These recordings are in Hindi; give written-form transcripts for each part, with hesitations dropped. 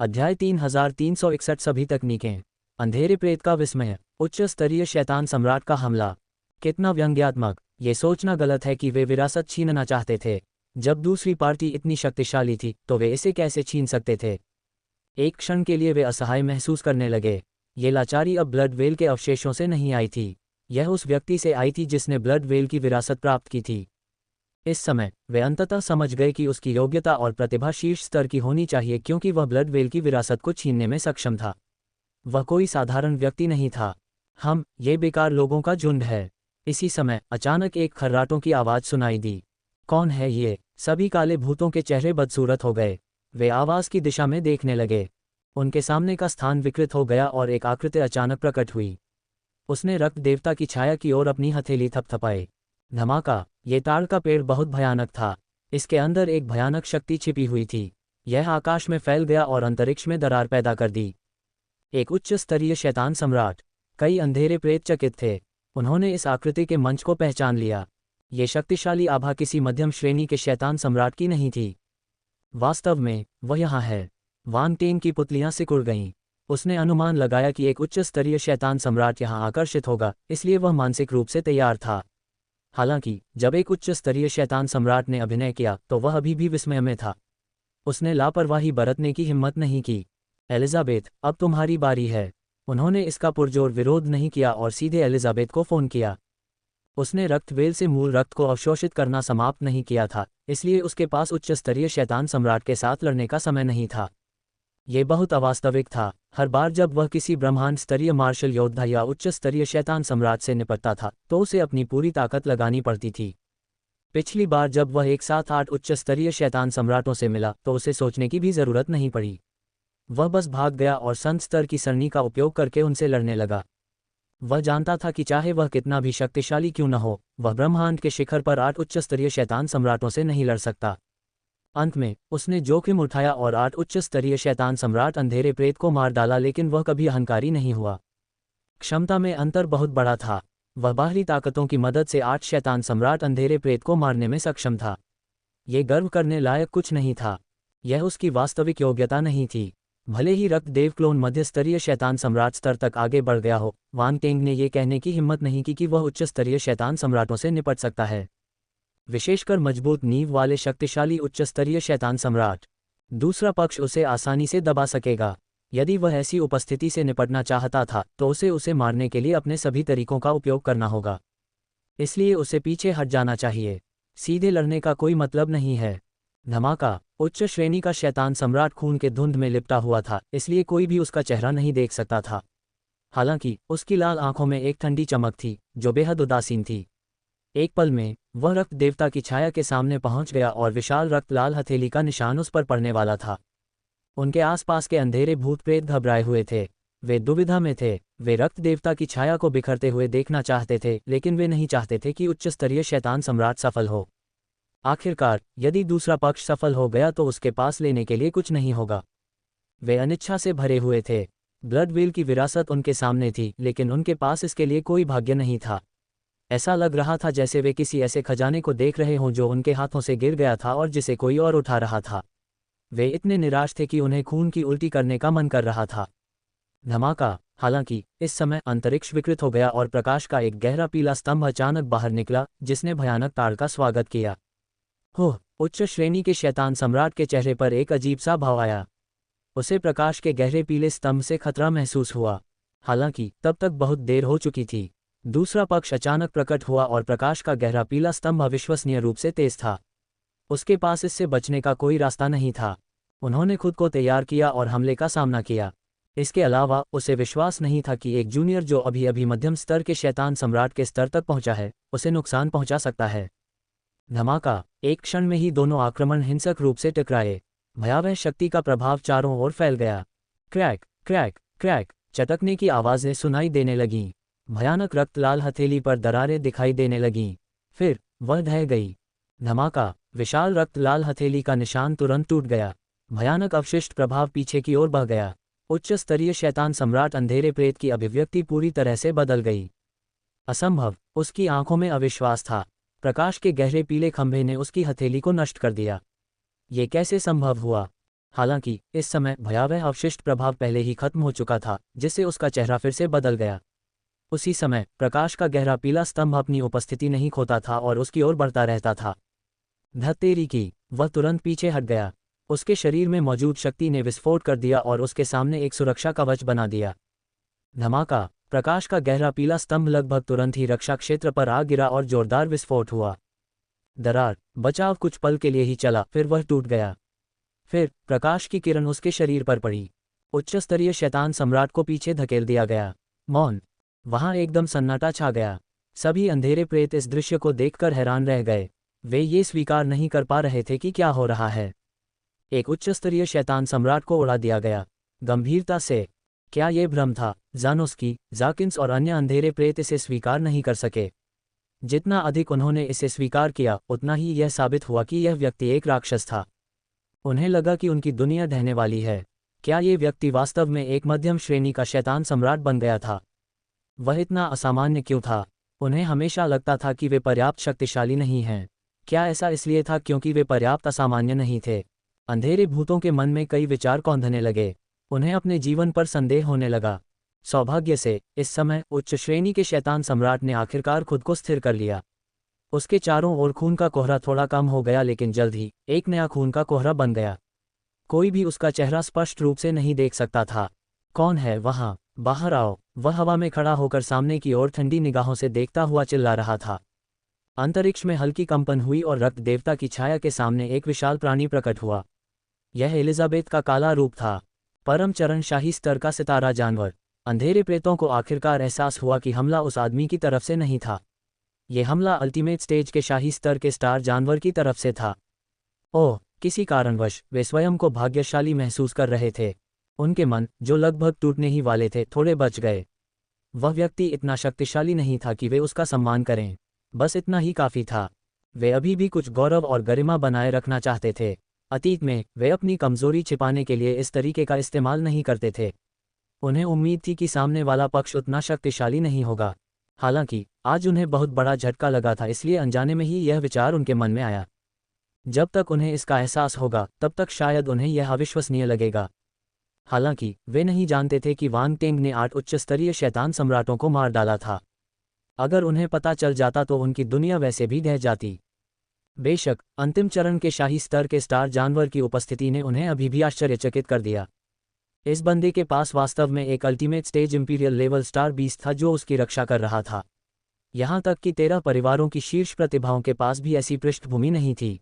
अध्याय 3361 सभी तकनीकें। अंधेरे प्रेत का विस्मय। उच्च स्तरीय शैतान सम्राट का हमला। कितना व्यंग्यात्मक। ये सोचना गलत है कि वे विरासत छीनना चाहते थे। जब दूसरी पार्टी इतनी शक्तिशाली थी तो वे इसे कैसे छीन सकते थे। एक क्षण के लिए वे असहाय महसूस करने लगे। ये लाचारी अब ब्लड वेल के अवशेषों से नहीं आई थी, यह उस व्यक्ति से आई थी जिसने ब्लड वेल की विरासत प्राप्त की थी। इस समय वे अंततः समझ गए कि उसकी योग्यता और प्रतिभा शीर्ष स्तर की होनी चाहिए, क्योंकि वह ब्लड वेल की विरासत को छीनने में सक्षम था। वह कोई साधारण व्यक्ति नहीं था। ये बेकार लोगों का झुंड है। इसी समय अचानक एक खर्राटों की आवाज़ सुनाई दी। कौन है ये? सभी काले भूतों के चेहरे बदसूरत हो गए। वे आवाज़ की दिशा में देखने लगे। उनके सामने का स्थान विकृत हो गया और एक आकृति अचानक प्रकट हुई। उसने रक्त देवता की छाया की ओर अपनी हथेली थपथपाई। धमाका। ये ताड़ का पेड़ बहुत भयानक था। इसके अंदर एक भयानक शक्ति छिपी हुई थी। यह आकाश में फैल गया और अंतरिक्ष में दरार पैदा कर दी। एक उच्च स्तरीय शैतान सम्राट। कई अंधेरे प्रेत चकित थे। उन्होंने इस आकृति के मंच को पहचान लिया। ये शक्तिशाली आभा किसी मध्यम श्रेणी के शैतान सम्राट की नहीं थी। वास्तव में वह यहाँ है। वांग टेन की पुतलियां सिकुड़ गईं। उसने अनुमान लगाया कि एक उच्च स्तरीय शैतान सम्राट यहाँ आकर्षित होगा, इसलिए वह मानसिक रूप से तैयार था। हालांकि जब एक उच्च स्तरीय शैतान सम्राट ने अभिनय किया तो वह अभी भी विस्मय में था। उसने लापरवाही बरतने की हिम्मत नहीं की। एलिजाबेथ, अब तुम्हारी बारी है। उन्होंने इसका पुरजोर विरोध नहीं किया और सीधे एलिजाबेथ को फ़ोन किया। उसने रक्तवेल से मूल रक्त को अवशोषित करना समाप्त नहीं किया था, इसलिए उसके पास उच्च स्तरीय शैतान सम्राट के साथ लड़ने का समय नहीं था। ये बहुत अवास्तविक था। हर बार जब वह किसी ब्रह्मांड स्तरीय मार्शल योद्धा या उच्च स्तरीय शैतान सम्राट से निपटता था तो उसे अपनी पूरी ताकत लगानी पड़ती थी। पिछली बार जब वह एक साथ 8 उच्च स्तरीय शैतान सम्राटों से मिला तो उसे सोचने की भी ज़रूरत नहीं पड़ी। वह बस भाग गया और संत स्तर की सरणी का उपयोग करके उनसे लड़ने लगा। वह जानता था कि चाहे वह कितना भी शक्तिशाली क्यों न हो, वह ब्रह्मांड के शिखर पर 8 उच्च स्तरीय शैतान सम्राटों से नहीं लड़ सकता। अंत में उसने जोखिम उठाया और 8 उच्च स्तरीय शैतान सम्राट अंधेरे प्रेत को मार डाला, लेकिन वह कभी अहंकारी नहीं हुआ। क्षमता में अंतर बहुत बड़ा था। वह बाहरी ताकतों की मदद से 8 शैतान सम्राट अंधेरे प्रेत को मारने में सक्षम था। ये गर्व करने लायक कुछ नहीं था। यह उसकी वास्तविक योग्यता नहीं थी। भले ही रक्त देव क्लोन मध्य स्तरीय शैतान सम्राट स्तर तक आगे बढ़ गया हो, वांग टेंग ने यह कहने की हिम्मत नहीं की कि वह उच्च स्तरीय शैतान सम्राटों से निपट सकता है, विशेषकर मजबूत नींव वाले शक्तिशाली उच्च स्तरीय शैतान सम्राट। दूसरा पक्ष उसे आसानी से दबा सकेगा। यदि वह ऐसी उपस्थिति से निपटना चाहता था तो उसे मारने के लिए अपने सभी तरीकों का उपयोग करना होगा। इसलिए उसे पीछे हट जाना चाहिए। सीधे लड़ने का कोई मतलब नहीं है। धमाका। उच्च श्रेणी का शैतान सम्राट खून के धुंध में लिपटा हुआ था, इसलिए कोई भी उसका चेहरा नहीं देख सकता था। हालांकि उसकी लाल आंखों में एक ठंडी चमक थी जो बेहद उदासीन थी। एक पल में वह रक्त देवता की छाया के सामने पहुंच गया और विशाल रक्त लाल हथेली का निशान उस पर पड़ने वाला था। उनके आसपास के अंधेरे भूत प्रेत घबराए हुए थे। वे दुविधा में थे। वे रक्त देवता की छाया को बिखरते हुए देखना चाहते थे, लेकिन वे नहीं चाहते थे कि उच्च स्तरीय शैतान सम्राट सफल हो। आखिरकार यदि दूसरा पक्ष सफल हो गया तो उसके पास लेने के लिए कुछ नहीं होगा। वे अनिच्छा से भरे हुए थे। ब्लड वेल की विरासत उनके सामने थी, लेकिन उनके पास इसके लिए कोई भाग्य नहीं था। ऐसा लग रहा था जैसे वे किसी ऐसे खजाने को देख रहे हों जो उनके हाथों से गिर गया था और जिसे कोई और उठा रहा था। वे इतने निराश थे कि उन्हें खून की उल्टी करने का मन कर रहा था। धमाका। हालांकि इस समय अंतरिक्ष विकृत हो गया और प्रकाश का एक गहरा पीला स्तंभ अचानक बाहर निकला, जिसने भयानक ताड़ का स्वागत किया। उच्च श्रेणी के शैतान सम्राट के चेहरे पर एक अजीब सा भाव आया। उसे प्रकाश के गहरे पीले स्तंभ से खतरा महसूस हुआ। हालांकि तब तक बहुत देर हो चुकी थी। दूसरा पक्ष अचानक प्रकट हुआ और प्रकाश का गहरा पीला स्तंभ अविश्वसनीय रूप से तेज था। उसके पास इससे बचने का कोई रास्ता नहीं था। उन्होंने खुद को तैयार किया और हमले का सामना किया। इसके अलावा उसे विश्वास नहीं था कि एक जूनियर जो अभी अभी मध्यम स्तर के शैतान सम्राट के स्तर तक पहुंचा है, उसे नुकसान पहुंचा सकता है। धमाका। एक क्षण में ही दोनों आक्रमण हिंसक रूप से टकराए। भयावह शक्ति का प्रभाव चारों ओर फैल गया। क्रैक क्रैक क्रैक चटकने की आवाज़ें सुनाई देने लगीं। भयानक रक्त लाल हथेली पर दरारें दिखाई देने लगीं। फिर वह ढह गई। धमाका। विशाल रक्त लाल हथेली का निशान तुरंत टूट गया। भयानक अवशिष्ट प्रभाव पीछे की ओर बह गया। उच्च स्तरीय शैतान सम्राट अंधेरे प्रेत की अभिव्यक्ति पूरी तरह से बदल गई। असंभव। उसकी आंखों में अविश्वास था। प्रकाश के गहरे पीले खंभे ने उसकी हथेली को नष्ट कर दिया। ये कैसे संभव हुआ? हालांकि इस समय भयावह अवशिष्ट प्रभाव पहले ही खत्म हो चुका था, जिससे उसका चेहरा फिर से बदल गया। उसी समय प्रकाश का गहरा पीला स्तंभ अपनी उपस्थिति नहीं खोता था और उसकी ओर बढ़ता रहता था। धत्तेरी की, वह तुरंत पीछे हट गया। उसके शरीर में मौजूद शक्ति ने विस्फोट कर दिया और उसके सामने एक सुरक्षा कवच बना दिया। धमाका, प्रकाश का गहरा पीला स्तंभ लगभग तुरंत ही रक्षा क्षेत्र पर आ गिरा और जोरदार विस्फोट हुआ। दरार, बचाव कुछ पल के लिए ही चला, फिर वह टूट गया। फिर प्रकाश की किरण उसके शरीर पर पड़ी। उच्च स्तरीय शैतान सम्राट को पीछे धकेल दिया गया। मौन, वहां एकदम सन्नाटा छा गया। सभी अंधेरे प्रेत इस दृश्य को देखकर हैरान रह गए। वे ये स्वीकार नहीं कर पा रहे थे कि क्या हो रहा है। एक उच्च स्तरीय शैतान सम्राट को उड़ा दिया गया। गंभीरता से, क्या ये भ्रम था? जानोस्की, जाकिन्स और अन्य अंधेरे प्रेत इसे स्वीकार नहीं कर सके। जितना अधिक उन्होंने इसे स्वीकार किया, उतना ही यह साबित हुआ कि यह व्यक्ति एक राक्षस था। उन्हें लगा कि उनकी दुनिया ढहने वाली है। क्या ये व्यक्ति वास्तव में एक मध्यम श्रेणी का शैतान सम्राट बन गया था? वह इतना असामान्य क्यों था? उन्हें हमेशा लगता था कि वे पर्याप्त शक्तिशाली नहीं हैं। क्या ऐसा इसलिए था क्योंकि वे पर्याप्त असामान्य नहीं थे? अंधेरे भूतों के मन में कई विचार कौंधने लगे। उन्हें अपने जीवन पर संदेह होने लगा। सौभाग्य से इस समय उच्च श्रेणी के शैतान सम्राट ने आखिरकार खुद को स्थिर कर लिया। उसके चारों ओर खून का कोहरा थोड़ा कम हो गया, लेकिन जल्द ही एक नया खून का कोहरा बन गया। कोई भी उसका चेहरा स्पष्ट रूप से नहीं देख सकता था। कौन है वहां? बाहर आओ! वह हवा में खड़ा होकर सामने की ओर ठंडी निगाहों से देखता हुआ चिल्ला रहा था। अंतरिक्ष में हल्की कंपन हुई और रक्त देवता की छाया के सामने एक विशाल प्राणी प्रकट हुआ। यह एलिजाबेथ का काला रूप था, परम चरण शाही स्तर का सितारा जानवर। अंधेरे प्रेतों को आखिरकार एहसास हुआ कि हमला उस आदमी की तरफ से नहीं था। यह हमला अल्टीमेट स्टेज के शाही स्तर के स्टार जानवर की तरफ से था। ओह, किसी कारणवश वे स्वयं को भाग्यशाली महसूस कर रहे थे। उनके मन, जो लगभग टूटने ही वाले थे, थोड़े बच गए। वह व्यक्ति इतना शक्तिशाली नहीं था कि वे उसका सम्मान करें। बस इतना ही काफी था। वे अभी भी कुछ गौरव और गरिमा बनाए रखना चाहते थे। अतीत में वे अपनी कमजोरी छिपाने के लिए इस तरीके का इस्तेमाल नहीं करते थे। उन्हें उम्मीद थी कि सामने वाला पक्ष उतना शक्तिशाली नहीं होगा। हालांकि आज उन्हें बहुत बड़ा झटका लगा था, इसलिए अनजाने में ही यह विचार उनके मन में आया। जब तक उन्हें इसका एहसास होगा, तब तक शायद उन्हें यह अविश्वसनीय लगेगा। हालांकि वे नहीं जानते थे कि वांग टेंग ने 8 उच्च स्तरीय शैतान सम्राटों को मार डाला था। अगर उन्हें पता चल जाता तो उनकी दुनिया वैसे भी ढह जाती। बेशक अंतिम चरण के शाही स्तर के स्टार जानवर की उपस्थिति ने उन्हें अभी भी आश्चर्यचकित कर दिया। इस बंदे के पास वास्तव में एक ultimate stage imperial level star beast था जो उसकी रक्षा कर रहा था। यहाँ तक कि 13 परिवारों की शीर्ष प्रतिभाओं के पास भी ऐसी पृष्ठभूमि नहीं थी।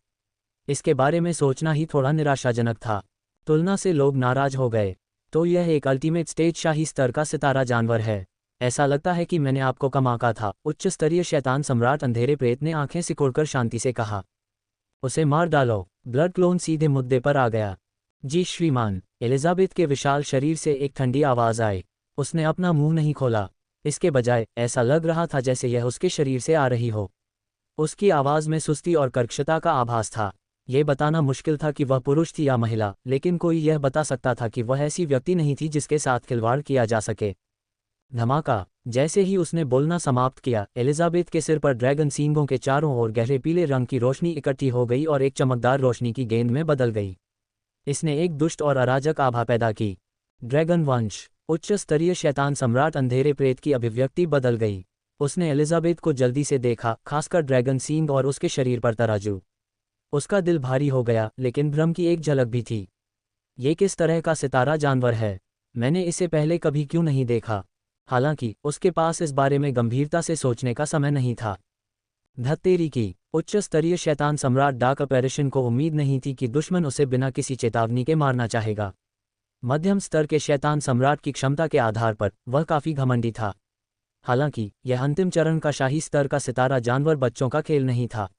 इसके बारे में सोचना ही थोड़ा निराशाजनक था। तुलना से लोग नाराज हो गए। तो यह एक अल्टीमेट स्टेज शाही स्तर का सितारा जानवर है। ऐसा लगता है कि मैंने आपको कम आंका था। उच्च स्तरीय शैतान सम्राट अंधेरे प्रेत ने आंखें सिकोड़कर शांति से कहा। उसे मार डालो। ब्लड क्लोन सीधे मुद्दे पर आ गया। जी श्रीमान। एलिजाबेथ के विशाल शरीर से एक ठंडी आवाज आई। उसने अपना मुंह नहीं खोला। इसके बजाय ऐसा लग रहा था जैसे यह उसके शरीर से आ रही हो। उसकी आवाज में सुस्ती और कर्कशता का आभास था। यह बताना मुश्किल था कि वह पुरुष थी या महिला, लेकिन कोई यह बता सकता था कि वह ऐसी व्यक्ति नहीं थी जिसके साथ खिलवाड़ किया जा सके। धमाका। जैसे ही उसने बोलना समाप्त किया, एलिजाबेथ के सिर पर ड्रैगन सींगों के चारों ओर गहरे पीले रंग की रोशनी इकट्ठी हो गई और एक चमकदार रोशनी की गेंद में बदल गई। इसने एक दुष्ट और अराजक आभा पैदा की। ड्रैगन वंश। उच्च स्तरीय शैतान सम्राट अंधेरे प्रेत की अभिव्यक्ति बदल गई। उसने एलिजाबेथ को जल्दी से देखा, खासकर ड्रैगन सींग और उसके शरीर पर तराजू। उसका दिल भारी हो गया, लेकिन भ्रम की एक झलक भी थी। ये किस तरह का सितारा जानवर है? मैंने इसे पहले कभी क्यों नहीं देखा? हालांकि उसके पास इस बारे में गंभीरता से सोचने का समय नहीं था। धत्तेरी की। उच्च स्तरीय शैतान सम्राट डार्क अपैरिशन को उम्मीद नहीं थी कि दुश्मन उसे बिना किसी चेतावनी के मारना चाहेगा। मध्यम स्तर के शैतान सम्राट की क्षमता के आधार पर वह काफी घमंडी था। हालांकि यह अंतिम चरण का शाही स्तर का सितारा जानवर बच्चों का खेल नहीं था।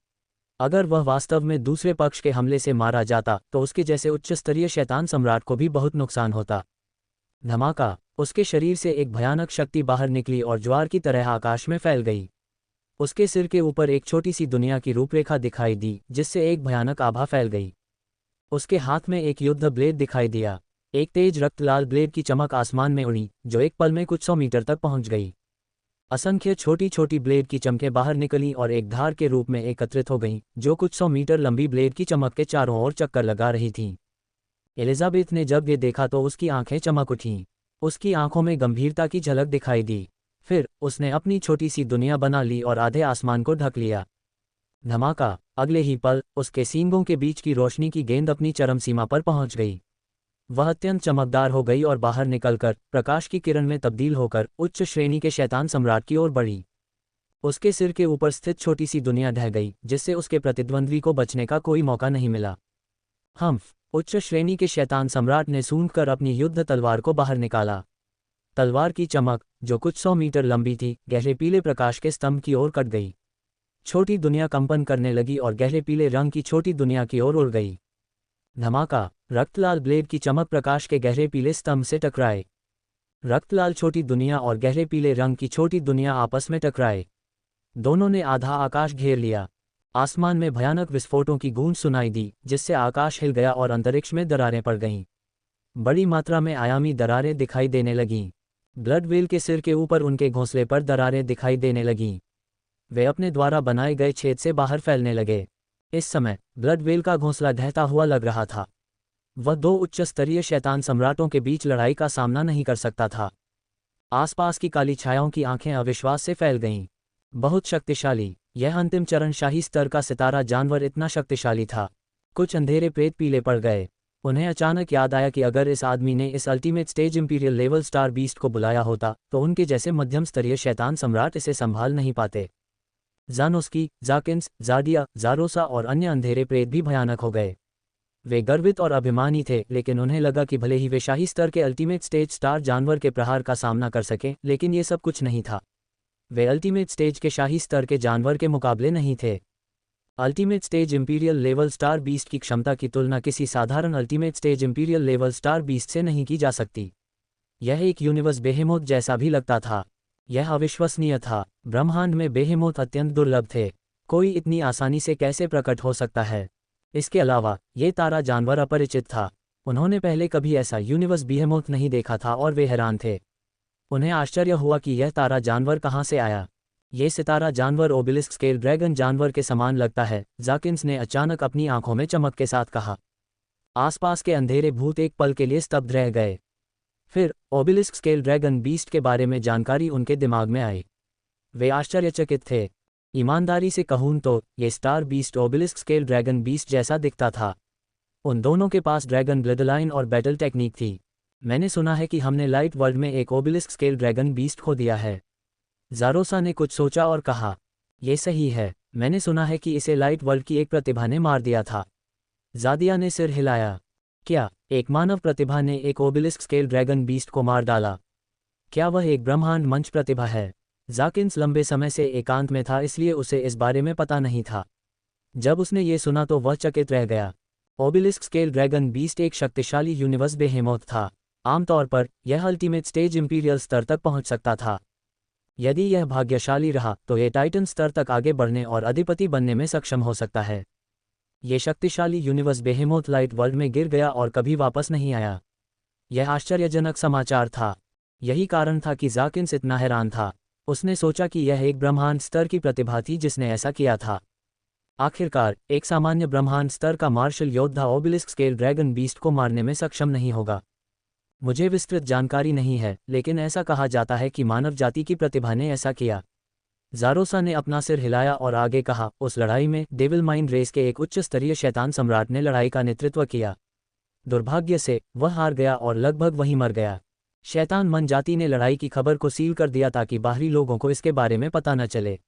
अगर वह वास्तव में दूसरे पक्ष के हमले से मारा जाता तो उसके जैसे उच्च स्तरीय शैतान सम्राट को भी बहुत नुकसान होता। धमाका। उसके शरीर से एक भयानक शक्ति बाहर निकली और ज्वार की तरह आकाश में फैल गई। उसके सिर के ऊपर एक छोटी सी दुनिया की रूपरेखा दिखाई दी, जिससे एक भयानक आभा फैल गई। उसके हाथ में एक युद्ध ब्लेड दिखाई दिया। एक तेज रक्त लाल ब्लेड की चमक आसमान में उड़ी, जो एक पल में कुछ 100 मीटर तक पहुंच गई। असंख्य छोटी छोटी ब्लेड की चमकें बाहर निकली और एक धार के रूप में एकत्रित हो गईं, जो कुछ 100 मीटर लंबी ब्लेड की चमक के चारों ओर चक्कर लगा रही थीं। एलिजाबेथ ने जब ये देखा तो उसकी आंखें चमक उठीं। उसकी आंखों में गंभीरता की झलक दिखाई दी। फिर उसने अपनी छोटी सी दुनिया बना ली और आधे आसमान को ढक लिया। धमाका! अगले ही पल उसके सींगों के बीच की रोशनी की गेंद अपनी चरम सीमा पर पहुंच गई। वह अत्यंत चमकदार हो गई और बाहर निकलकर प्रकाश की किरण में तब्दील होकर उच्च श्रेणी के शैतान सम्राट की ओर बढ़ी। उसके सिर के ऊपर स्थित छोटी सी दुनिया ढह गई, जिससे उसके प्रतिद्वंद्वी को बचने का कोई मौका नहीं मिला। हम्फ! उच्च श्रेणी के शैतान सम्राट ने सूंघकर अपनी युद्ध तलवार को बाहर निकाला। तलवार की चमक, जो कुछ 100 मीटर लंबी थी, गहरे पीले प्रकाश के स्तंभ की ओर कट गई। छोटी दुनिया कंपन करने लगी और गहरे पीले रंग की छोटी दुनिया की ओर उड़ गई। धमाका! रक्तलाल ब्लेड की चमक प्रकाश के गहरे पीले स्तंभ से टकराए। रक्तलाल छोटी दुनिया और गहरे पीले रंग की छोटी दुनिया आपस में टकराए। दोनों ने आधा आकाश घेर लिया। आसमान में भयानक विस्फोटों की गूंज सुनाई दी, जिससे आकाश हिल गया और अंतरिक्ष में दरारें पड़ गईं। बड़ी मात्रा में आयामी दरारें दिखाई देने लगीं। ब्लड व्हेल के सिर के ऊपर उनके घोंसले पर दरारें दिखाई देने लगीं। वे अपने द्वारा बनाए गए छेद से बाहर फैलने लगे। इस समय ब्लड व्हेल का घोंसला ढहता हुआ लग रहा था। वह 2 उच्च स्तरीय शैतान सम्राटों के बीच लड़ाई का सामना नहीं कर सकता था। आसपास की काली छायाओं की आंखें अविश्वास से फैल गईं। बहुत शक्तिशाली! यह अंतिम चरण शाही स्तर का सितारा जानवर इतना शक्तिशाली था। कुछ अंधेरे प्रेत पीले पड़ गए। उन्हें अचानक याद आया कि अगर इस आदमी ने इस ultimate stage imperial level star beast को बुलाया होता तो उनके जैसे मध्यम स्तरीय शैतान सम्राट इसे संभाल नहीं पाते। जानोस्की, जाकिन्स, जाडिया, जारोसा और अन्य अंधेरे प्रेत भी भयानक हो गए। वे गर्वित और अभिमानी थे, लेकिन उन्हें लगा कि भले ही वे शाही स्तर के अल्टीमेट स्टेज स्टार जानवर के प्रहार का सामना कर सकें, लेकिन ये सब कुछ नहीं था। वे अल्टीमेट स्टेज के शाही स्तर के जानवर के मुकाबले नहीं थे। Ultimate stage imperial level star beast की क्षमता की तुलना किसी साधारण ultimate stage imperial level star beast से नहीं की जा सकती। यह एक यूनिवर्स बेहेमोथ जैसा भी लगता था। यह अविश्वसनीय था। ब्रह्मांड में बेहेमोथ अत्यंत दुर्लभ थे। कोई इतनी आसानी से कैसे प्रकट हो सकता है? इसके अलावा ये तारा जानवर अपरिचित था। उन्होंने पहले कभी ऐसा यूनिवर्स बेहेमोथ नहीं देखा था और वे हैरान थे। उन्हें आश्चर्य हुआ कि यह तारा जानवर कहाँ से आया। ये सितारा जानवर ओबेलिस्क स्केल ड्रैगन जानवर के समान लगता है, जाकिन्स ने अचानक अपनी आंखों में चमक के साथ कहा। आसपास के अंधेरे भूत एक पल के लिए स्तब्ध रह गए। फिर ओबेलिस्क स्केल ड्रैगन बीस्ट के बारे में जानकारी उनके दिमाग में आई। वे आश्चर्यचकित थे। ईमानदारी से कहूं तो ये star beast obelisk scale dragon beast जैसा दिखता था। उन दोनों के पास ड्रैगन ब्लडलाइन और बैटल टेक्निक थी। मैंने सुना है कि हमने लाइट वर्ल्ड में एक ओबेलिस्क स्केल ड्रैगन बीस्ट खो दिया है। जारोसा ने कुछ सोचा और कहा, यह सही है। मैंने सुना है कि इसे लाइट वर्ल्ड की एक प्रतिभा ने मार दिया था। जादिया ने सिर हिलाया। क्या एक मानव प्रतिभा ने एक ओबेलिस्क स्केल ड्रैगन बीस्ट को मार डाला? क्या वह एक ब्रह्मांड मंच प्रतिभा है? जाकिन्स लंबे समय से एकांत में था, इसलिए उसे इस बारे में पता नहीं था। जब उसने ये सुना तो वह चकित रह गया। ओबेलिस्क स्केल ड्रैगन बीस्ट एक शक्तिशाली यूनिवर्स बेहेमोथ था। आमतौर पर यह अल्टीमेट स्टेज इंपीरियल स्तर तक पहुंच सकता था। यदि यह भाग्यशाली रहा तो यह टाइटन स्तर तक आगे बढ़ने और अधिपति बनने में सक्षम हो सकता है। यह शक्तिशाली यूनिवर्स बेहेमोथ लाइट वर्ल्ड में गिर गया और कभी वापस नहीं आया। यह आश्चर्यजनक समाचार था। यही कारण था कि जाकिन्स इतना हैरान था। उसने सोचा कि यह एक ब्रह्मांड स्तर की प्रतिभा थी जिसने ऐसा किया था। आखिरकार एक सामान्य ब्रह्मांड स्तर का मार्शल योद्धा ओबेलिस्क स्केल ड्रैगन बीस्ट को मारने में सक्षम नहीं होगा। मुझे विस्तृत जानकारी नहीं है, लेकिन ऐसा कहा जाता है कि मानव जाति की प्रतिभा ने ऐसा किया। जारोसा ने अपना सिर हिलाया और आगे कहा, उस लड़ाई में डेविल माइंड रेस के एक उच्च स्तरीय शैतान सम्राट ने लड़ाई का नेतृत्व किया। दुर्भाग्य से वह हार गया और लगभग वहीं मर गया। शैतान मन जाति ने लड़ाई की खबर को सील कर दिया ताकि बाहरी लोगों को इसके बारे में पता न चले।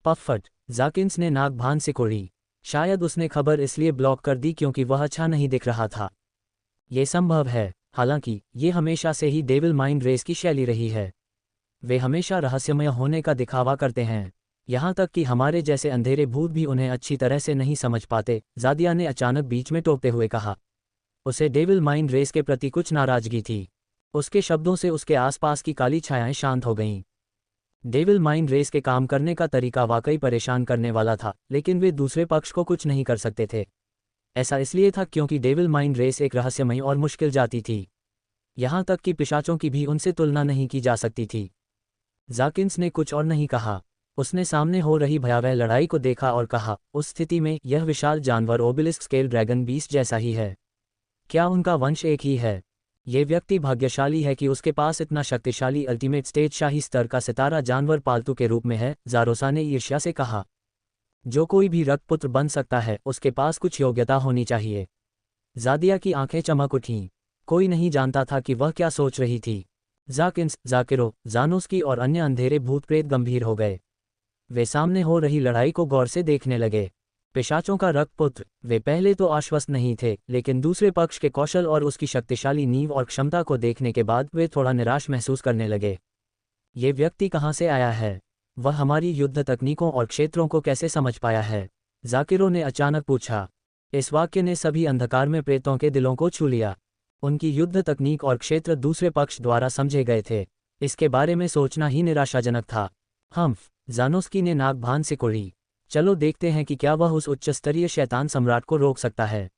पफट! जाकिन्स ने नाक भान सिकोड़ी। शायद उसने खबर इसलिए ब्लॉक कर दी क्योंकि वह अच्छा नहीं दिख रहा था। ये संभव है। हालांकि ये हमेशा से ही डेविल माइंड रेस की शैली रही है। वे हमेशा रहस्यमय होने का दिखावा करते हैं, यहाँ तक कि हमारे जैसे अंधेरे भूत भी उन्हें अच्छी तरह से नहीं समझ पाते। जादिया ने अचानक बीच में टोकते हुए कहा। उसे डेविल माइंड रेस के प्रति कुछ नाराजगी थी। उसके शब्दों से उसके आसपास की काली छायाएं शांत हो गईं। डेविल माइंड रेस के काम करने का तरीका वाकई परेशान करने वाला था, लेकिन वे दूसरे पक्ष को कुछ नहीं कर सकते थे। ऐसा इसलिए था क्योंकि डेविल माइंड रेस एक रहस्यमयी और मुश्किल जाति थी। यहाँ तक कि पिशाचों की भी उनसे तुलना नहीं की जा सकती थी। जाकिन्स ने कुछ और नहीं कहा। उसने सामने हो रही भयावह लड़ाई को देखा और कहा, उस स्थिति में यह विशाल जानवर ओबेलिस्क स्केल ड्रैगन बीस्ट जैसा ही है। क्या उनका वंश एक ही है? ये व्यक्ति भाग्यशाली है कि उसके पास इतना शक्तिशाली अल्टीमेट स्टेज शाही स्तर का सितारा जानवर पालतू के रूप में है, ज़ारोसा ने ईर्ष्या से कहा। जो कोई भी रक्तपुत्र बन सकता है, उसके पास कुछ योग्यता होनी चाहिए। ज़ादिया की आंखें चमक उठीं। कोई नहीं जानता था कि वह क्या सोच रही थी। जाकिन्स, जाकिरो, जानोस्की और अन्य अंधेरे भूत प्रेत गंभीर हो गए। वे सामने हो रही लड़ाई को गौर से देखने लगे। पिशाचों का रक्तपुत्र, वे पहले तो आश्वस्त नहीं थे, लेकिन दूसरे पक्ष के कौशल और उसकी शक्तिशाली नींव और क्षमता को देखने के बाद वे थोड़ा निराश महसूस करने लगे। ये व्यक्ति कहाँ से आया है? वह हमारी युद्ध तकनीकों और क्षेत्रों को कैसे समझ पाया है? जाकिरो ने अचानक पूछा। इस वाक्य ने सभी अंधकार में प्रेतों के दिलों को छू लिया। उनकी युद्ध तकनीक और क्षेत्र दूसरे पक्ष द्वारा समझे गए थे। इसके बारे में सोचना ही निराशाजनक था। हम्फ, जानोस्की ने नाक भान से कुड़ी। चलो देखते हैं कि क्या वह उस उच्च स्तरीय शैतान सम्राट को रोक सकता है।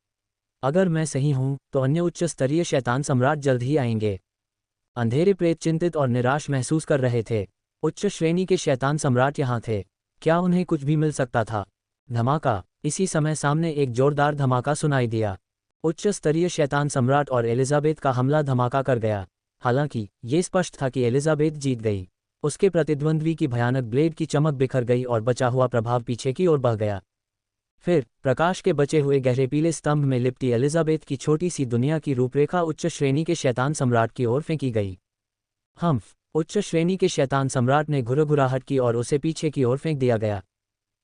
अगर मैं सही हूं, तो अन्य उच्च स्तरीय शैतान सम्राट जल्द ही आएंगे। अंधेरे प्रेत चिंतित और निराश महसूस कर रहे थे। उच्च श्रेणी के शैतान सम्राट यहाँ थे। क्या उन्हें कुछ भी मिल सकता था? धमाका। इसी समय सामने एक जोरदार धमाका सुनाई दिया। उच्च स्तरीय शैतान सम्राट और एलिजाबेथ का हमला धमाका कर गया। हालांकि ये स्पष्ट था कि एलिजाबेथ जीत गई। उसके प्रतिद्वंद्वी की भयानक ब्लेड की चमक बिखर गई और बचा हुआ प्रभाव पीछे की ओर बह गया। फिर प्रकाश के बचे हुए गहरे पीले स्तंभ में लिपटी एलिजाबेथ की छोटी सी दुनिया की रूपरेखा उच्च श्रेणी के शैतान सम्राट की ओर फेंकी गई। हम्फ, उच्च श्रेणी के शैतान सम्राट ने घुरघुराहट की और उसे पीछे की ओर फेंक दिया गया।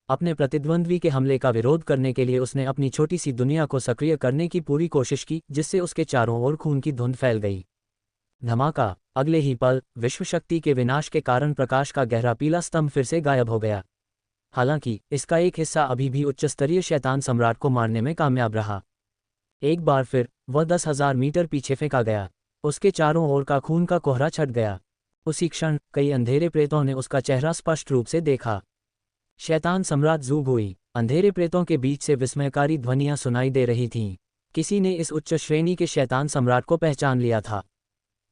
अपने प्रतिद्वंद्वी के हमले का विरोध करने के लिए उसने अपनी छोटी सी दुनिया को सक्रिय करने की पूरी कोशिश की, जिससे उसके चारों ओर खून की धुंध फैल गई। धमाका। अगले ही पल विश्व शक्ति के विनाश के कारण प्रकाश का गहरा पीला स्तंभ फिर से गायब हो गया। हालांकि इसका एक हिस्सा अभी भी उच्च स्तरीय शैतान सम्राट को मारने में कामयाब रहा। एक बार फिर वह 10,000 मीटर पीछे फेंका गया। उसके चारों ओर का खून का कोहरा छट गया। उसी क्षण कई अंधेरे प्रेतों ने उसका चेहरा स्पष्ट रूप से देखा। शैतान सम्राट ज़ूब हुई। अंधेरे प्रेतों के बीच से विस्मयकारी ध्वनियां सुनाई दे रही थीं। किसी ने इस उच्च श्रेणी के शैतान सम्राट को पहचान लिया था।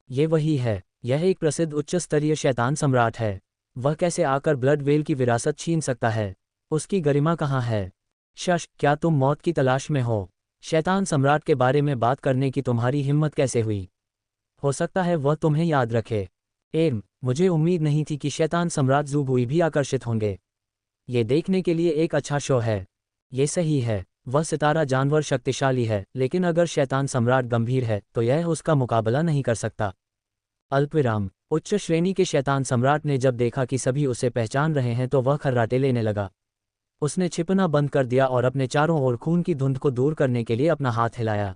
ये वही है। यह एक प्रसिद्ध उच्च स्तरीय शैतान सम्राट है। वह कैसे आकर ब्लड वेल की विरासत छीन सकता है? उसकी गरिमा कहाँ है? शश, क्या तुम मौत की तलाश में हो? शैतान सम्राट के बारे में बात करने की तुम्हारी हिम्मत कैसे हुई? हो सकता है वह तुम्हें याद रखे। मुझे उम्मीद नहीं थी कि शैतान सम्राट ज़ूबुई भी आकर्षित होंगे। ये देखने के लिए एक अच्छा शो है। ये सही है, वह सितारा जानवर शक्तिशाली है, लेकिन अगर शैतान सम्राट गंभीर है तो यह उसका मुकाबला नहीं कर सकता। अल्पविराम। उच्च श्रेणी के शैतान सम्राट ने जब देखा कि सभी उसे पहचान रहे हैं तो वह खर्राटे लेने लगा। उसने छिपना बंद कर दिया और अपने चारों ओर खून की धुंध को दूर करने के लिए अपना हाथ हिलाया।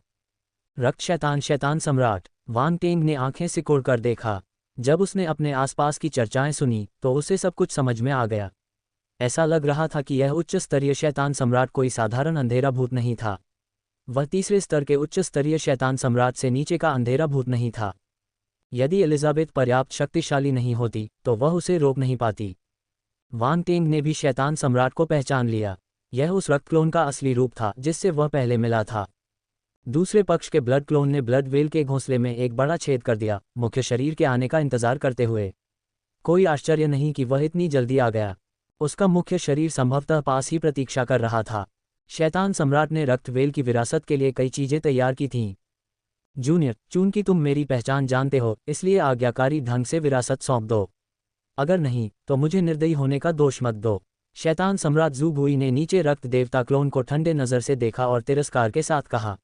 रक्त शैतान शैतान सम्राट। वांग टेंग ने आंखें सिकोड़ कर देखा। जब उसने अपने आसपास की चर्चाएं सुनी तो उसे सब कुछ समझ में आ गया। ऐसा लग रहा था कि यह उच्च स्तरीय शैतान सम्राट कोई साधारण अंधेरा भूत नहीं था। वह तीसरे स्तर के उच्च स्तरीय शैतान सम्राट से नीचे का अंधेरा भूत नहीं था। यदि एलिजाबेथ पर्याप्त शक्तिशाली नहीं होती तो वह उसे रोक नहीं पाती। वांग टेंग ने भी शैतान सम्राट को पहचान लिया। यह उस रक्त क्लोन का असली रूप था जिससे वह पहले मिला था। दूसरे पक्ष के ब्लड क्लोन ने ब्लड वेल के घोंसले में एक बड़ा छेद कर दिया, मुख्य शरीर के आने का इंतजार करते हुए। कोई आश्चर्य नहीं कि वह इतनी जल्दी आ गया। उसका मुख्य शरीर संभवतः पास ही प्रतीक्षा कर रहा था। शैतान सम्राट ने रक्त वेल की विरासत के लिए कई चीजें तैयार की थीं। जूनियर, चूंकि तुम मेरी पहचान जानते हो, इसलिए आज्ञाकारी ढंग से विरासत सौंप दो। अगर नहीं तो मुझे निर्दयी होने का दोष मत दो। शैतान सम्राट ज़ूबुई ने नीचे रक्त देवता क्लोन को ठंडे नज़र से देखा और तिरस्कार के साथ कहा।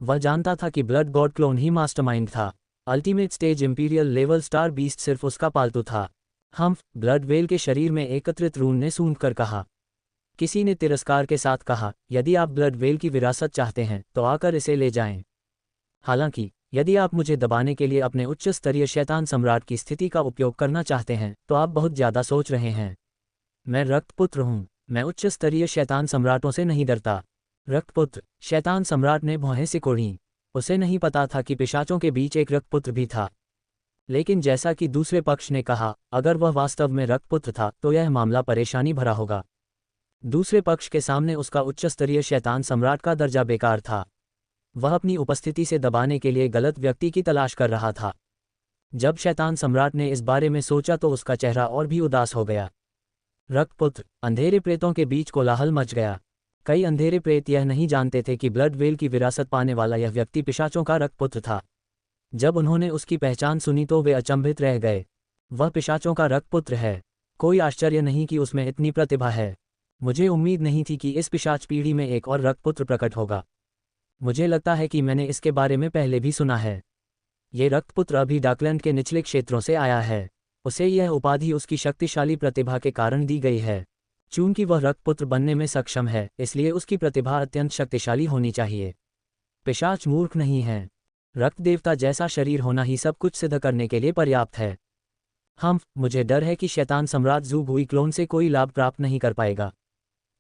वह जानता था कि ब्लड गॉड क्लोन ही मास्टरमाइंड था। Ultimate stage imperial level star beast सिर्फ उसका पालतू था। ब्लड वेल के शरीर में एकत्रित रून ने सूंघ कर कहा। किसी ने तिरस्कार के साथ कहा, यदि आप ब्लड वेल की विरासत चाहते हैं तो आकर इसे ले जाएं। हालांकि यदि आप मुझे दबाने के लिए अपने उच्च स्तरीय शैतान सम्राट की स्थिति का उपयोग करना चाहते हैं तो आप बहुत ज़्यादा सोच रहे हैं। मैं रक्तपुत्र हूँ। मैं उच्च स्तरीय शैतान सम्राटों से नहीं डरता। रक्तपुत्र। शैतान सम्राट ने भौहें सिकोड़ी। उसे नहीं पता था कि पिशाचों के बीच एक रक्तपुत्र भी था। लेकिन जैसा कि दूसरे पक्ष ने कहा, अगर वह वास्तव में रक्तपुत्र था तो यह मामला परेशानी भरा होगा। दूसरे पक्ष के सामने उसका उच्च स्तरीय शैतान सम्राट का दर्जा बेकार था। वह अपनी उपस्थिति से दबाने के लिए गलत व्यक्ति की तलाश कर रहा था। जब शैतान सम्राट ने इस बारे में सोचा तो उसका चेहरा और भी उदास हो गया। रक्तपुत्र। अंधेरे प्रेतों के बीच कोलाहल मच गया। कई अंधेरे प्रेत यह नहीं जानते थे कि ब्लड वेल की विरासत पाने वाला यह व्यक्ति पिशाचों का रक्तपुत्र था। जब उन्होंने उसकी पहचान सुनी तो वे अचंभित रह गए। वह पिशाचों का रक्तपुत्र है। कोई आश्चर्य नहीं कि उसमें इतनी प्रतिभा है। मुझे उम्मीद नहीं थी कि इस पिशाच पीढ़ी में एक और रक्तपुत्र प्रकट होगा। मुझे लगता है कि मैंने इसके बारे में पहले भी सुना है। ये रक्तपुत्र अभी डाकलैंड के निचले क्षेत्रों से आया है। उसे यह उपाधि उसकी शक्तिशाली प्रतिभा के कारण दी गई है। चूंकि वह रक्तपुत्र बनने में सक्षम है, इसलिए उसकी प्रतिभा अत्यंत शक्तिशाली होनी चाहिए। पिशाच मूर्ख नहीं है। रक्त देवता जैसा शरीर होना ही सब कुछ सिद्ध करने के लिए पर्याप्त है। मुझे डर है कि शैतान सम्राट ज़ू गुई क्लोन से कोई लाभ प्राप्त नहीं कर पाएगा।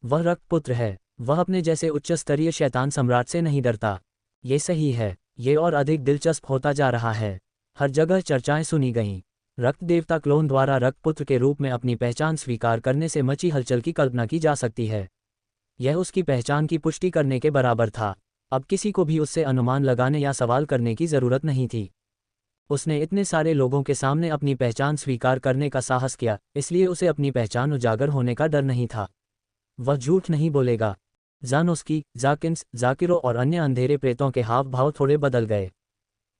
वह रक्तपुत्र है। वह अपने जैसे उच्च स्तरीय शैतान सम्राट से नहीं डरता। ये सही है। ये और अधिक दिलचस्प होता जा रहा है। हर जगह चर्चाएं सुनी गईं। रक्त देवता क्लोन द्वारा रक्तपुत्र के रूप में अपनी पहचान स्वीकार करने से मची हलचल की कल्पना की जा सकती है। यह उसकी पहचान की पुष्टि करने के बराबर था। अब किसी को भी उससे अनुमान लगाने या सवाल करने की जरूरत नहीं थी। उसने इतने सारे लोगों के सामने अपनी पहचान स्वीकार करने का साहस किया, इसलिए उसे अपनी पहचान उजागर होने का डर नहीं था। वह झूठ नहीं बोलेगा। जानोस्की, जाकिन्स, जाकिरो और अन्य अंधेरे प्रेतों के हाव भाव थोड़े बदल गए।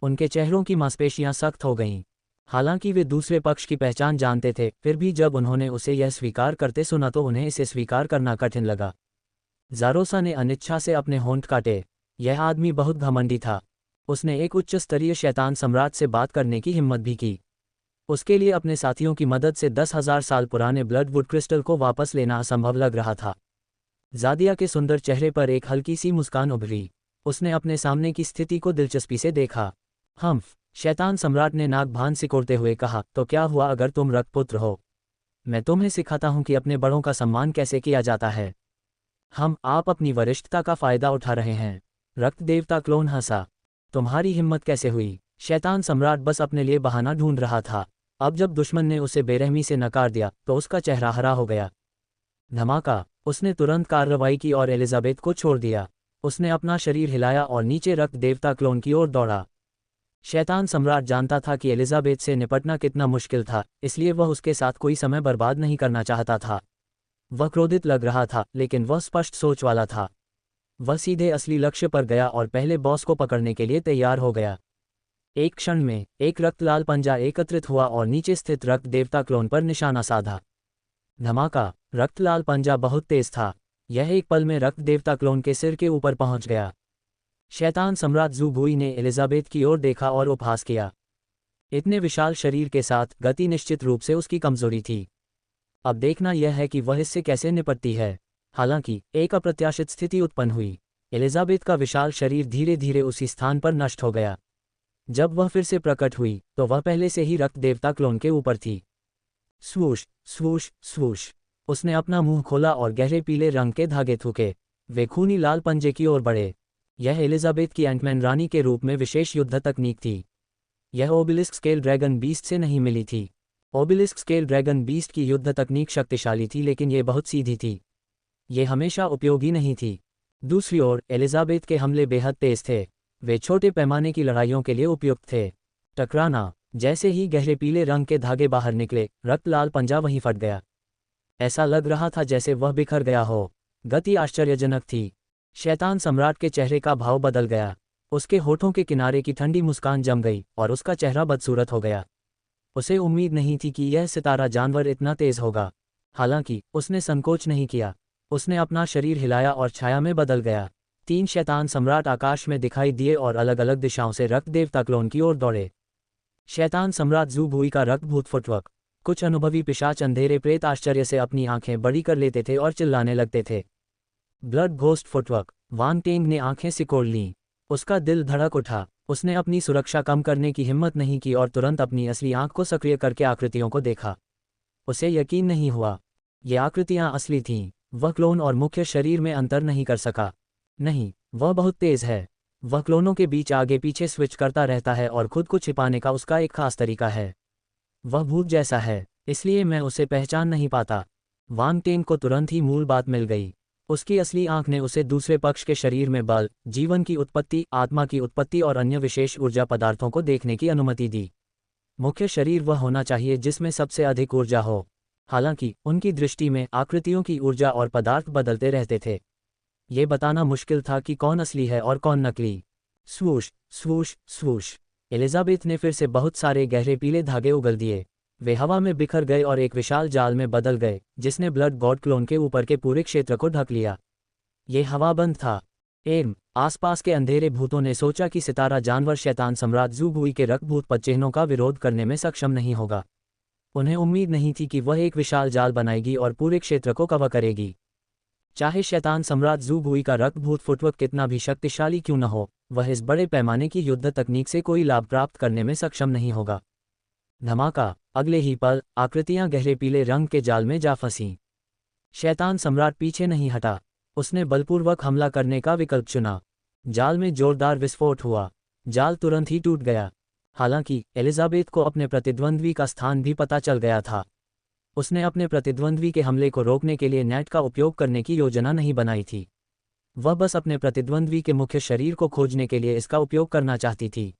उनके चेहरों की मांसपेशियां सख्त हो गईं। हालांकि वे दूसरे पक्ष की पहचान जानते थे, फिर भी जब उन्होंने उसे यह स्वीकार करते सुना तो उन्हें इसे स्वीकार करना कठिन लगा। ज़ारोसा ने अनिच्छा से अपने होंठ काटे। यह आदमी बहुत घमंडी था। उसने एक उच्च स्तरीय शैतान सम्राट से बात करने की हिम्मत भी की। उसके लिए अपने साथियों की मदद से 10,000 साल पुराने ब्लडवुड क्रिस्टल को वापस लेना असंभव लग रहा था। ज़ादिया के सुंदर चेहरे पर एक हल्की सी मुस्कान उभरी। उसने अपने सामने की स्थिति को दिलचस्पी से देखा। शैतान सम्राट ने नाक भान सिकोड़ते हुए कहा, तो क्या हुआ अगर तुम रक्तपुत्र हो? मैं तुम्हें सिखाता हूं कि अपने बड़ों का सम्मान कैसे किया जाता है। आप अपनी वरिष्ठता का फायदा उठा रहे हैं। रक्त देवता क्लोन हंसा। तुम्हारी हिम्मत कैसे हुई? शैतान सम्राट बस अपने लिए बहाना ढूंढ रहा था। अब जब दुश्मन ने उसे बेरहमी से नकार दिया तो उसका चेहरा हरा हो गया। धमाका। उसने तुरंत कार्रवाई की और एलिजाबेथ को छोड़ दिया। उसने अपना शरीर हिलाया और नीचे रक्त देवता क्लोन की ओर दौड़ा। शैतान सम्राट जानता था कि एलिजाबेथ से निपटना कितना मुश्किल था, इसलिए वह उसके साथ कोई समय बर्बाद नहीं करना चाहता था। वह क्रोधित लग रहा था, लेकिन वह स्पष्ट सोच वाला था। वह सीधे असली लक्ष्य पर गया और पहले बॉस को पकड़ने के लिए तैयार हो गया। एक क्षण में एक रक्तलाल पंजा एकत्रित हुआ और नीचे स्थित रक्त देवता क्लोन पर निशाना साधा। धमाका। रक्तलाल पंजा बहुत तेज था। यह एक पल में रक्त देवता क्लोन के सिर के ऊपर पहुंच गया। शैतान सम्राट ज़ू गुई ने एलिजाबेथ की ओर देखा और उपहास किया। इतने विशाल शरीर के साथ गति निश्चित रूप से उसकी कमजोरी थी। अब देखना यह है कि वह इससे कैसे निपटती है। हालांकि एक अप्रत्याशित स्थिति उत्पन्न हुई। एलिजाबेथ का विशाल शरीर धीरे धीरे उसी स्थान पर नष्ट हो गया। जब वह फिर से प्रकट हुई तो वह पहले से ही रक्त देवता क्लोन के ऊपर थी। स्वूश स्वूश स्वूश। उसने अपना मुंह खोला और गहरे पीले रंग के धागे थूके। वे खूनी लाल पंजे की ओर बढ़े। यह एलिजाबेथ की एंटमैन रानी के रूप में विशेष युद्ध तकनीक थी। यह ओबिलिस्क स्केल ड्रैगन बीस्ट से नहीं मिली थी। ओबिलिस्क स्केल ड्रैगन बीस्ट की युद्ध तकनीक शक्तिशाली थी, लेकिन ये बहुत सीधी थी। ये हमेशा उपयोगी नहीं थी। दूसरी ओर एलिजाबेथ के हमले बेहद तेज थे। वे छोटे पैमाने की लड़ाइयों के लिए उपयुक्त थे। टकराना। जैसे ही गहरे पीले रंग के धागे बाहर निकले, रक्त लाल पंजा वहीं फट गया। ऐसा लग रहा था जैसे वह बिखर गया हो। गति आश्चर्यजनक थी। शैतान सम्राट के चेहरे का भाव बदल गया। उसके होठों के किनारे की ठंडी मुस्कान जम गई और उसका चेहरा बदसूरत हो गया। उसे उम्मीद नहीं थी कि यह सितारा जानवर इतना तेज होगा। हालांकि उसने संकोच नहीं किया। उसने अपना शरीर हिलाया और छाया में बदल गया। 3 शैतान सम्राट आकाश में दिखाई दिए और अलग अलग दिशाओं से रक्त देवता क्लोन की ओर दौड़े। शैतान सम्राट ज़ू गुई का रक्तभूत फुटवर्क। कुछ अनुभवी पिशाच अंधेरे प्रेत आश्चर्य से अपनी आंखें बड़ी कर लेते थे और चिल्लाने लगते थे। Blood ghost footwork. Wang Teng ने आंखें सिकोड़ लीं। उसका दिल धड़क उठा। उसने अपनी सुरक्षा कम करने की हिम्मत नहीं की और तुरंत अपनी असली आंख को सक्रिय करके आकृतियों को देखा। उसे यकीन नहीं हुआ। ये आकृतियां असली थीं। वह क्लोन और मुख्य शरीर में अंतर नहीं कर सका। नहीं, वह बहुत तेज है। वह क्लोनों के बीच आगे पीछे स्विच करता रहता है और खुद को छिपाने का उसका एक खास तरीका है। वह भूत जैसा है, इसलिए मैं उसे पहचान नहीं पाता। वांग टेंग को तुरंत ही मूल बात मिल गई। उसकी असली आंख ने उसे दूसरे पक्ष के शरीर में बल, जीवन की उत्पत्ति, आत्मा की उत्पत्ति और अन्य विशेष ऊर्जा पदार्थों को देखने की अनुमति दी। मुख्य शरीर वह होना चाहिए जिसमें सबसे अधिक ऊर्जा हो। हालांकि उनकी दृष्टि में आकृतियों की ऊर्जा और पदार्थ बदलते रहते थे। ये बताना मुश्किल था कि कौन असली है और कौन नकली। स्वूश स्वूश स्वूश। एलिजाबेथ ने फिर से बहुत सारे गहरे पीले धागे उगल दिए। वे हवा में बिखर गए और एक विशाल जाल में बदल गए, जिसने ब्लड गॉड क्लोन के ऊपर के पूरे क्षेत्र को ढक लिया। ये हवा बंद था। आसपास के अंधेरे भूतों ने सोचा कि सितारा जानवर शैतान सम्राट ज़ूबुई के रक्तभूत पदचिह्नों का विरोध करने में सक्षम नहीं होगा। उन्हें उम्मीद नहीं थी कि वह एक विशाल जाल बनाएगी और पूरे क्षेत्र को कवर करेगी। चाहे शैतान सम्राट ज़ूबुई का रक्तभूत फुटवर्क कितना भी शक्तिशाली क्यों न हो, वह इस बड़े पैमाने की युद्ध तकनीक से कोई लाभ प्राप्त करने में सक्षम नहीं होगा। धमाका। अगले ही पल आकृतियां गहरे पीले रंग के जाल में जा फंसीं। शैतान सम्राट पीछे नहीं हटा। उसने बलपूर्वक हमला करने का विकल्प चुना। जाल में जोरदार विस्फोट हुआ। जाल तुरंत ही टूट गया। हालांकि एलिजाबेथ को अपने प्रतिद्वंद्वी का स्थान भी पता चल गया था। उसने अपने प्रतिद्वंद्वी के हमले को रोकने के लिए नेट का उपयोग करने की योजना नहीं बनाई थी। वह बस अपने प्रतिद्वंद्वी के मुख्य शरीर को खोजने के लिए इसका उपयोग करना चाहती थी।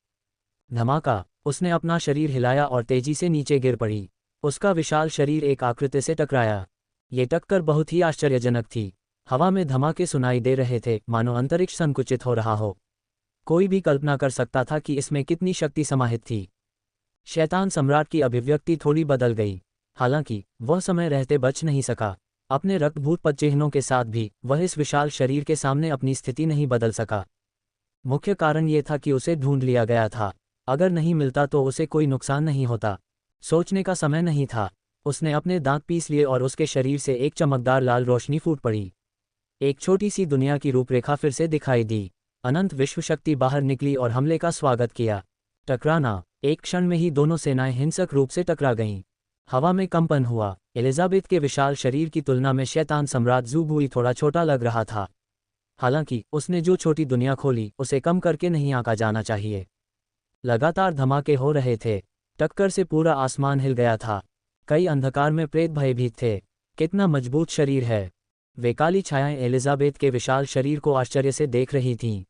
धमाका। उसने अपना शरीर हिलाया और तेजी से नीचे गिर पड़ी। उसका विशाल शरीर एक आकृति से टकराया। ये टक्कर बहुत ही आश्चर्यजनक थी। हवा में धमाके सुनाई दे रहे थे, मानो अंतरिक्ष संकुचित हो रहा हो। कोई भी कल्पना कर सकता था कि इसमें कितनी शक्ति समाहित थी। शैतान सम्राट की अभिव्यक्ति थोड़ी बदल गई। हालांकि वह समय रहते बच नहीं सका। अपने रक्तभूत पदचिह्नों के साथ भी वह इस विशाल शरीर के सामने अपनी स्थिति नहीं बदल सका। मुख्य कारण ये था कि उसे ढूंढ लिया गया था। अगर नहीं मिलता तो उसे कोई नुकसान नहीं होता। सोचने का समय नहीं था। उसने अपने दांत पीस लिए और उसके शरीर से एक चमकदार लाल रोशनी फूट पड़ी। एक छोटी सी दुनिया की रूपरेखा फिर से दिखाई दी। अनंत विश्व शक्ति बाहर निकली और हमले का स्वागत किया। टकराना। एक क्षण में ही दोनों सेनाएं हिंसक रूप से टकरा गईं। हवा में कंपन हुआ। एलिजाबेथ के विशाल शरीर की तुलना में शैतान सम्राट ज़ूबुई थोड़ा छोटा लग रहा था। हालांकि उसने जो छोटी दुनिया खोली उसे कम करके नहीं आंका जाना चाहिए। लगातार धमाके हो रहे थे। टक्कर से पूरा आसमान हिल गया था। कई अंधकार में प्रेत भयभीत थे। कितना मजबूत शरीर है। वे काली छायाएं एलिजाबेथ के विशाल शरीर को आश्चर्य से देख रही थीं।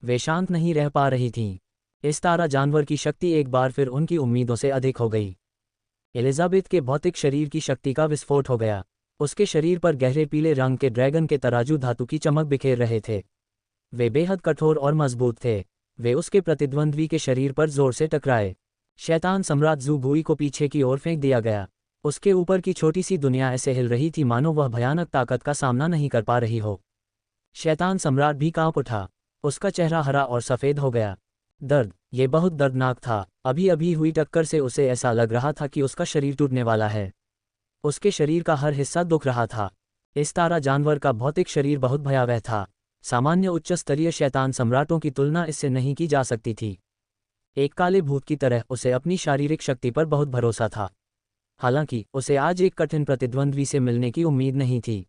वे शांत नहीं रह पा रही थीं। इस तारा जानवर की शक्ति एक बार फिर उनकी उम्मीदों से अधिक हो गई। एलिजाबेथ के भौतिक शरीर की शक्ति का विस्फोट हो गया। उसके शरीर पर गहरे पीले रंग के ड्रैगन के तराजू धातु की चमक बिखेर रहे थे। वे बेहद कठोर और मजबूत थे। वे उसके प्रतिद्वंद्वी के शरीर पर जोर से टकराए। शैतान सम्राट ज़ूबुई को पीछे की ओर फेंक दिया गया। उसके ऊपर की छोटी सी दुनिया ऐसे हिल रही थी मानो वह भयानक ताकत का सामना नहीं कर पा रही हो। शैतान सम्राट भी कांप उठा। उसका चेहरा हरा और सफ़ेद हो गया। दर्द। ये बहुत दर्दनाक था। अभी अभी हुई टक्कर से उसे ऐसा लग रहा था कि उसका शरीर टूटने वाला है। उसके शरीर का हर हिस्सा दुख रहा था। इस तारा जानवर का भौतिक शरीर बहुत भयावह था। सामान्य उच्च स्तरीय शैतान सम्राटों की तुलना इससे नहीं की जा सकती थी। एक काले भूत की तरह उसे अपनी शारीरिक शक्ति पर बहुत भरोसा था। हालांकि उसे आज एक कठिन प्रतिद्वंद्वी से मिलने की उम्मीद नहीं थी।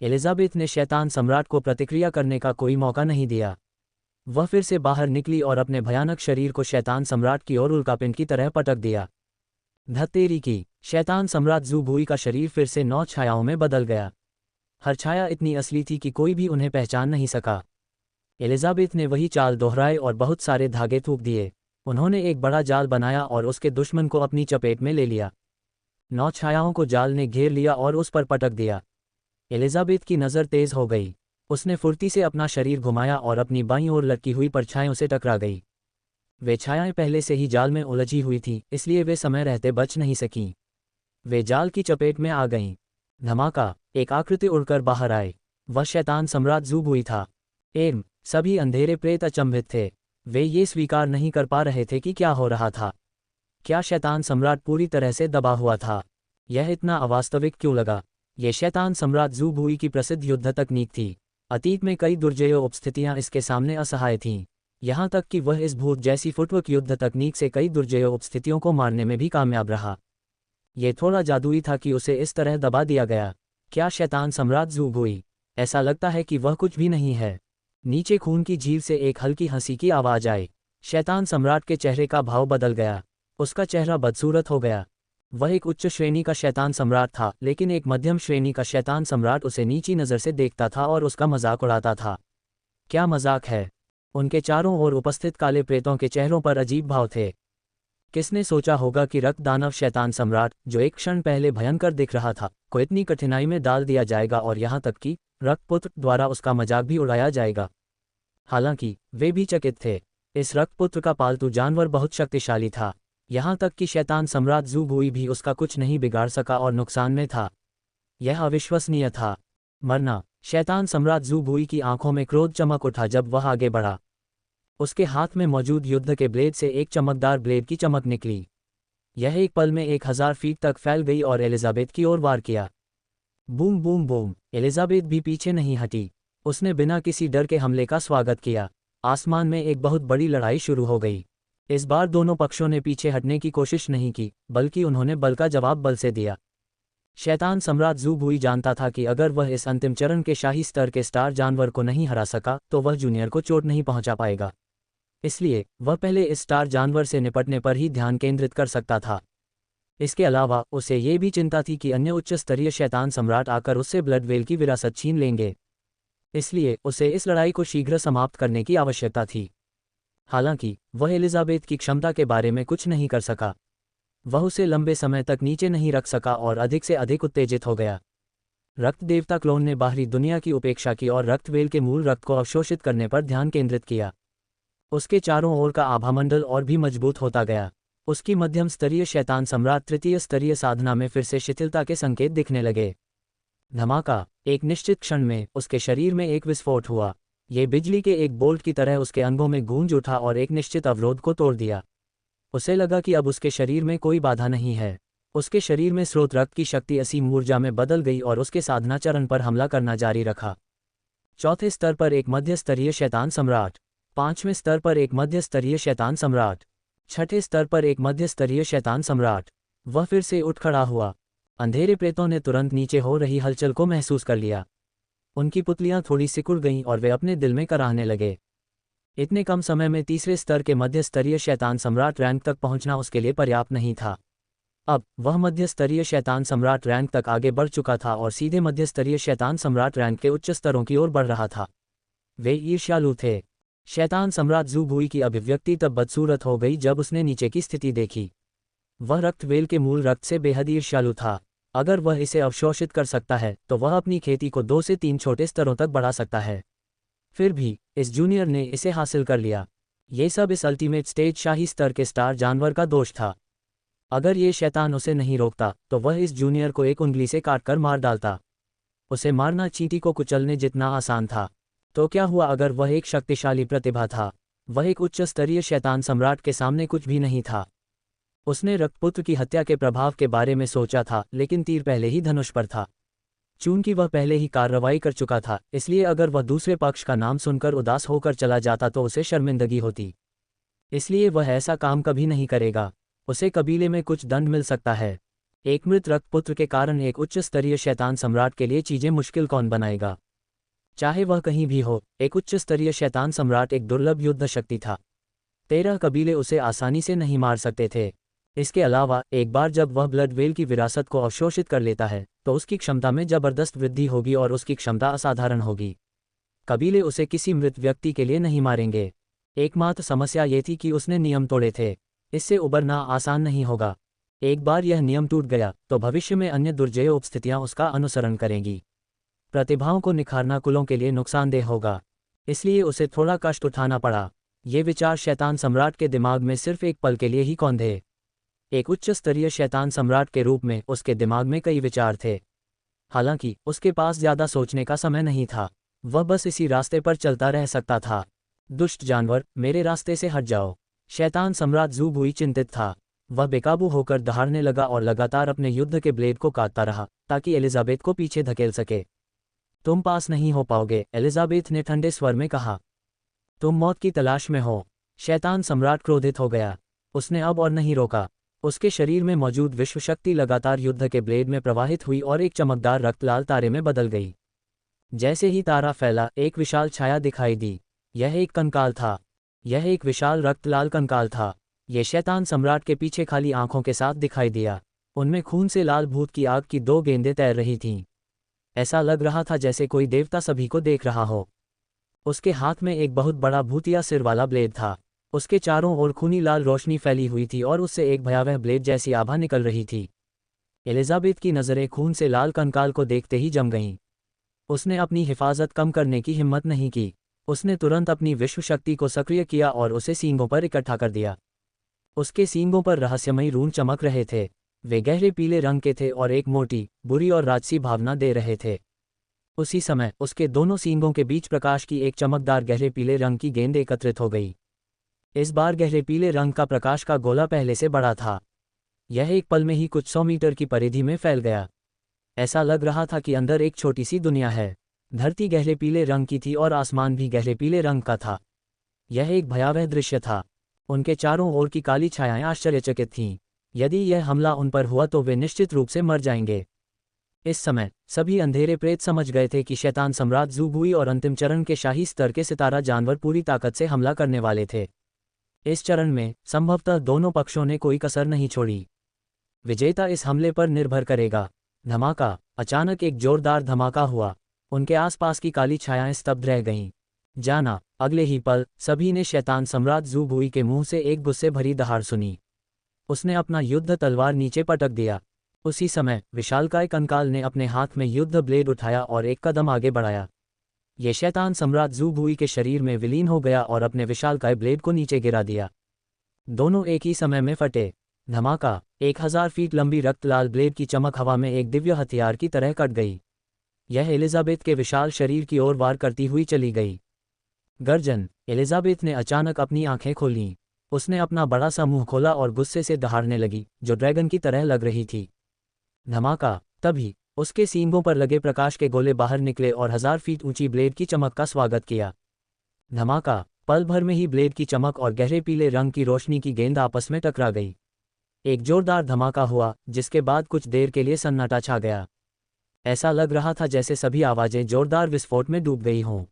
एलिजाबेथ ने शैतान सम्राट को प्रतिक्रिया करने का कोई मौका नहीं दिया। वह फिर से बाहर निकली और अपने भयानक शरीर को शैतान सम्राट की ओर उल्कापिंड की तरह पटक दिया। धत्तेरी की। शैतान सम्राट ज़ूबुई का शरीर फिर से 9 छायाओं में बदल गया। हर छाया इतनी असली थी कि कोई भी उन्हें पहचान नहीं सका। एलिजाबेथ ने वही चाल दोहराए और बहुत सारे धागे थूक दिए। उन्होंने एक बड़ा जाल बनाया और उसके दुश्मन को अपनी चपेट में ले लिया। 9 छायाओं को जाल ने घेर लिया और उस पर पटक दिया। एलिजाबेथ की नज़र तेज हो गई। उसने फुर्ती से अपना शरीर घुमाया और अपनी बाईं ओर लटकी हुई परछाइयों से टकरा गई। वे छायाएं पहले से ही जाल में उलझी हुई थीं, इसलिए वे समय रहते बच नहीं सकीं। वे जाल की चपेट में आ गईं। धमाका। एक आकृति उड़कर बाहर आए। वह शैतान सम्राट ज़ूबुई था। सभी अंधेरे प्रेत अचंभित थे। वे ये स्वीकार नहीं कर पा रहे थे कि क्या हो रहा था। क्या शैतान सम्राट पूरी तरह से दबा हुआ था? यह इतना अवास्तविक क्यों लगा? यह शैतान सम्राट ज़ूबुई की प्रसिद्ध युद्ध तकनीक थी। अतीत में कई दुर्जय उपस्थितियां इसके सामने असहाय थीं। यहाँ तक कि वह इस भूत जैसी फुटवर्क युद्ध तकनीक से कई दुर्जय उपस्थितियों को मारने में भी कामयाब रहा। यह थोड़ा जादुई था कि उसे इस तरह दबा दिया गया। क्या शैतान सम्राट ज़ूबुई? ऐसा लगता है कि वह कुछ भी नहीं है। नीचे खून की झील से एक हल्की हंसी की आवाज़ आई। शैतान सम्राट के चेहरे का भाव बदल गया। उसका चेहरा बदसूरत हो गया। वह एक उच्च श्रेणी का शैतान सम्राट था, लेकिन एक मध्यम श्रेणी का शैतान सम्राट उसे नीची नज़र से देखता था और उसका मजाक उड़ाता था। क्या मजाक है? उनके चारों ओर उपस्थित काले प्रेतों के चेहरों पर अजीब भाव थे। किसने सोचा होगा कि रक्त दानव शैतान सम्राट, जो एक क्षण पहले भयंकर दिख रहा था, को इतनी कठिनाई में डाल दिया जाएगा और यहाँ तक कि रक्तपुत्र द्वारा उसका मजाक भी उड़ाया जाएगा। हालांकि वे भी चकित थे। इस रक्तपुत्र का पालतू जानवर बहुत शक्तिशाली था, यहाँ तक कि शैतान सम्राट ज़ू बुई भी उसका कुछ नहीं बिगाड़ सका और नुकसान में था। यह अविश्वसनीय था। मरना। शैतान सम्राट ज़ू बुई की आंखों में क्रोध चमक उठा जब वह आगे बढ़ा। उसके हाथ में मौजूद युद्ध के ब्लेड से एक चमकदार ब्लेड की चमक निकली। यह एक पल में 1000 फीट तक फैल गई और एलिजाबेथ की ओर वार किया। Boom boom boom. एलिजाबेथ भी पीछे नहीं हटी। उसने बिना किसी डर के हमले का स्वागत किया। आसमान में एक बहुत बड़ी लड़ाई शुरू हो गई। इस बार दोनों पक्षों ने पीछे हटने की कोशिश नहीं की, बल्कि उन्होंने बल का जवाब बल से दिया। शैतान सम्राट ज़ू बुई जानता था कि अगर वह इस अंतिम चरण के शाही स्तर के स्टार जानवर को नहीं हरा सका तो वह जूनियर को चोट नहीं पहुंचा पाएगा। इसलिए वह पहले इस स्टार जानवर से निपटने पर ही ध्यान केंद्रित कर सकता था। इसके अलावा उसे ये भी चिंता थी कि अन्य उच्च स्तरीय शैतान सम्राट आकर उससे ब्लड वेल की विरासत छीन लेंगे। इसलिए उसे इस लड़ाई को शीघ्र समाप्त करने की आवश्यकता थी। हालांकि वह एलिजाबेथ की क्षमता के बारे में कुछ नहीं कर सका। वह उसे लंबे समय तक नीचे नहीं रख सका और अधिक से अधिक उत्तेजित हो गया। रक्त देवता क्लोन ने बाहरी दुनिया की उपेक्षा की और रक्त वेल के मूल रक्त को अवशोषित करने पर ध्यान केंद्रित किया। उसके चारों ओर का आभामंडल और भी मजबूत होता गया। उसकी मध्यम स्तरीय शैतान सम्राट तृतीय स्तरीय साधना में फिर से शिथिलता के संकेत दिखने लगे। धमाका। एक निश्चित क्षण में उसके शरीर में एक विस्फोट हुआ। ये बिजली के एक बोल्ट की तरह उसके अंगों में गूंज उठा और एक निश्चित अवरोध को तोड़ दिया। उसे लगा कि अब उसके शरीर में कोई बाधा नहीं है। उसके शरीर में स्रोत रक्त की शक्ति असीम ऊर्जा में बदल गई और उसके साधना चरण पर हमला करना जारी रखा। चौथे स्तर पर एक मध्य स्तरीय शैतान सम्राट। पांचवें स्तर पर एक मध्य स्तरीय शैतान सम्राट। छठे स्तर पर एक मध्य स्तरीय शैतान सम्राट। वह फिर से उठ खड़ा हुआ। अंधेरे प्रेतों ने तुरंत नीचे हो रही हलचल को महसूस कर लिया। उनकी पुतलियां थोड़ी सिकुड़ गईं और वे अपने दिल में कराहने लगे। इतने कम समय में तीसरे स्तर के मध्य स्तरीय शैतान सम्राट रैंक तक पहुंचना उसके लिए पर्याप्त नहीं था। अब वह मध्य स्तरीय शैतान सम्राट रैंक तक आगे बढ़ चुका था और सीधे मध्य स्तरीय शैतान सम्राट रैंक के उच्च स्तरों की ओर बढ़ रहा था। वे ईर्ष्यालु थे। शैतान सम्राट ज़ू बुई की अभिव्यक्ति तब बदसूरत हो गई जब उसने नीचे की स्थिति देखी। वह रक्त वेल के मूल रक्त से बेहद ईर्ष्यालु था। अगर वह इसे अवशोषित कर सकता है तो वह अपनी खेती को 2 से 3 छोटे स्तरों तक बढ़ा सकता है। फिर भी इस जूनियर ने इसे हासिल कर लिया। ये सब इस अल्टीमेट स्टेज शाही स्तर के स्टार जानवर का दोष था। अगर ये शैतान उसे नहीं रोकता तो वह इस जूनियर को एक उंगली से काटकर मार डालता। उसे मारना चींटी को कुचलने जितना आसान था। तो क्या हुआ अगर वह एक शक्तिशाली प्रतिभा था? वह एक उच्च स्तरीय शैतान सम्राट के सामने कुछ भी नहीं था। उसने रक्तपुत्र की हत्या के प्रभाव के बारे में सोचा था, लेकिन तीर पहले ही धनुष पर था। चूंकि वह पहले ही कार्रवाई कर चुका था, इसलिए अगर वह दूसरे पक्ष का नाम सुनकर उदास होकर चला जाता तो उसे शर्मिंदगी होती। इसलिए वह ऐसा काम कभी नहीं करेगा। उसे कबीले में कुछ दंड मिल सकता है। एक मृत रक्तपुत्र के कारण एक उच्च स्तरीय शैतान सम्राट के लिए चीजें मुश्किल कौन बनाएगा? चाहे वह कहीं भी हो, एक उच्च स्तरीय शैतान सम्राट एक दुर्लभ युद्ध शक्ति था। 13 कबीले उसे आसानी से नहीं मार सकते थे। इसके अलावा एक बार जब वह ब्लड वेल की विरासत को अवशोषित कर लेता है तो उसकी क्षमता में जबरदस्त वृद्धि होगी और उसकी क्षमता असाधारण होगी। कबीले उसे किसी मृत व्यक्ति के लिए नहीं मारेंगे। एकमात्र समस्या ये थी कि उसने नियम तोड़े थे। इससे उबरना आसान नहीं होगा। एक बार यह नियम टूट गया तो भविष्य में अन्य दुर्जय उपस्थितियां उसका अनुसरण करेंगी। प्रतिभाओं को निखारना कुलों के लिए नुकसानदेह होगा, इसलिए उसे थोड़ा कष्ट उठाना पड़ा। ये विचार शैतान सम्राट के दिमाग में सिर्फ एक पल के लिए ही कौंधे। एक उच्च स्तरीय शैतान सम्राट के रूप में उसके दिमाग में कई विचार थे। हालांकि उसके पास ज्यादा सोचने का समय नहीं था। वह बस इसी रास्ते पर चलता रह सकता था। दुष्ट जानवर, मेरे रास्ते से हट जाओ। शैतान सम्राट ज़ू बुई चिंतित था। वह बेकाबू होकर दहाड़ने लगा और लगातार अपने युद्ध के ब्लेड को काटता रहा ताकि एलिजाबेथ को पीछे धकेल सके। तुम पास नहीं हो पाओगे, एलिजाबेथ ने ठंडे स्वर में कहा। तुम मौत की तलाश में हो। शैतान सम्राट क्रोधित हो गया। उसने अब और नहीं रोका। उसके शरीर में मौजूद विश्व शक्ति लगातार युद्ध के ब्लेड में प्रवाहित हुई और एक चमकदार रक्तलाल तारे में बदल गई। जैसे ही तारा फैला, एक विशाल छाया दिखाई दी। यह एक कंकाल था। यह एक विशाल रक्तलाल कंकाल था। यह शैतान सम्राट के पीछे खाली आंखों के साथ दिखाई दिया। उनमें खून से लाल भूत की आग की 2 गेंदें तैर रही थीं। ऐसा लग रहा था जैसे कोई देवता सभी को देख रहा हो। उसके हाथ में एक बहुत बड़ा भूतिया सिर वाला ब्लेड था। उसके चारों ओर खूनी लाल रोशनी फैली हुई थी और उससे एक भयावह ब्लेड जैसी आभा निकल रही थी। एलिजाबेथ की नज़रें खून से लाल कंकाल को देखते ही जम गईं। उसने अपनी हिफाजत कम करने की हिम्मत नहीं की। उसने तुरंत अपनी विश्व शक्ति को सक्रिय किया और उसे सींगों पर इकट्ठा कर दिया। उसके सींगों पर रहस्यमयी रून चमक रहे थे। वे गहरे पीले रंग के थे और एक मोटी, बुरी और राजसी भावना दे रहे थे। उसी समय उसके दोनों सींगों के बीच प्रकाश की एक चमकदार गहरे पीले रंग की गेंद एकत्रित हो गई। इस बार गहरे पीले रंग का प्रकाश का गोला पहले से बड़ा था। यह एक पल में ही कुछ 100 मीटर की परिधि में फैल गया। ऐसा लग रहा था कि अंदर एक छोटी सी दुनिया है। धरती गहरे पीले रंग की थी और आसमान भी गहरे पीले रंग का था। यह एक भयावह दृश्य था। उनके चारों ओर की काली छायाएं आश्चर्यचकित थीं। यदि यह हमला उन पर हुआ तो वे निश्चित रूप से मर जाएंगे। इस समय सभी अंधेरे प्रेत समझ गए थे कि शैतान सम्राट ज़ूबुई और अंतिम चरण के शाही स्तर के सितारा जानवर पूरी ताकत से हमला करने वाले थे। इस चरण में संभवतः दोनों पक्षों ने कोई कसर नहीं छोड़ी। विजेता इस हमले पर निर्भर करेगा। धमाका! अचानक एक जोरदार धमाका हुआ। उनके आसपास की काली छायाएं स्तब्ध रह गईं। जाना, अगले ही पल सभी ने शैतान सम्राट ज़ूबुई के मुंह से एक गुस्से भरी दहाड़ सुनी। उसने अपना युद्ध तलवार नीचे पटक दिया। उसी समय विशालकाय कंकाल ने अपने हाथ में युद्ध ब्लेड उठाया और एक कदम आगे बढ़ाया। ये शैतान सम्राट ज़ूबुई के शरीर में विलीन हो गया और अपने विशालकाय ब्लेड को नीचे गिरा दिया। दोनों एक ही समय में फटे। धमाका! 1000 फीट लंबी रक्त लाल ब्लेड की चमक हवा में एक दिव्य हथियार की तरह कट गई। यह एलिजाबेथ के विशाल शरीर की ओर वार करती हुई चली गई। गर्जन! एलिजाबेथ ने अचानक अपनी आंखें खोलीं। उसने अपना बड़ा सा मुंह खोला और गुस्से से दहाड़ने लगी, जो ड्रैगन की तरह लग रही थी। धमाका! तभी उसके सींगों पर लगे प्रकाश के गोले बाहर निकले और 1000 फीट ऊंची ब्लेड की चमक का स्वागत किया। धमाका! पल भर में ही ब्लेड की चमक और गहरे पीले रंग की रोशनी की गेंद आपस में टकरा गई। एक जोरदार धमाका हुआ, जिसके बाद कुछ देर के लिए सन्नाटा छा गया। ऐसा लग रहा था जैसे सभी आवाजें जोरदार विस्फोट में डूब गई हों।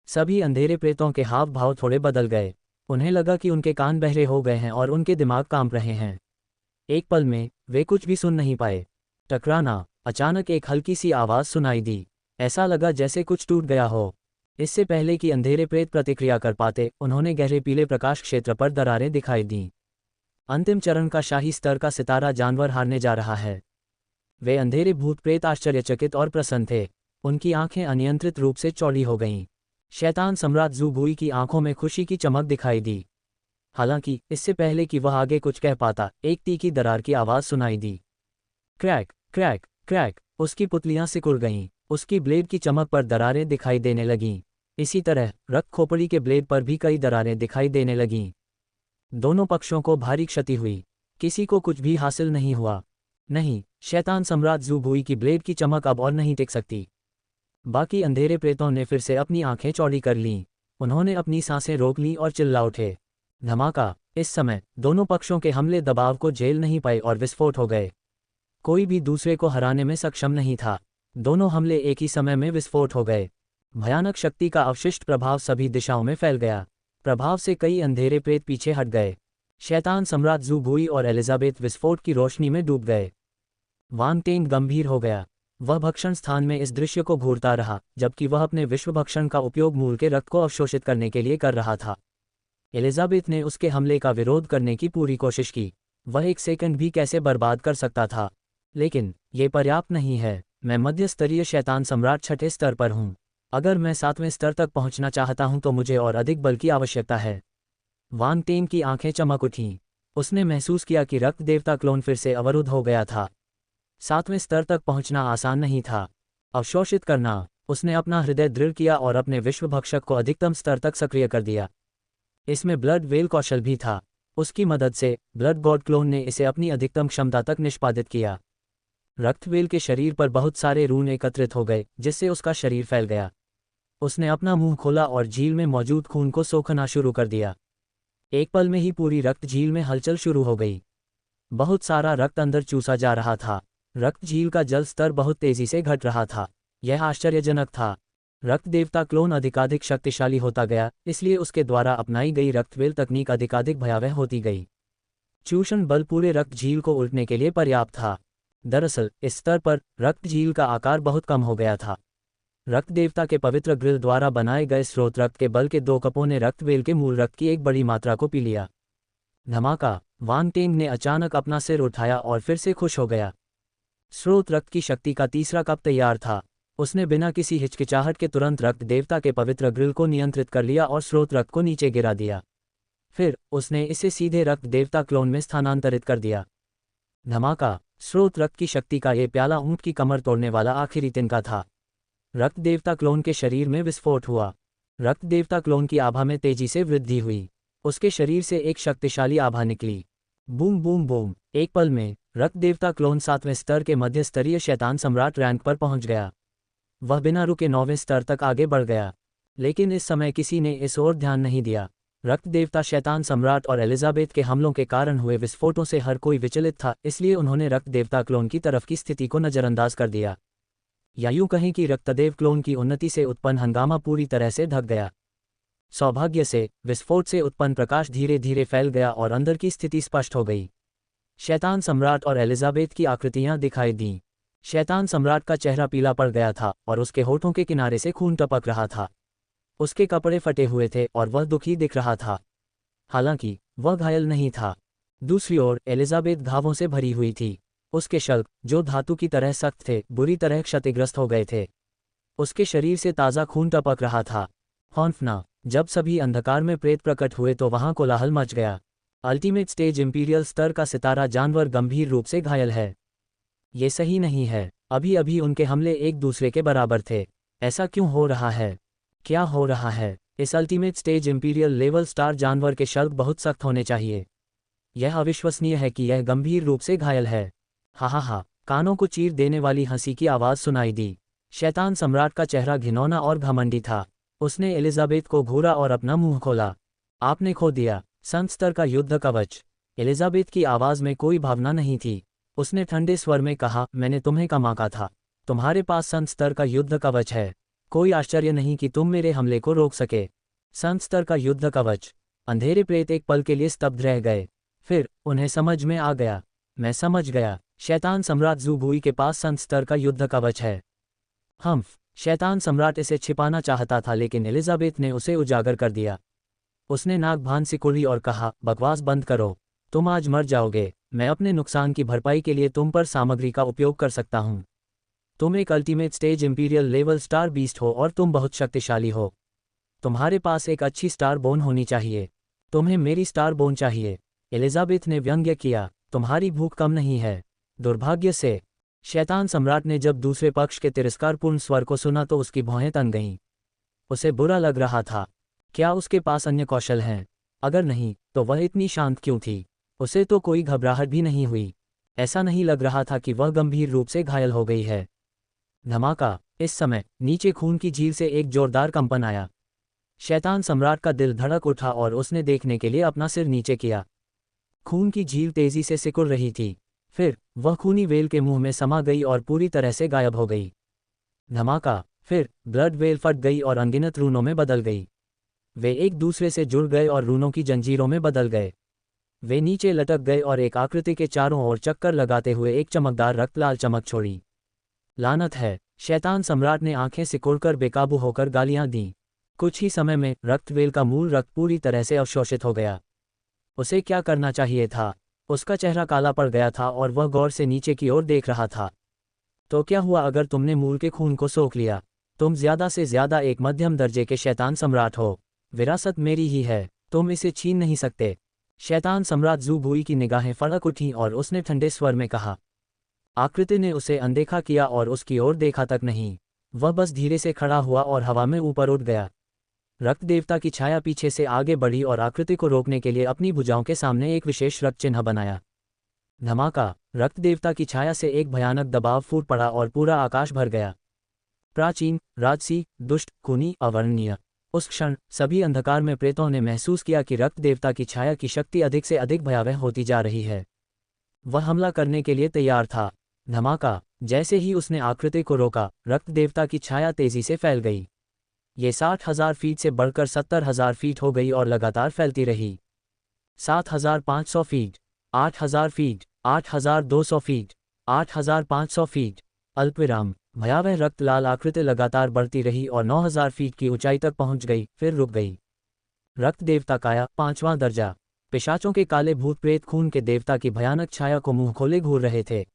सभी अंधेरे प्रेतों के हाव भाव थोड़े बदल गए। उन्हें लगा कि उनके कान बहरे हो गए हैं और उनके दिमाग कांप रहे हैं। एक पल में वे कुछ भी सुन नहीं पाए। टकराना! अचानक एक हल्की सी आवाज सुनाई दी। ऐसा लगा जैसे कुछ टूट गया हो। इससे पहले कि अंधेरे प्रेत प्रतिक्रिया कर पाते, उन्होंने गहरे पीले प्रकाश क्षेत्र पर दरारें दिखाई दीं। अंतिम चरण का शाही स्तर का सितारा जानवर हारने जा रहा है। वे अंधेरे भूत प्रेत आश्चर्यचकित और प्रसन्न थे। उनकी आंखें अनियंत्रित रूप से चौड़ी हो गईं। शैतान सम्राट ज़ूबुई की आंखों में खुशी की चमक दिखाई दी। हालांकि इससे पहले कि वह आगे कुछ कह पाता, एक तीखी दरार की आवाज़ सुनाई दी। Crack crack crack! उसकी पुतलियां सिकुड़ गईं। उसकी ब्लेड की चमक पर दरारें दिखाई देने लगीं। इसी तरह रक्त खोपड़ी के ब्लेड पर भी कई दरारें दिखाई देने लगीं। दोनों पक्षों को भारी क्षति हुई। किसी को कुछ भी हासिल नहीं हुआ। नहीं, शैतान सम्राट ज़ूबुई की ब्लेड की चमक अब और नहीं टिक सकती। बाकी अंधेरे प्रेतों ने फिर से अपनी आंखें चौड़ी कर लीं। उन्होंने अपनी सांसें रोक लीं और चिल्ला उठे। धमाका! इस समय दोनों पक्षों के हमले दबाव को झेल नहीं पाए और विस्फोट हो गए। कोई भी दूसरे को हराने में सक्षम नहीं था। दोनों हमले एक ही समय में विस्फोट हो गए। भयानक शक्ति का अवशिष्ट प्रभाव सभी दिशाओं में फैल गया। प्रभाव से कई अंधेरे प्रेत पीछे हट गए। शैतान सम्राट ज़ूबुई और एलिजाबेथ विस्फोट की रोशनी में डूब गए। वांग टेंग गंभीर हो गया। वह भक्षण स्थान में इस दृश्य को घूरता रहा, जबकि वह अपने विश्व भक्षण का उपयोग मूल के रक्त को अवशोषित करने के लिए कर रहा था। एलिजाबेथ ने उसके हमले का विरोध करने की पूरी कोशिश की। वह एक सेकंड भी कैसे बर्बाद कर सकता था। लेकिन ये पर्याप्त नहीं है। मैं मध्य स्तरीय शैतान सम्राट 6ठे स्तर पर हूँ। अगर मैं 7वें स्तर तक पहुँचना चाहता हूँ तो मुझे और अधिक बल की आवश्यकता है। वांग टेंग की आंखें चमक उठीं। उसने महसूस किया कि रक्त देवता क्लोन फिर से अवरुद्ध हो गया था। 7वें स्तर तक पहुंचना आसान नहीं था। अवशोषित करना! उसने अपना हृदय दृढ़ किया और अपने विश्व भक्षक को अधिकतम स्तर तक सक्रिय कर दिया। इसमें ब्लड वेल कौशल भी था। उसकी मदद से ब्लड गॉड क्लोन ने इसे अपनी अधिकतम क्षमता तक निष्पादित किया। रक्त वेल के शरीर पर बहुत सारे रून एकत्रित हो गए, जिससे उसका शरीर फैल गया। उसने अपना मुंह खोला और झील में मौजूद खून को सोखना शुरू कर दिया। एक पल में ही पूरी रक्त झील में हलचल शुरू हो गई। बहुत सारा रक्त अंदर चूसा जा रहा था। रक्त झील का जल स्तर बहुत तेजी से घट रहा था। यह आश्चर्यजनक था। रक्त देवता क्लोन अधिकाधिक शक्तिशाली होता गया, इसलिए उसके द्वारा अपनाई गई रक्तवेल तकनीक अधिकाधिक भयावह होती गई। चूषण बल पूरे रक्त झील को उल्टने के लिए पर्याप्त था। दरअसल इस स्तर पर रक्त झील का आकार बहुत कम हो गया था। रक्त देवता के पवित्र ग्रिल द्वारा बनाए गए स्रोत रक्त के बल के 2 कपों ने रक्त वेल के मूल रक्त की एक बड़ी मात्रा को पी लिया। धमाका। वांग टेंग ने अचानक अपना सिर उठाया और फिर से खुश हो गया। स्रोत रक्त की शक्ति का तीसरा कप तैयार था। उसने बिना किसी हिचकिचाहट के तुरंत रक्त देवता के पवित्र ग्रिल को नियंत्रित कर लिया और स्रोत रक्त को नीचे गिरा दिया। फिर उसने इसे सीधे रक्त देवता क्लोन में स्थानांतरित कर दिया। धमाका। स्रोत रक्त की शक्ति का यह प्याला ऊंट की कमर तोड़ने वाला आखिरी तिनका था। रक्त देवता क्लोन के शरीर में विस्फोट हुआ। रक्त देवता क्लोन की आभा में तेजी से वृद्धि हुई। उसके शरीर से एक शक्तिशाली आभा निकली। Boom boom boom. एक पल में रक्त देवता क्लोन 7वें स्तर के मध्य स्तरीय शैतान सम्राट रैंक पर पहुंच गया। वह बिना रुके 9वें स्तर तक आगे बढ़ गया। लेकिन इस समय किसी ने इस ओर ध्यान नहीं दिया। रक्त देवता शैतान सम्राट और एलिजाबेथ के हमलों के कारण हुए विस्फोटों से हर कोई विचलित था, इसलिए उन्होंने रक्त देवता क्लोन की तरफ की स्थिति को नज़रअंदाज कर दिया। या यूं कहें कि रक्तदेव क्लोन की उन्नति से उत्पन्न हंगामा पूरी तरह से ढक गया। सौभाग्य से विस्फोट से उत्पन्न प्रकाश धीरे धीरे फैल गया और अंदर की स्थिति स्पष्ट हो गई। शैतान सम्राट और एलिजाबेथ की आकृतियां दिखाई दीं। शैतान सम्राट का चेहरा पीला पड़ गया था और उसके होठों के किनारे से खून टपक रहा था। उसके कपड़े फटे हुए थे और वह दुखी दिख रहा था। हालांकि वह घायल नहीं था। दूसरी ओर एलिजाबेथ घावों से भरी हुई थी। उसके शल्क, जो धातु की तरह सख्त थे, बुरी तरह क्षतिग्रस्त हो गए थे। उसके शरीर से ताज़ा खून टपक रहा था। हॉन्फना। जब सभी अंधकार में प्रेत प्रकट हुए तो वहां कोलाहल मच गया। अल्टीमेट स्टेज इंपीरियल स्तर का सितारा जानवर गंभीर रूप से घायल है। ये सही नहीं है। अभी अभी उनके हमले एक दूसरे के बराबर थे। ऐसा क्यों हो रहा है? क्या हो रहा है? इस ultimate stage imperial level star जानवर के शल्क बहुत सख्त होने चाहिए। यह अविश्वसनीय है कि यह गंभीर रूप से घायल है। हा हा हा। कानों को चीर देने वाली हंसी की आवाज़ सुनाई दी। शैतान सम्राट का चेहरा घिनौना और घमंडी था। उसने एलिजाबेथ को घूरा और अपना मुंह खोला। आपने खो दिया संत स्तर का युद्ध कवच। एलिजाबेथ की आवाज़ में कोई भावना नहीं थी। उसने ठंडे स्वर में कहा, मैंने तुम्हें कहा था, तुम्हारे पास संत स्तर का युद्ध कवच है। कोई आश्चर्य नहीं कि तुम मेरे हमले को रोक सके। संत स्तर का युद्ध कवच। अंधेरे प्रेत एक पल के लिए स्तब्ध रह गए। फिर उन्हें समझ में आ गया। मैं समझ गया। शैतान सम्राट ज़ुबुई के पास संत स्तर का युद्ध कवच है। हम्फ। शैतान सम्राट इसे छिपाना चाहता था, लेकिन एलिजाबेथ ने उसे उजागर कर दिया। उसने नाक भान सिकुड़ी और कहा, बकवास बंद करो। तुम आज मर जाओगे। मैं अपने नुकसान की भरपाई के लिए तुम पर सामग्री का उपयोग कर सकता हूँ। तुम एक ultimate stage imperial level star beast हो और तुम बहुत शक्तिशाली हो। तुम्हारे पास एक अच्छी स्टार बोन होनी चाहिए। तुम्हें मेरी स्टार बोन चाहिए। एलिजाबेथ ने व्यंग्य किया। तुम्हारी भूख कम नहीं है। दुर्भाग्य से। शैतान सम्राट ने जब दूसरे पक्ष के तिरस्कारपूर्ण स्वर को सुना तो उसकी भौहें तन गईं। उसे बुरा लग रहा था। क्या उसके पास अन्य कौशल हैं? अगर नहीं, तो वह इतनी शांत क्यों थी? उसे तो कोई घबराहट भी नहीं हुई। ऐसा नहीं लग रहा था कि वह गंभीर रूप से घायल हो गई है। धमाका। इस समय नीचे खून की झील से एक जोरदार कंपन आया। शैतान सम्राट का दिल धड़क उठा और उसने देखने के लिए अपना सिर नीचे किया। खून की झील तेजी से सिकुड़ रही थी। फिर वह खूनी वेल के मुंह में समा गई और पूरी तरह से गायब हो गई। धमाका। फिर ब्लड वेल फट गई और अनगिनत रूनों में बदल गई। वे एक दूसरे से जुड़ गए और रूनों की जंजीरों में बदल गए। वे नीचे लटक गए और एक आकृति के चारों ओर चक्कर लगाते हुए एक चमकदार रक्तलाल चमक छोड़ी। लानत है। शैतान सम्राट ने आंखें सिकोड़कर बेकाबू होकर गालियां दीं। कुछ ही समय में रक्तवेल का मूल रक्त पूरी तरह से अवशोषित हो गया। उसे क्या करना चाहिए था? उसका चेहरा काला पड़ गया था और वह गौर से नीचे की ओर देख रहा था। तो क्या हुआ अगर तुमने मूल के खून को सोख लिया? तुम ज्यादा से ज्यादा एक मध्यम दर्जे के शैतान सम्राट हो। विरासत मेरी ही है। तुम इसे छीन नहीं सकते। शैतान सम्राट ज़ुबुई की निगाहें फड़क उठीं और उसने ठंडे स्वर में कहा। आकृति ने उसे अनदेखा किया और उसकी ओर देखा तक नहीं। वह बस धीरे से खड़ा हुआ और हवा में ऊपर उठ गया। रक्त देवता की छाया पीछे से आगे बढ़ी और आकृति को रोकने के लिए अपनी भुजाओं के सामने एक विशेष रक्त चिन्ह बनाया। धमाका। रक्त देवता की छाया से एक भयानक दबाव फूट पड़ा और पूरा आकाश भर गया। प्राचीन, राजसी, दुष्ट, खूनी, अवर्णनीय। उस क्षण सभी अंधकार में प्रेतों ने महसूस किया कि रक्त देवता की छाया की शक्ति अधिक से अधिक भयावह होती जा रही है। वह हमला करने के लिए तैयार था। धमाका। जैसे ही उसने आकृति को रोका, रक्त देवता की छाया तेजी से फैल गई। ये 60,000 फीट से बढ़कर 70,000 फीट हो गई और लगातार फैलती रही। 7,500 फीट, 8,000 फीट, 8,200 फीट, 8,500 फीट। अल्पविराम। भयावह रक्त लाल आकृति लगातार बढ़ती रही और 9000 फीट की ऊंचाई तक पहुंच गई, फिर रुक गई। रक्त देवता काया, 5वां दर्जा। पिशाचों के काले भूत प्रेत खून के देवता की भयानक छाया को मुंह खोले घूर रहे थे।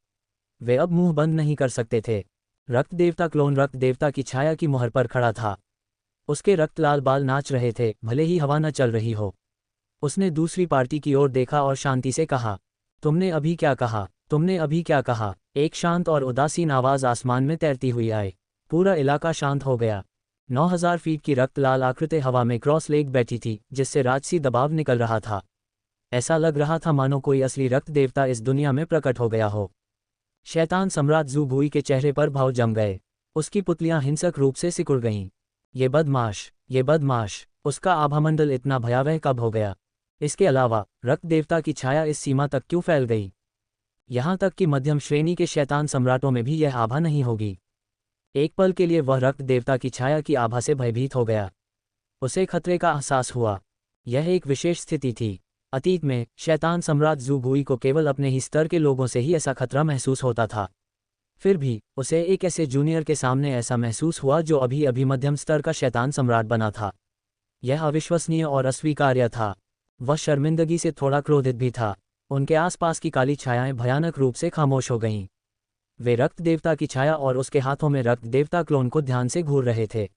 वे अब मुंह बंद नहीं कर सकते थे। रक्त देवता क्लोन रक्त देवता की छाया की मुहर पर खड़ा था। उसके रक्त लाल बाल नाच रहे थे, भले ही हवा न चल रही हो। उसने दूसरी पार्टी की ओर देखा और शांति से कहा, तुमने अभी क्या कहा? तुमने अभी क्या कहा? एक शांत और उदासीन आवाज आसमान में तैरती हुई आई। पूरा इलाका शांत हो गया। 9000 फीट की रक्त लाल आकृति हवा में क्रॉस लेग बैठी थी, जिससे राजसी दबाव निकल रहा था। ऐसा लग रहा था मानो कोई असली रक्त देवता इस दुनिया में प्रकट हो गया हो। शैतान सम्राट ज़ू भुई के चेहरे पर भाव जम गए। उसकी पुतलियां हिंसक रूप से सिकुड़ गईं। ये बदमाश, ये बदमाश! उसका आभामंडल इतना भयावह कब हो गया? इसके अलावा रक्त देवता की छाया इस सीमा तक क्यों फैल गई? यहाँ तक कि मध्यम श्रेणी के शैतान सम्राटों में भी यह आभा नहीं होगी। एक पल के लिए वह रक्त देवता की छाया की आभा से भयभीत हो गया। उसे खतरे का एहसास हुआ। यह एक विशेष स्थिति थी। अतीत में शैतान सम्राट ज़ू भुई को केवल अपने ही स्तर के लोगों से ही ऐसा खतरा महसूस होता था। फिर भी उसे एक ऐसे जूनियर के सामने ऐसा महसूस हुआ जो अभी अभी मध्यम स्तर का शैतान सम्राट बना था। यह अविश्वसनीय और अस्वीकार्य था। वह शर्मिंदगी से थोड़ा क्रोधित भी था। उनके आसपास की काली छायाएं भयानक रूप से खामोश हो गईं। वे रक्त देवता की छाया और उसके हाथों में रक्त देवता क्लोन को ध्यान से घूर रहे थे।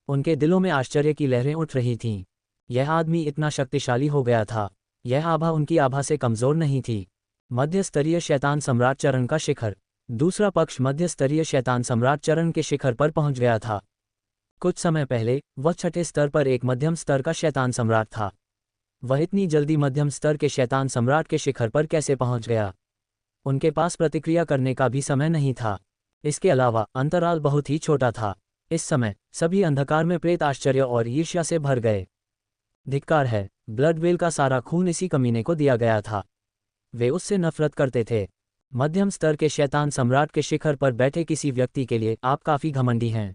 उनके दिलों में आश्चर्य की लहरें उठ रही थीं। यह आदमी इतना शक्तिशाली हो गया था। यह आभा उनकी आभा से कमज़ोर नहीं थी। मध्य स्तरीय शैतान सम्राट चरण का शिखर। दूसरा पक्ष मध्य स्तरीय शैतान सम्राट चरण के शिखर पर पहुंच गया था। कुछ समय पहले वह छठे स्तर पर एक मध्यम स्तर का शैतान सम्राट था। वह इतनी जल्दी मध्यम स्तर के शैतान सम्राट के शिखर पर कैसे पहुंच गया? उनके पास प्रतिक्रिया करने का भी समय नहीं था। इसके अलावा अंतराल बहुत ही छोटा था। इस समय सभी अंधकार में प्रेत आश्चर्य और ईर्ष्या से भर गए। धिक्कार है, ब्लडवेल का सारा खून इसी कमीने को दिया गया था। वे उससे नफरत करते थे। मध्यम स्तर के शैतान सम्राट के शिखर पर बैठे किसी व्यक्ति के लिए आप काफी घमंडी हैं।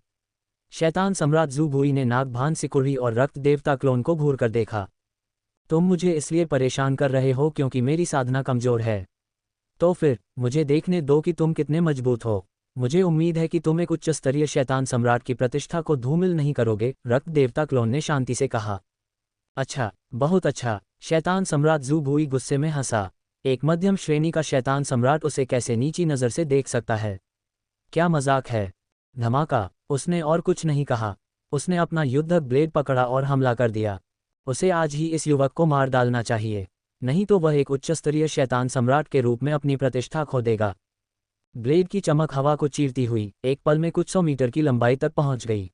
शैतान सम्राट ज़ू भुई ने नाक भान सिकुड़ी और रक्त देवता क्लोन को घूर कर देखा। तुम मुझे इसलिए परेशान कर रहे हो क्योंकि मेरी साधना कमजोर है? तो फिर मुझे देखने दो कि तुम कितने मजबूत हो। मुझे उम्मीद है कि तुम एक उच्च स्तरीय शैतान सम्राट की प्रतिष्ठा को धूमिल नहीं करोगे, रक्त देवता क्लोन ने शांति से कहा। अच्छा, बहुत अच्छा। शैतान सम्राट ज़ू भुई गुस्से में हंसा। एक मध्यम श्रेणी का शैतान सम्राट उसे कैसे नीची नज़र से देख सकता है? क्या मजाक है? धमाका! उसने और कुछ नहीं कहा। उसने अपना युद्धक ब्लेड पकड़ा और हमला कर दिया। उसे आज ही इस युवक को मार डालना चाहिए, नहीं तो वह एक उच्च स्तरीय शैतान सम्राट के रूप में अपनी प्रतिष्ठा खो देगा। ब्लेड की चमक हवा को चीरती हुई एक पल में कुछ 100 मीटर की लंबाई तक पहुंच गई।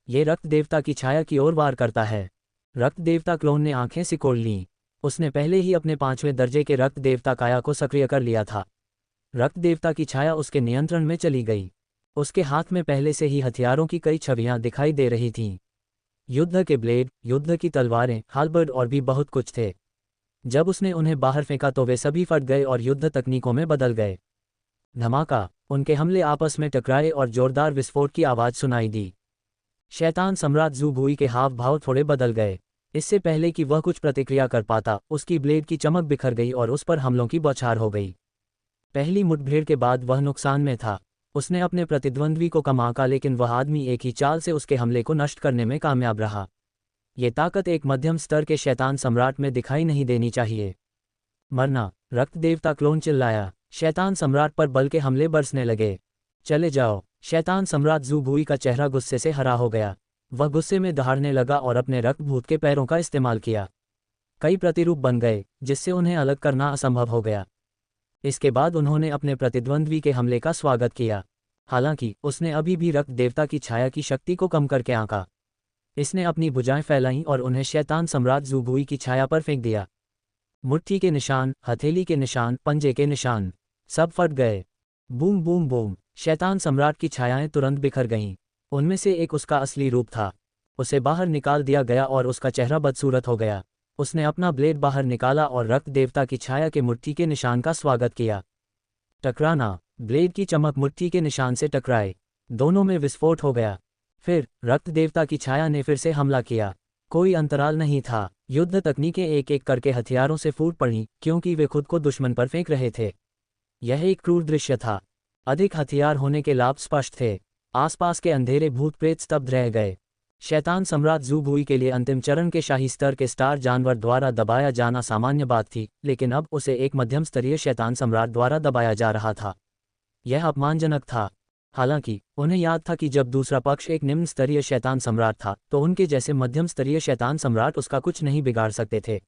ये रक्त देवता की छाया की ओर वार करता है। रक्त देवता क्लोन ने आंखें सिकोड़ लीं। उसने पहले ही अपने 5वें दर्जे के रक्त देवता काया को सक्रिय कर लिया था। रक्त देवता की छाया उसके नियंत्रण में चली गई। उसके हाथ में पहले से ही हथियारों की कई छवियां दिखाई दे रही थीं। युद्ध के ब्लेड, युद्ध की तलवारें, हालबर्ड और भी बहुत कुछ थे। जब उसने उन्हें बाहर फेंका तो वे सभी फट गए और युद्ध तकनीकों में बदल गए। धमाका! उनके हमले आपस में टकराए और जोरदार विस्फोट की आवाज़ सुनाई दी। शैतान सम्राट ज़ू भुई के हाव भाव थोड़े बदल गए। इससे पहले कि वह कुछ प्रतिक्रिया कर पाता, उसकी ब्लेड की चमक बिखर गई और उस पर हमलों की बौछार हो गई। पहली मुठभेड़ के बाद वह नुकसान में था। उसने अपने प्रतिद्वंद्वी को कम आंका, लेकिन वह आदमी एक ही चाल से उसके हमले को नष्ट करने में कामयाब रहा। ये ताकत एक मध्यम स्तर के शैतान सम्राट में दिखाई नहीं देनी चाहिए। मरना! रक्त देवता क्लोन चिल्लाया। शैतान सम्राट पर बल के हमले बरसने लगे। चले जाओ! शैतान सम्राट ज़ू भुई का चेहरा गुस्से से हरा हो गया। वह गुस्से में दहाड़ने लगा और अपने रक्तभूत के पैरों का इस्तेमाल किया। कई प्रतिरूप बन गए, जिससे उन्हें अलग करना असंभव हो गया। इसके बाद उन्होंने अपने प्रतिद्वंद्वी के हमले का स्वागत किया। हालांकि उसने अभी भी रक्त देवता की छाया की शक्ति को कम करके आंका। इसने अपनी भुजाएं फैलाईं और उन्हें शैतान सम्राट ज़ू भुई की छाया पर फेंक दिया। मुट्ठी के निशान, हथेली के निशान, पंजे के निशान, सब फट गए। Boom boom boom! शैतान सम्राट की छायाएं तुरंत बिखर गईं। उनमें से एक उसका असली रूप था। उसे बाहर निकाल दिया गया और उसका चेहरा बदसूरत हो गया। उसने अपना ब्लेड बाहर निकाला और रक्त देवता की छाया के मुट्ठी के निशान का स्वागत किया। टकराना! ब्लेड की चमक मुट्ठी के निशान से टकराए। दोनों में विस्फोट हो गया। फिर रक्त देवता की छाया ने फिर से हमला किया। कोई अंतराल नहीं था। युद्ध तकनीकें एक एक करके हथियारों से फूट पड़ीं, क्योंकि वे खुद को दुश्मन पर फेंक रहे थे। यह एक क्रूर दृश्य था। अधिक हथियार होने के लाभ स्पष्ट थे। आसपास के अंधेरे भूत प्रेत स्तब्ध रह गए। शैतान सम्राट ज़ू बुई के लिए अंतिम चरण के शाही स्तर के स्टार जानवर द्वारा दबाया जाना सामान्य बात थी, लेकिन अब उसे एक मध्यम स्तरीय शैतान सम्राट द्वारा दबाया जा रहा था। यह अपमानजनक था। हालांकि उन्हें याद था कि जब दूसरा पक्ष एक निम्न स्तरीय शैतान सम्राट था तो उनके जैसे मध्यम स्तरीय शैतान सम्राट उसका कुछ नहीं बिगाड़ सकते थे।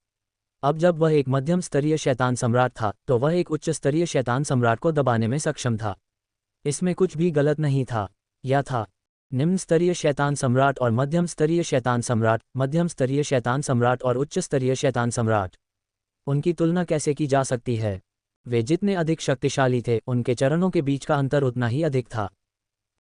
अब जब वह एक मध्यम स्तरीय शैतान सम्राट था तो वह एक उच्च स्तरीय शैतान सम्राट को दबाने में सक्षम था। इसमें कुछ भी गलत नहीं था। या था। निम्न स्तरीय शैतान सम्राट और मध्यम स्तरीय शैतान सम्राट, मध्यम स्तरीय शैतान सम्राट और उच्च स्तरीय शैतान सम्राट, उनकी तुलना कैसे की जा सकती है? वे जितने अधिक शक्तिशाली थे उनके चरणों के बीच का अंतर उतना ही अधिक था।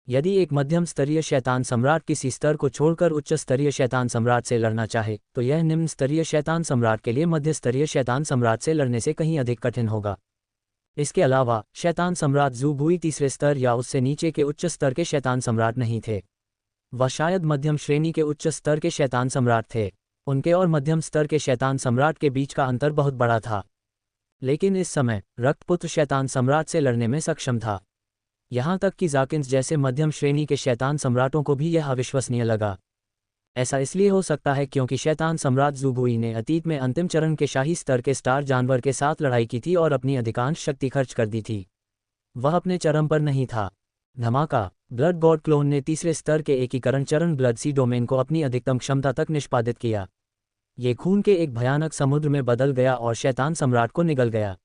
यदि एक मध्यम स्तरीय शैतान सम्राट किसी स्तर को छोड़कर उच्च स्तरीय शैतान सम्राट से लड़ना चाहे तो यह निम्न स्तरीय शैतान सम्राट के लिए मध्य स्तरीय शैतान सम्राट से लड़ने से कहीं अधिक कठिन होगा। इसके अलावा शैतान सम्राट ज़ू बुई तीसरे स्तर या उससे नीचे के उच्च स्तर के शैतान सम्राट नहीं थे। वह शायद मध्यम श्रेणी के उच्च स्तर के शैतान सम्राट थे। उनके और मध्यम स्तर के शैतान सम्राट के बीच का अंतर बहुत बड़ा था। लेकिन इस समय रक्तपुत्र शैतान सम्राट से लड़ने में सक्षम था। यहाँ तक कि जाकिन्स जैसे मध्यम श्रेणी के शैतान सम्राटों को भी यह अविश्वसनीय लगा। ऐसा इसलिए हो सकता है क्योंकि शैतान सम्राट ज़ू बुई ने अतीत में अंतिम चरण के शाही स्तर के स्टार जानवर के साथ लड़ाई की थी और अपनी अधिकांश शक्ति खर्च कर दी थी। वह अपने चरम पर नहीं था। धमाका। ब्लड गॉड क्लोन ने तीसरे स्तर के एकीकरण चरण ब्लड सी डोमेन को अपनी अधिकतम क्षमता तक निष्पादित किया। ये खून के एक भयानक समुद्र में बदल गया और शैतान सम्राट को निगल गया।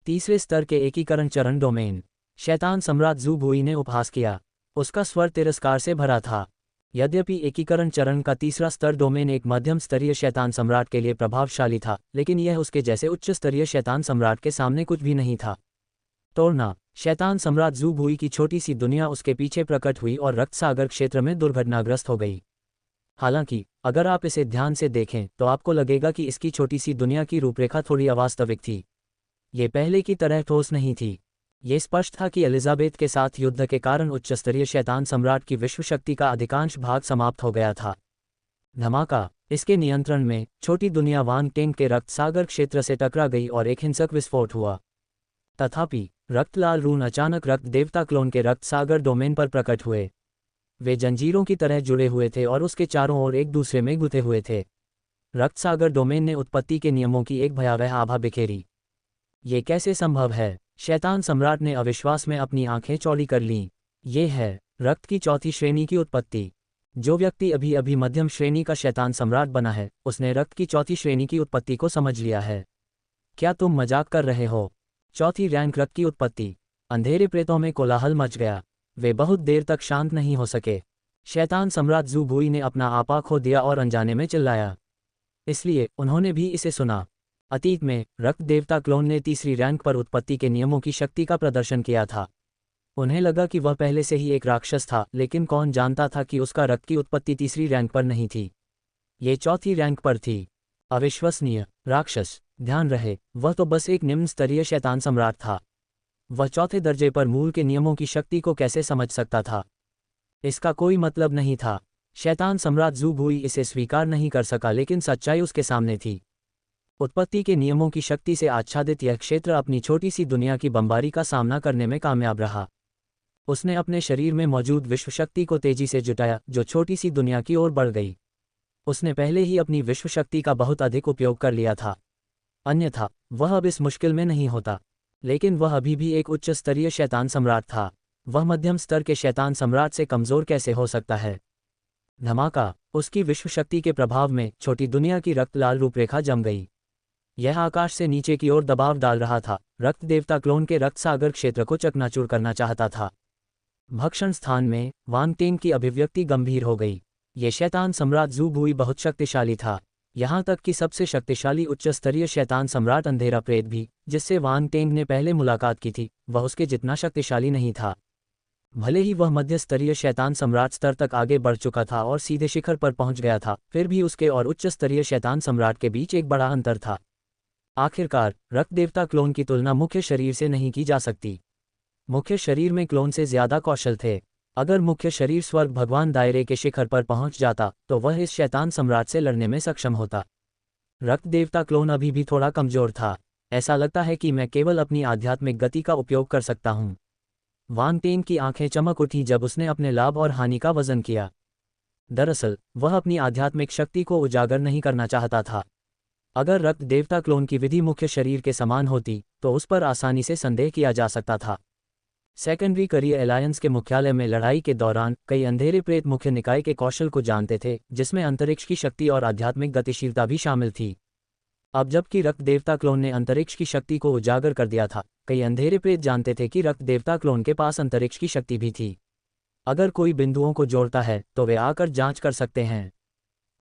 तीसरे स्तर के एकीकरण चरण डोमेन। शैतान सम्राट ज़ू बुई ने उपहास किया। उसका स्वर तिरस्कार से भरा था। यद्यपि एकीकरण चरण का तीसरा स्तर डोमेन एक मध्यम स्तरीय शैतान सम्राट के लिए प्रभावशाली था, लेकिन यह उसके जैसे उच्च स्तरीय शैतान सम्राट के सामने कुछ भी नहीं था। तोड़ना। शैतान सम्राट ज़ू बुई की छोटी सी दुनिया उसके पीछे प्रकट हुई और रक्त सागर क्षेत्र में दुर्घटनाग्रस्त हो गई। हालांकि अगर आप इसे ध्यान से देखें तो आपको लगेगा कि इसकी छोटी सी दुनिया की रूपरेखा थोड़ी अवास्तविक थी। ये पहले की तरह ठोस नहीं थी। ये स्पष्ट था कि एलिजाबेथ के साथ युद्ध के कारण उच्च स्तरीय शैतान सम्राट की विश्व शक्ति का अधिकांश भाग समाप्त हो गया था। धमाका। इसके नियंत्रण में छोटी दुनिया वान टेंग के रक्त सागर क्षेत्र से टकरा गई और एक हिंसक विस्फोट हुआ। तथापि रक्तलाल रून अचानक रक्त देवता क्लोन के रक्त सागर डोमेन पर प्रकट हुए। वे जंजीरों की तरह जुड़े हुए थे और उसके चारों ओर एक दूसरे में गुथे हुए थे। रक्त सागर डोमेन ने उत्पत्ति के नियमों की एक भयावह आभा बिखेरी। ये कैसे संभव है? शैतान सम्राट ने अविश्वास में अपनी आंखें चौड़ी कर लीं। ये है रक्त की चौथी श्रेणी की उत्पत्ति। जो व्यक्ति अभी अभी मध्यम श्रेणी का शैतान सम्राट बना है उसने रक्त की चौथी श्रेणी की उत्पत्ति को समझ लिया है। क्या तुम मजाक कर रहे हो? चौथी रैंक रक्त की उत्पत्ति। अंधेरे प्रेतों में कोलाहल मच गया। वे बहुत देर तक शांत नहीं हो सके। शैतान सम्राट ज़ू बुई ने अपना आपा खो दिया और अनजाने में चिल्लाया। इसलिए उन्होंने भी इसे सुना। अतीत में रक्त देवता क्लोन ने तीसरी रैंक पर उत्पत्ति के नियमों की शक्ति का प्रदर्शन किया था। उन्हें लगा कि वह पहले से ही एक राक्षस था, लेकिन कौन जानता था कि उसका रक्त की उत्पत्ति तीसरी रैंक पर नहीं थी, ये चौथी रैंक पर थी। अविश्वसनीय। राक्षस। ध्यान रहे, वह तो बस एक निम्न स्तरीय शैतान सम्राट था। वह चौथे दर्जे पर मूल के नियमों की शक्ति को कैसे समझ सकता था? इसका कोई मतलब नहीं था। शैतान सम्राट ज़ू बुई इसे स्वीकार नहीं कर सका, लेकिन सच्चाई उसके सामने थी। उत्पत्ति के नियमों की शक्ति से आच्छादित यह क्षेत्र अपनी छोटी सी दुनिया की बमबारी का सामना करने में कामयाब रहा। उसने अपने शरीर में मौजूद विश्व शक्ति को तेजी से जुटाया, जो छोटी सी दुनिया की ओर बढ़ गई। उसने पहले ही अपनी विश्व शक्ति का बहुत अधिक उपयोग कर लिया था, अन्यथा वह अब इस मुश्किल में नहीं होता। लेकिन वह अभी भी एक उच्च स्तरीय शैतान सम्राट था। वह मध्यम स्तर के शैतान सम्राट से कमज़ोर कैसे हो सकता है? धमाका। उसकी विश्व शक्ति के प्रभाव में छोटी दुनिया की रक्त लाल रूपरेखा जम गई। यह आकाश से नीचे की ओर दबाव डाल रहा था, रक्त देवता क्लोन के रक्त सागर क्षेत्र को चकनाचूर करना चाहता था। भक्षण स्थान में वांग टेंग की अभिव्यक्ति गंभीर हो गई। ये शैतान सम्राट ज़ू बुई बहुत शक्तिशाली था, यहाँ तक कि सबसे शक्तिशाली उच्च स्तरीय शैतान सम्राट अंधेरा प्रेत भी, जिससे वांग टेंग ने पहले मुलाकात की थी, वह उसके जितना शक्तिशाली नहीं था। भले ही वह मध्य स्तरीय शैतान सम्राट स्तर तक आगे बढ़ चुका था और सीधे शिखर पर पहुंच गया था, फिर भी उसके और उच्च स्तरीय शैतान सम्राट के बीच एक बड़ा अंतर था। आखिरकार रक्त देवता क्लोन की तुलना मुख्य शरीर से नहीं की जा सकती। मुख्य शरीर में क्लोन से ज्यादा कौशल थे। अगर मुख्य शरीर स्वर्ग भगवान दायरे के शिखर पर पहुंच जाता तो वह इस शैतान सम्राट से लड़ने में सक्षम होता। रक्त देवता क्लोन अभी भी थोड़ा कमजोर था। ऐसा लगता है कि मैं केवल अपनी आध्यात्मिक गति का उपयोग कर सकता हूं। वांग टेन की आंखें चमक उठी जब उसने अपने लाभ और हानि का वजन किया। दरअसल वह अपनी आध्यात्मिक शक्ति को उजागर नहीं करना चाहता था। अगर रक्त देवता क्लोन की विधि मुख्य शरीर के समान होती तो उस पर आसानी से संदेह किया जा सकता था। सेकेंडरी करियर अलायंस के मुख्यालय में लड़ाई के दौरान कई अंधेरे प्रेत मुख्य निकाय के कौशल को जानते थे, जिसमें अंतरिक्ष की शक्ति और आध्यात्मिक गतिशीलता भी शामिल थी। अब जबकि रक्त देवता क्लोन ने अंतरिक्ष की शक्ति को उजागर कर दिया था, कई अंधेरे प्रेत जानते थे कि रक्त देवता क्लोन के पास अंतरिक्ष की शक्ति भी थी। अगर कोई बिंदुओं को जोड़ता है तो वे आकर जांच कर सकते हैं।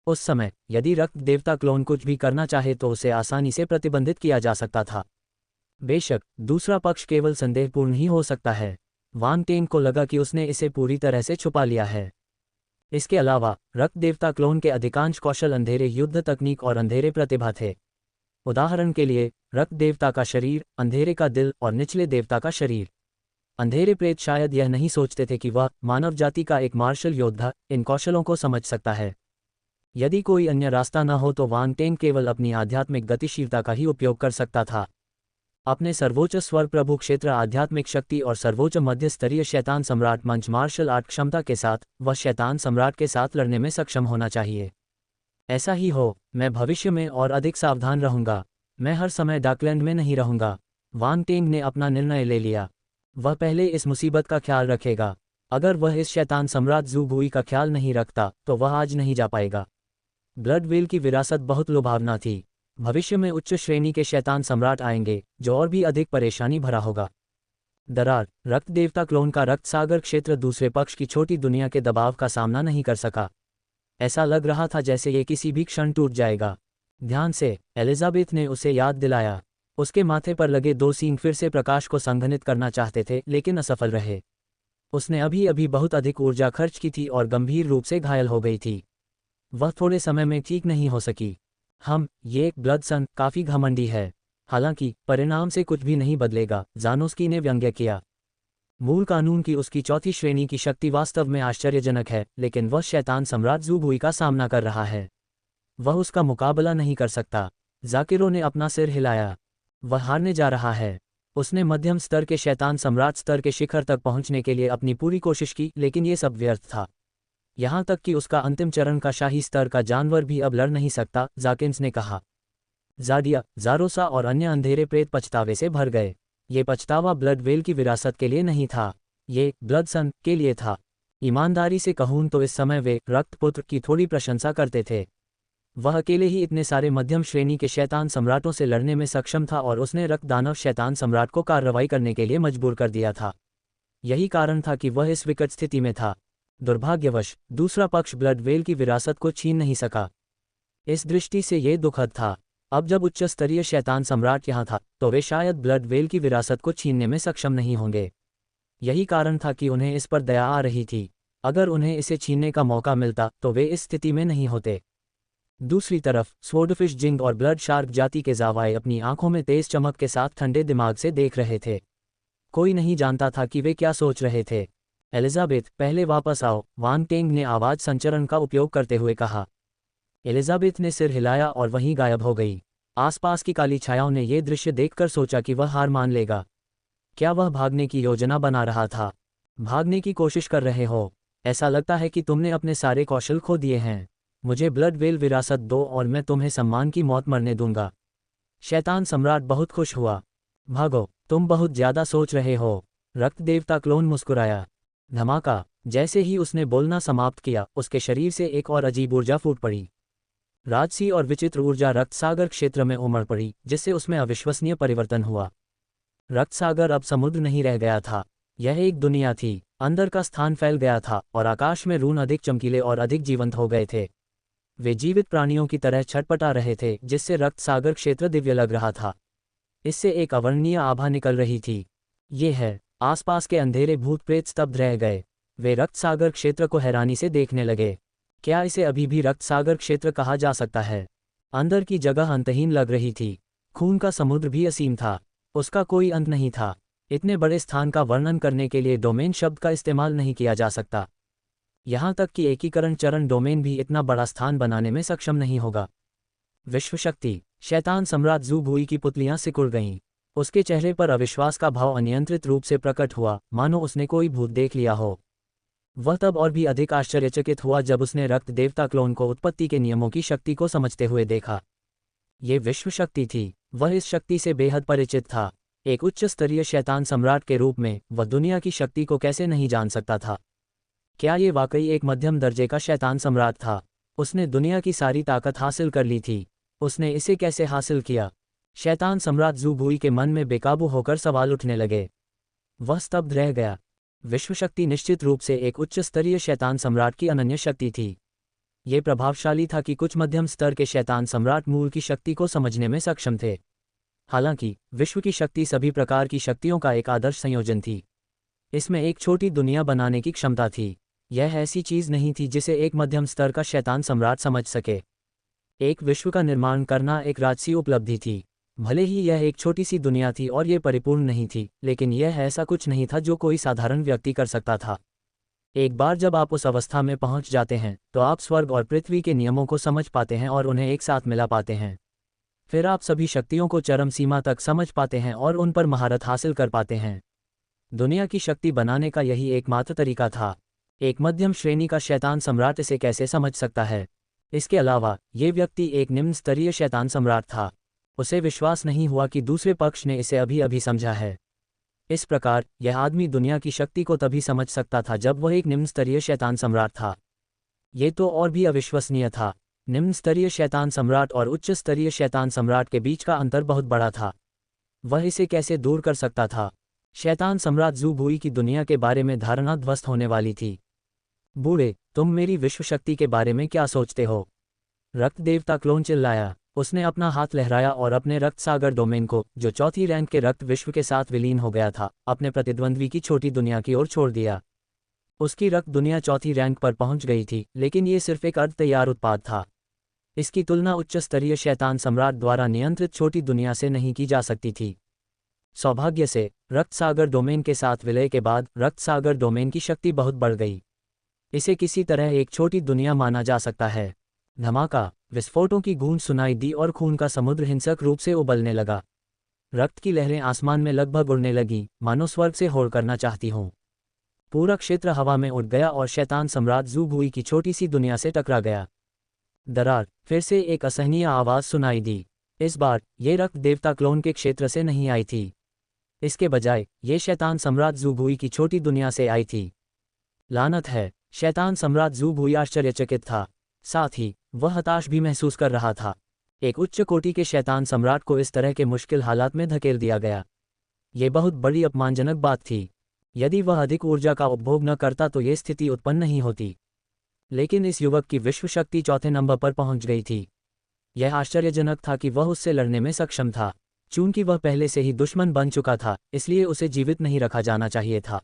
उस समय यदि रक्त देवता क्लोन कुछ भी करना चाहे तो उसे आसानी से प्रतिबंधित किया जा सकता था। बेशक दूसरा पक्ष केवल संदेहपूर्ण ही हो सकता है। वांग टेन को लगा कि उसने इसे पूरी तरह से छुपा लिया है। इसके अलावा रक्त देवता क्लोन के अधिकांश कौशल अंधेरे युद्ध तकनीक और अंधेरे प्रतिभा थे। उदाहरण के लिए रक्त देवता का शरीर, अंधेरे का दिल और निचले देवता का शरीर। अंधेरे प्रेत शायद यह नहीं सोचते थे कि वह मानव जाति का एक मार्शल योद्धा इन कौशलों को समझ सकता है। यदि कोई अन्य रास्ता न हो तो वांग टेन केवल अपनी आध्यात्मिक गतिशीलता का ही उपयोग कर सकता था। अपने सर्वोच्च स्वर प्रभु क्षेत्र आध्यात्मिक शक्ति और सर्वोच्च मध्य स्तरीय शैतान सम्राट मंच मार्शल आर्ट क्षमता के साथ वह शैतान सम्राट के साथ लड़ने में सक्षम होना चाहिए। ऐसा ही हो, मैं भविष्य में और अधिक सावधान रहूंगा। मैं हर समय डाकलैंड में नहीं रहूंगा। वांग टेन ने अपना निर्णय ले लिया। वह पहले इस मुसीबत का ख्याल रखेगा। अगर वह इस शैतान सम्राट ज़ू बुई का ख्याल नहीं रखता तो वह आज नहीं जा पाएगा। ब्लड वेल की विरासत बहुत लुभावना थी। भविष्य में उच्च श्रेणी के शैतान सम्राट आएंगे जो और भी अधिक परेशानी भरा होगा। दरार, रक्त देवता क्लोन का रक्त सागर क्षेत्र दूसरे पक्ष की छोटी दुनिया के दबाव का सामना नहीं कर सका। ऐसा लग रहा था जैसे ये किसी भी क्षण टूट जाएगा। ध्यान से एलिजाबेथ ने उसे याद दिलाया। उसके माथे पर लगे 2 सींग फिर से प्रकाश को संघनित करना चाहते थे लेकिन असफल रहे। उसने अभी अभी बहुत अधिक ऊर्जा खर्च की थी और गंभीर रूप से घायल हो गई थी। वह थोड़े समय में ठीक नहीं हो सकी। ये एक ब्लड सन काफी घमंडी है। हालांकि परिणाम से कुछ भी नहीं बदलेगा, जानोस्की ने व्यंग्य किया। मूल कानून की उसकी चौथी श्रेणी की शक्ति वास्तव में आश्चर्यजनक है, लेकिन वह शैतान सम्राट ज़ू बुई का सामना कर रहा है। वह उसका मुकाबला नहीं कर सकता। जाकिरो ने अपना सिर हिलाया। वह हारने जा रहा है। उसने मध्यम स्तर के शैतान सम्राट स्तर के शिखर तक पहुंचने के लिए अपनी पूरी कोशिश की, लेकिन ये सब व्यर्थ था। यहाँ तक कि उसका अंतिम चरण का शाही स्तर का जानवर भी अब लड़ नहीं सकता, जाकिन्स ने कहा। जाडिया, जारोसा और अन्य अंधेरे प्रेत पछतावे से भर गए। ये पछतावा ब्लड वेल की विरासत के लिए नहीं था, ये ब्लड सन के लिए था। ईमानदारी से कहूं तो इस समय वे रक्तपुत्र की थोड़ी प्रशंसा करते थे। वह अकेले ही इतने सारे मध्यम श्रेणी के शैतान सम्राटों से लड़ने में सक्षम था और उसने रक्त दानव शैतान सम्राट को कार्रवाई करने के लिए मजबूर कर दिया था। यही कारण था कि वह इस विकट स्थिति में था। दुर्भाग्यवश दूसरा पक्ष ब्लड वेल की विरासत को छीन नहीं सका। इस दृष्टि से ये दुखद था। अब जब उच्च स्तरीय शैतान सम्राट यहाँ था तो वे शायद ब्लड वेल की विरासत को छीनने में सक्षम नहीं होंगे। यही कारण था कि उन्हें इस पर दया आ रही थी। अगर उन्हें इसे छीनने का मौका मिलता तो वे इस स्थिति में नहीं होते। दूसरी तरफ स्वॉर्डफिश जिंग और ब्लड शार्क जाति के जावाए अपनी आंखों में तेज चमक के साथ ठंडे दिमाग से देख रहे थे। कोई नहीं जानता था कि वे क्या सोच रहे थे। एलिजाबेथ, पहले वापस आओ, वांग टेंग ने आवाज संचरण का उपयोग करते हुए कहा। एलिजाबेथ ने सिर हिलाया और वहीं गायब हो गई। आसपास की काली छायाओं ने यह दृश्य देखकर सोचा कि वह हार मान लेगा। क्या वह भागने की योजना बना रहा था? भागने की कोशिश कर रहे हो? ऐसा लगता है कि तुमने अपने सारे कौशल खो दिए हैं। मुझे ब्लड वेल विरासत दो और मैं तुम्हें सम्मान की मौत मरने दूंगा। शैतान सम्राट बहुत खुश हुआ। भागो, तुम बहुत ज्यादा सोच रहे हो। रक्त देवता क्लोन मुस्कुराया। धमाका, जैसे ही उसने बोलना समाप्त किया उसके शरीर से एक और अजीब ऊर्जा फूट पड़ी। राजसी और विचित्र ऊर्जा रक्त सागर क्षेत्र में उमड़ पड़ी, जिससे उसमें अविश्वसनीय परिवर्तन हुआ। रक्त सागर अब समुद्र नहीं रह गया था, यह एक दुनिया थी। अंदर का स्थान फैल गया था और आकाश में रून अधिक चमकीले और अधिक जीवंत हो गए थे। वे जीवित प्राणियों की तरह छटपटा रहे थे, जिससे रक्त सागर क्षेत्र दिव्य लग रहा था। इससे एक अवर्णनीय आभा निकल रही थी। ये है। आसपास के अंधेरे भूत प्रेत स्तब्ध रह गए। वे रक्त सागर क्षेत्र को हैरानी से देखने लगे। क्या इसे अभी भी रक्त सागर क्षेत्र कहा जा सकता है? अंदर की जगह अंतहीन लग रही थी। खून का समुद्र भी असीम था, उसका कोई अंत नहीं था। इतने बड़े स्थान का वर्णन करने के लिए डोमेन शब्द का इस्तेमाल नहीं किया जा सकता। यहाँ तक कि एकीकरण चरण डोमेन भी इतना बड़ा स्थान बनाने में सक्षम नहीं होगा। विश्व शक्ति। शैतान सम्राट ज़ू बुई की पुतलियां सिकुड़ गईं। उसके चेहरे पर अविश्वास का भाव अनियंत्रित रूप से प्रकट हुआ, मानो उसने कोई भूत देख लिया हो। वह तब और भी अधिक आश्चर्यचकित हुआ जब उसने रक्त देवता क्लोन को उत्पत्ति के नियमों की शक्ति को समझते हुए देखा। ये विश्व शक्ति थी। वह इस शक्ति से बेहद परिचित था। एक उच्च स्तरीय शैतान सम्राट के रूप में वह दुनिया की शक्ति को कैसे नहीं जान सकता था। क्या ये वाकई एक मध्यम दर्जे का शैतान सम्राट था? उसने दुनिया की सारी ताकत हासिल कर ली थी। उसने इसे कैसे हासिल किया? शैतान सम्राट ज़ू बुई के मन में बेकाबू होकर सवाल उठने लगे। वह स्तब्ध रह गया। विश्व शक्ति निश्चित रूप से एक उच्च स्तरीय शैतान सम्राट की अनन्य शक्ति थी। ये प्रभावशाली था कि कुछ मध्यम स्तर के शैतान सम्राट मूल की शक्ति को समझने में सक्षम थे। हालांकि विश्व की शक्ति सभी प्रकार की शक्तियों का एक आदर्श संयोजन थी। इसमें एक छोटी दुनिया बनाने की क्षमता थी। यह ऐसी चीज नहीं थी जिसे एक मध्यम स्तर का शैतान सम्राट समझ सके। एक विश्व का निर्माण करना एक राजसी उपलब्धि थी। भले ही यह एक छोटी सी दुनिया थी और ये परिपूर्ण नहीं थी, लेकिन यह ऐसा कुछ नहीं था जो कोई साधारण व्यक्ति कर सकता था। एक बार जब आप उस अवस्था में पहुंच जाते हैं तो आप स्वर्ग और पृथ्वी के नियमों को समझ पाते हैं और उन्हें एक साथ मिला पाते हैं। फिर आप सभी शक्तियों को चरम सीमा तक समझ पाते हैं और उन पर महारत हासिल कर पाते हैं। दुनिया की शक्ति बनाने का यही एकमात्र तरीका था। एक मध्यम श्रेणी का शैतान सम्राट इसे कैसे समझ सकता है? इसके अलावा ये व्यक्ति एक निम्न स्तरीय शैतान सम्राट था। उसे विश्वास नहीं हुआ कि दूसरे पक्ष ने इसे अभी अभी समझा है। इस प्रकार यह आदमी दुनिया की शक्ति को तभी समझ सकता था जब वह एक निम्न स्तरीय शैतान सम्राट था। ये तो और भी अविश्वसनीय था। निम्न स्तरीय शैतान सम्राट और उच्च स्तरीय शैतान सम्राट के बीच का अंतर बहुत बड़ा था। वह इसे कैसे दूर कर सकता था? शैतान सम्राट ज़ू बुई की दुनिया के बारे में धारणा ध्वस्त होने वाली थी। बूढ़े, तुम मेरी विश्व शक्ति के बारे में क्या सोचते हो? रक्त देवता क्लोन चिल्लाया। उसने अपना हाथ लहराया और अपने रक्त सागर डोमेन को, जो चौथी रैंक के रक्त विश्व के साथ विलीन हो गया था, अपने प्रतिद्वंद्वी की छोटी दुनिया की ओर छोड़ दिया। उसकी रक्त दुनिया चौथी रैंक पर पहुंच गई थी, लेकिन ये सिर्फ एक अर्ध तैयार उत्पाद था। इसकी तुलना उच्च स्तरीय शैतान सम्राट द्वारा नियंत्रित छोटी दुनिया से नहीं की जा सकती थी। सौभाग्य से रक्त सागर डोमेन के साथ विलय के बाद रक्त सागर डोमेन की शक्ति बहुत बढ़ गई। इसे किसी तरह एक छोटी दुनिया माना जा सकता है। धमाका, विस्फोटों की गूंज सुनाई दी और खून का समुद्र हिंसक रूप से उबलने लगा। रक्त की लहरें आसमान में लगभग उड़ने लगीं, मानो स्वर्ग से होड़ करना चाहती हों। पूरा क्षेत्र हवा में उड़ गया और शैतान सम्राट ज़ू बुई की छोटी सी दुनिया से टकरा गया। दरार, फिर से एक असहनीय आवाज़ सुनाई दी। इस बार ये रक्त देवता क्लोन के क्षेत्र से नहीं आई थी। इसके बजाय ये शैतान सम्राट ज़ू बुई की छोटी दुनिया से आई थी। लानत है! शैतान सम्राट ज़ू बुई आश्चर्यचकित था। साथ ही वह हताश भी महसूस कर रहा था। एक उच्च कोटि के शैतान सम्राट को इस तरह के मुश्किल हालात में धकेल दिया गया। ये बहुत बड़ी अपमानजनक बात थी। यदि वह अधिक ऊर्जा का उपभोग न करता तो ये स्थिति उत्पन्न नहीं होती। लेकिन इस युवक की विश्व शक्ति चौथे नंबर पर पहुंच गई थी। यह आश्चर्यजनक था कि वह उससे लड़ने में सक्षम था। चूंकि वह पहले से ही दुश्मन बन चुका था, इसलिए उसे जीवित नहीं रखा जाना चाहिए था।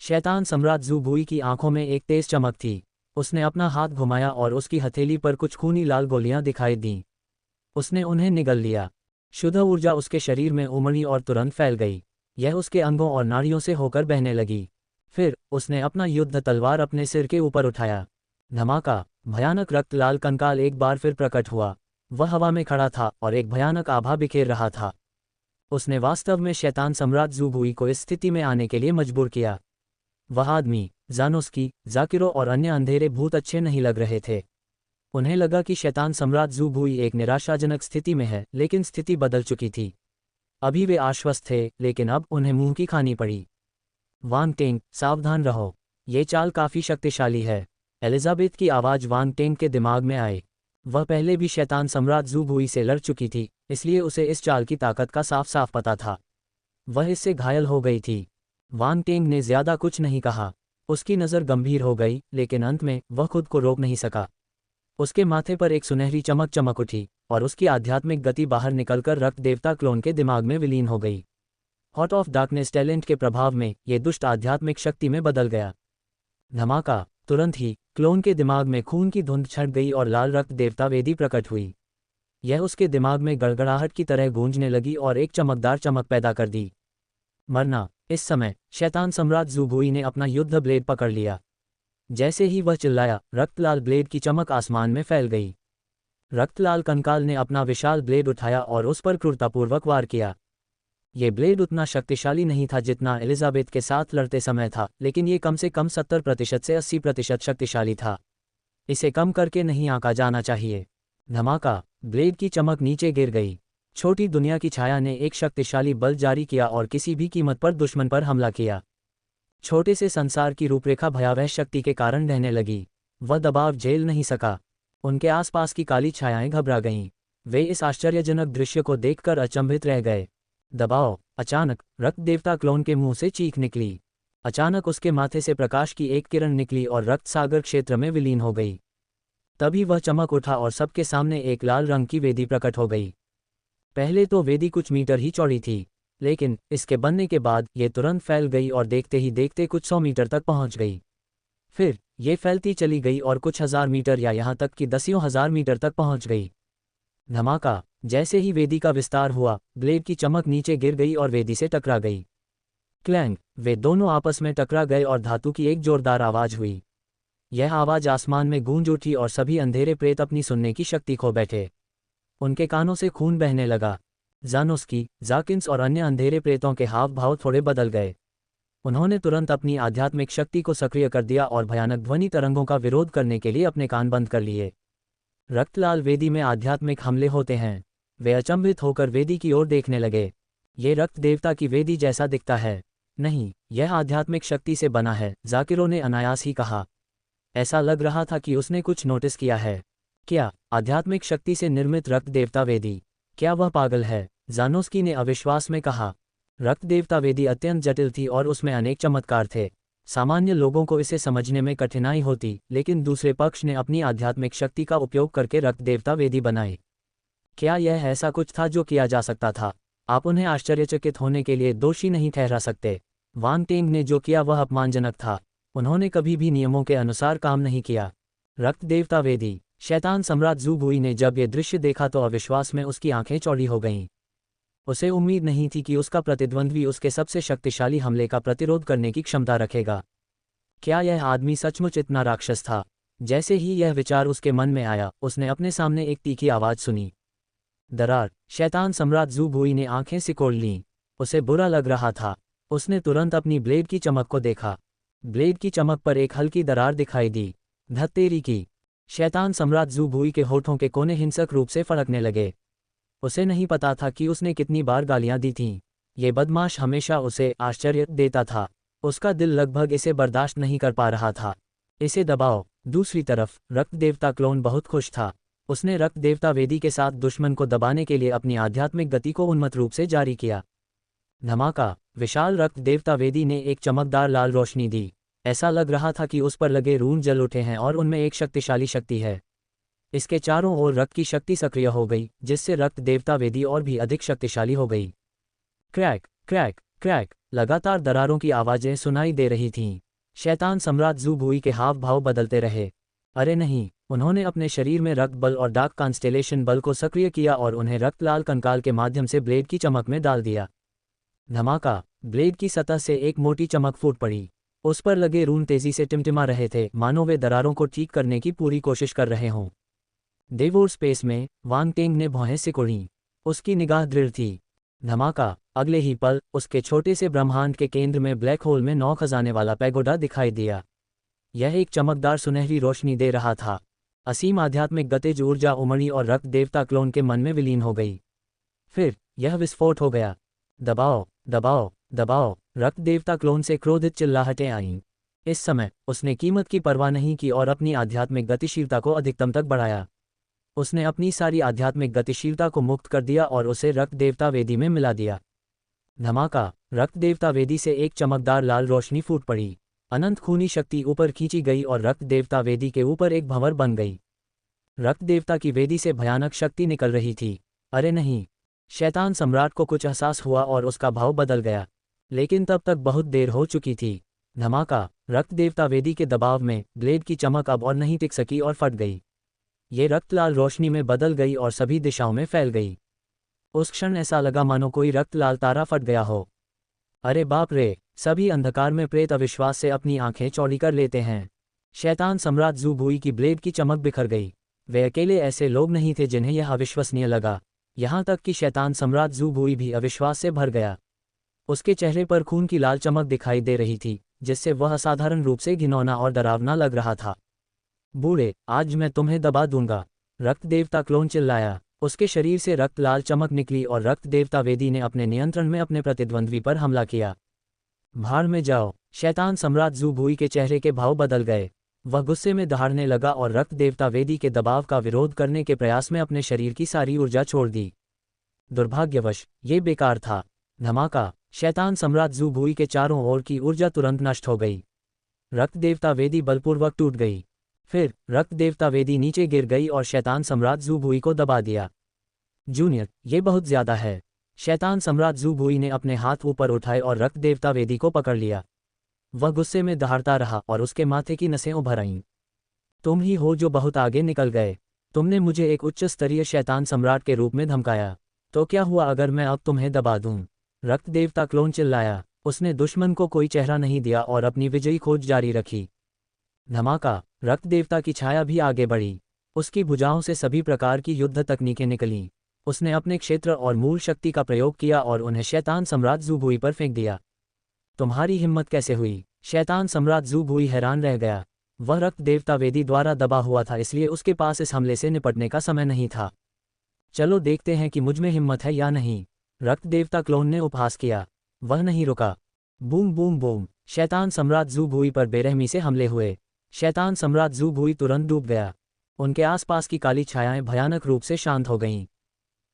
शैतान सम्राट ज़ू बुई की आंखों में एक तेज चमक थी। उसने अपना हाथ घुमाया और उसकी हथेली पर कुछ खूनी लाल गोलियां दिखाई दीं। उसने उन्हें निगल लिया। शुद्ध ऊर्जा उसके शरीर में उमड़ी और तुरंत फैल गई। यह उसके अंगों और नाड़ियों से होकर बहने लगी। फिर उसने अपना युद्ध तलवार अपने सिर के ऊपर उठाया। धमाका, भयानक रक्त लाल कंकाल एक बार फिर प्रकट हुआ। वह हवा में खड़ा था और एक भयानक आभा बिखेर रहा था। उसने वास्तव में शैतान सम्राट ज़ू बुई को इस स्थिति में आने के लिए मजबूर किया। वह आदमी, जानोस्की, जाकिरो और अन्य अंधेरे भूत अच्छे नहीं लग रहे थे। उन्हें लगा कि शैतान सम्राट ज़ू बुई एक निराशाजनक स्थिति में है, लेकिन स्थिति बदल चुकी थी। अभी वे आश्वस्त थे, लेकिन अब उन्हें मुंह की खानी पड़ी। वांग टेंग, सावधान रहो, ये चाल काफ़ी शक्तिशाली है। एलिजाबेथ की आवाज़ वांग टेंग के दिमाग में आई। वह पहले भी शैतान सम्राट ज़ू बुई से लड़ चुकी थी, इसलिए उसे इस चाल की ताकत का साफ साफ पता था। वह इससे घायल हो गई थी। वांग टेंग ने ज्यादा कुछ नहीं कहा। उसकी नज़र गंभीर हो गई, लेकिन अंत में वह खुद को रोक नहीं सका। उसके माथे पर एक सुनहरी चमक चमक उठी और उसकी आध्यात्मिक गति बाहर निकलकर रक्त देवता क्लोन के दिमाग में विलीन हो गई। हॉट ऑफ डार्कनेस टैलेंट के प्रभाव में ये दुष्ट आध्यात्मिक शक्ति में बदल गया। धमाका, तुरंत ही क्लोन के दिमाग में खून की धुंध छट गई और लाल रक्त देवता वेदी प्रकट हुई। यह उसके दिमाग में गड़गड़ाहट की तरह गूंजने लगी और एक चमकदार चमक पैदा कर दी। मरना। इस समय शैतान सम्राट ज़ू बुई ने अपना युद्ध ब्लेड पकड़ लिया। जैसे ही वह चिल्लाया, रक्तलाल ब्लेड की चमक आसमान में फैल गई। रक्तलाल कंकाल ने अपना विशाल ब्लेड उठाया और उस पर क्रूरतापूर्वक वार किया। ये ब्लेड उतना शक्तिशाली नहीं था जितना एलिजाबेथ के साथ लड़ते समय था, लेकिन ये कम से कम 70% से 80% शक्तिशाली था। इसे कम करके नहीं आंका जाना चाहिए। धमाका, ब्लेड की चमक नीचे गिर गई। छोटी दुनिया की छाया ने एक शक्तिशाली बल जारी किया और किसी भी कीमत पर दुश्मन पर हमला किया। छोटे से संसार की रूपरेखा भयावह शक्ति के कारण ढहने लगी। वह दबाव झेल नहीं सका। उनके आसपास की काली छायाएं घबरा गईं। वे इस आश्चर्यजनक दृश्य को देखकर अचंभित रह गए। दबाव। अचानक रक्त देवता क्लोन के मुंह से चीख निकली। अचानक उसके माथे से प्रकाश की एक किरण निकली और रक्त सागर क्षेत्र में विलीन हो गई। तभी वह चमक उठा और सबके सामने एक लाल रंग की वेदी प्रकट हो गई। पहले तो वेदी कुछ मीटर ही चौड़ी थी, लेकिन इसके बनने के बाद ये तुरंत फैल गई और देखते ही देखते कुछ 100 मीटर तक पहुंच गई। फिर ये फैलती चली गई और कुछ हजार मीटर या यहाँ तक कि दसियों हजार मीटर तक पहुंच गई। धमाका, जैसे ही वेदी का विस्तार हुआ, ब्लेड की चमक नीचे गिर गई और वेदी से टकरा गई। क्लैंग, वे दोनों आपस में टकरा गए और धातु की एक जोरदार आवाज हुई। यह आवाज आसमान में गूंज उठी और सभी अंधेरे प्रेत अपनी सुनने की शक्ति खो बैठे। उनके कानों से खून बहने लगा। जानोस्की, जाकिन्स और अन्य अंधेरे प्रेतों के हाव भाव थोड़े बदल गए। उन्होंने तुरंत अपनी आध्यात्मिक शक्ति को सक्रिय कर दिया और भयानक ध्वनि तरंगों का विरोध करने के लिए अपने कान बंद कर लिए। रक्तलाल वेदी में आध्यात्मिक हमले होते हैं। वे अचंभित होकर वेदी की ओर देखने लगे। ये रक्त देवता की वेदी जैसा दिखता है। नहीं, यह आध्यात्मिक शक्ति से बना है, जाकिरो ने अनायास ही कहा। ऐसा लग रहा था कि उसने कुछ नोटिस किया है। क्या आध्यात्मिक शक्ति से निर्मित रक्त देवता वेदी? क्या वह पागल है? जानोस्की ने अविश्वास में कहा। रक्त देवता वेदी अत्यंत जटिल थी और उसमें अनेक चमत्कार थे। सामान्य लोगों को इसे समझने में कठिनाई होती, लेकिन दूसरे पक्ष ने अपनी आध्यात्मिक शक्ति का उपयोग करके रक्त देवता वेदी बनाई। क्या यह ऐसा कुछ था जो किया जा सकता था? आप उन्हें आश्चर्यचकित होने के लिए दोषी नहीं ठहरा सकते। वांग टेंग ने जो किया वह अपमानजनक था। उन्होंने कभी भी नियमों के अनुसार काम नहीं किया। रक्त देवता वेदी। शैतान सम्राट ज़ू बुई ने जब ये दृश्य देखा तो अविश्वास में उसकी आंखें चौड़ी हो गईं। उसे उम्मीद नहीं थी कि उसका प्रतिद्वंद्वी उसके सबसे शक्तिशाली हमले का प्रतिरोध करने की क्षमता रखेगा। क्या यह आदमी सचमुच इतना राक्षस था? जैसे ही यह विचार उसके मन में आया, उसने अपने सामने एक तीखी आवाज सुनी। दरार। शैतान सम्राट ज़ू बुई ने आंखें सिकोड़ लीं। उसे बुरा लग रहा था। उसने तुरंत अपनी ब्लेड की चमक को देखा। ब्लेड की चमक पर एक हल्की दरार दिखाई दी। धत्तेरी की। शैतान सम्राट ज़ू बुई के होठों के कोने हिंसक रूप से फड़कने लगे। उसे नहीं पता था कि उसने कितनी बार गालियां दी थीं। ये बदमाश हमेशा उसे आश्चर्य देता था। उसका दिल लगभग इसे बर्दाश्त नहीं कर पा रहा था। इसे दबाओ। दूसरी तरफ रक्त देवता क्लोन बहुत खुश था। उसने रक्त देवता वेदी के साथ दुश्मन को दबाने के लिए अपनी आध्यात्मिक गति को उन्मत्त रूप से जारी किया। धमाका। विशाल रक्त देवता वेदी ने एक चमकदार लाल रोशनी दी। ऐसा लग रहा था कि उस पर लगे रून जल उठे हैं और उनमें एक शक्तिशाली शक्ति है। इसके चारों ओर रक्त की शक्ति सक्रिय हो गई, जिससे रक्त देवता वेदी और भी अधिक शक्तिशाली हो गई। क्रैक क्रैक क्रैक, लगातार दरारों की आवाजें सुनाई दे रही थीं। शैतान सम्राट ज़ू बुई के हाव भाव बदलते रहे। अरे नहीं! उन्होंने अपने शरीर में रक्त बल और डार्क कॉन्स्टेलेशन बल को सक्रिय किया और उन्हें रक्त लाल कंकाल के माध्यम से ब्लेड की चमक में डाल दिया। धमाका। ब्लेड की सतह से एक मोटी चमक फूट पड़ी। उस पर लगे रून तेजी से टिमटिमा रहे थे, मानो वे दरारों को ठीक करने की पूरी कोशिश कर रहे हों। देवोर स्पेस में वांग टेंग ने भौहें सिकुड़ीं। उसकी निगाह दृढ़ थी। धमाका। अगले ही पल उसके छोटे से ब्रह्मांड के केंद्र में ब्लैक होल में 9 खजाने वाला पैगोडा दिखाई दिया। यह एक चमकदार सुनहरी रोशनी दे रहा था। असीम आध्यात्मिक गतिज ऊर्जा उमड़ी और रक्त देवता क्लोन के मन में विलीन हो गई। फिर यह विस्फोट हो गया। दबाओ दबाओ दबाओ। रक्त देवता क्लोन से क्रोधित चिल्लाहटें आईं। इस समय उसने कीमत की परवाह नहीं की और अपनी आध्यात्मिक गतिशीलता को अधिकतम तक बढ़ाया। उसने अपनी सारी आध्यात्मिक गतिशीलता को मुक्त कर दिया और उसे रक्त देवता वेदी में मिला दिया। धमाका। रक्त देवता वेदी से एक चमकदार लाल रोशनी फूट पड़ी। अनंत खूनी शक्ति ऊपर खींची गई और रक्त देवता वेदी के ऊपर एक भंवर बन गई। रक्त देवता की वेदी से भयानक शक्ति निकल रही थी। अरे नहीं! शैतान सम्राट को कुछ एहसास हुआ और उसका भाव बदल गया, लेकिन तब तक बहुत देर हो चुकी थी। धमाका। रक्त देवता वेदी के दबाव में ब्लेड की चमक अब और नहीं टिक सकी और फट गई। ये रक्त लाल रोशनी में बदल गई और सभी दिशाओं में फैल गई। उस क्षण ऐसा लगा मानो कोई रक्त लाल तारा फट गया हो। अरे बाप रे! सभी अंधकार में प्रेत अविश्वास से अपनी आंखें चौड़ी कर लेते हैं। शैतान सम्राट ज़ू बुई की ब्लेड की चमक बिखर गई। वे अकेले ऐसे लोग नहीं थे जिन्हें यह अविश्वसनीय लगा। यहाँ तक कि शैतान सम्राट ज़ू बुई भी अविश्वास से भर गया। उसके चेहरे पर खून की लाल चमक दिखाई दे रही थी, जिससे वह असाधारण रूप से घिनौना और डरावना लग रहा था। बूढ़े, आज मैं तुम्हें दबा दूंगा, रक्त देवता क्लोन चिल्लाया। उसके शरीर से रक्त लाल चमक निकली और रक्त देवता वेदी ने अपने नियंत्रण में अपने प्रतिद्वंद्वी पर हमला किया। भाड़ में जाओ। शैतान सम्राट ज़ू बुई के चेहरे के भाव बदल गए। वह गुस्से में दहाड़ने लगा और रक्त देवता वेदी के दबाव का विरोध करने के प्रयास में अपने शरीर की सारी ऊर्जा छोड़ दी। दुर्भाग्यवश ये बेकार था। धमाका। शैतान सम्राट ज़ू बुई के चारों ओर की ऊर्जा तुरंत नष्ट हो गई। रक्त देवता वेदी बलपूर्वक टूट गई। फिर रक्त देवता वेदी नीचे गिर गई और शैतान सम्राट ज़ू बुई को दबा दिया। जूनियर, ये बहुत ज्यादा है। शैतान सम्राट ज़ू बुई ने अपने हाथ ऊपर उठाए और रक्त देवता वेदी को पकड़ लिया। वह गुस्से में दहाड़ता रहा और उसके माथे की नसें उभर आईं। तुम ही हो जो बहुत आगे निकल गए। तुमने मुझे एक उच्च स्तरीय शैतान सम्राट के रूप में धमकाया, तो क्या हुआ अगर मैं अब तुम्हें दबा दूं? रक्त देवता क्लोन चिल्लाया। उसने दुश्मन को कोई चेहरा नहीं दिया और अपनी विजयी खोज जारी रखी। धमाका। रक्त देवता की छाया भी आगे बढ़ी। उसकी भुजाओं से सभी प्रकार की युद्ध तकनीकें निकलीं। उसने अपने क्षेत्र और मूल शक्ति का प्रयोग किया और उन्हें शैतान सम्राट ज़ू बुई पर फेंक दिया। तुम्हारी हिम्मत कैसे हुई? शैतान सम्राट ज़ू बुई हैरान रह गया। वह रक्त देवता वेदी द्वारा दबा हुआ था, इसलिए उसके पास इस हमले से निपटने का समय नहीं था। चलो देखते हैं कि मुझमें हिम्मत है या नहीं, रक्त देवता क्लोन ने उपहास किया। वह नहीं रुका। Boom boom boom. शैतान सम्राट ज़ू बुई पर बेरहमी से हमले हुए। शैतान सम्राट ज़ू बुई तुरंत डूब गया। उनके आसपास की काली छायाएं भयानक रूप से शांत हो गईं।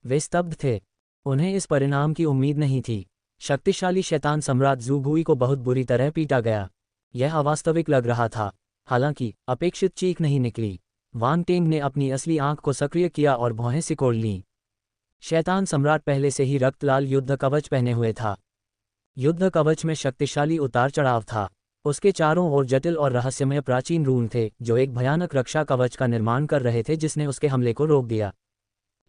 वे स्तब्ध थे। उन्हें इस परिणाम की उम्मीद नहीं थी। शक्तिशाली शैतान सम्राट ज़ू बुई को बहुत बुरी तरह पीटा गया। यह अवास्तविक लग रहा था। हालांकि अपेक्षित चीख नहीं निकली। वांग टेंग ने अपनी असली आंख को सक्रिय किया और भौहें सिकोड़ लीं। शैतान सम्राट पहले से ही रक्तलाल युद्ध कवच पहने हुए था। युद्ध कवच में शक्तिशाली उतार चढ़ाव था। उसके चारों ओर जटिल और रहस्यमय प्राचीन रून थे, जो एक भयानक रक्षा कवच का निर्माण कर रहे थे जिसने उसके हमले को रोक दिया।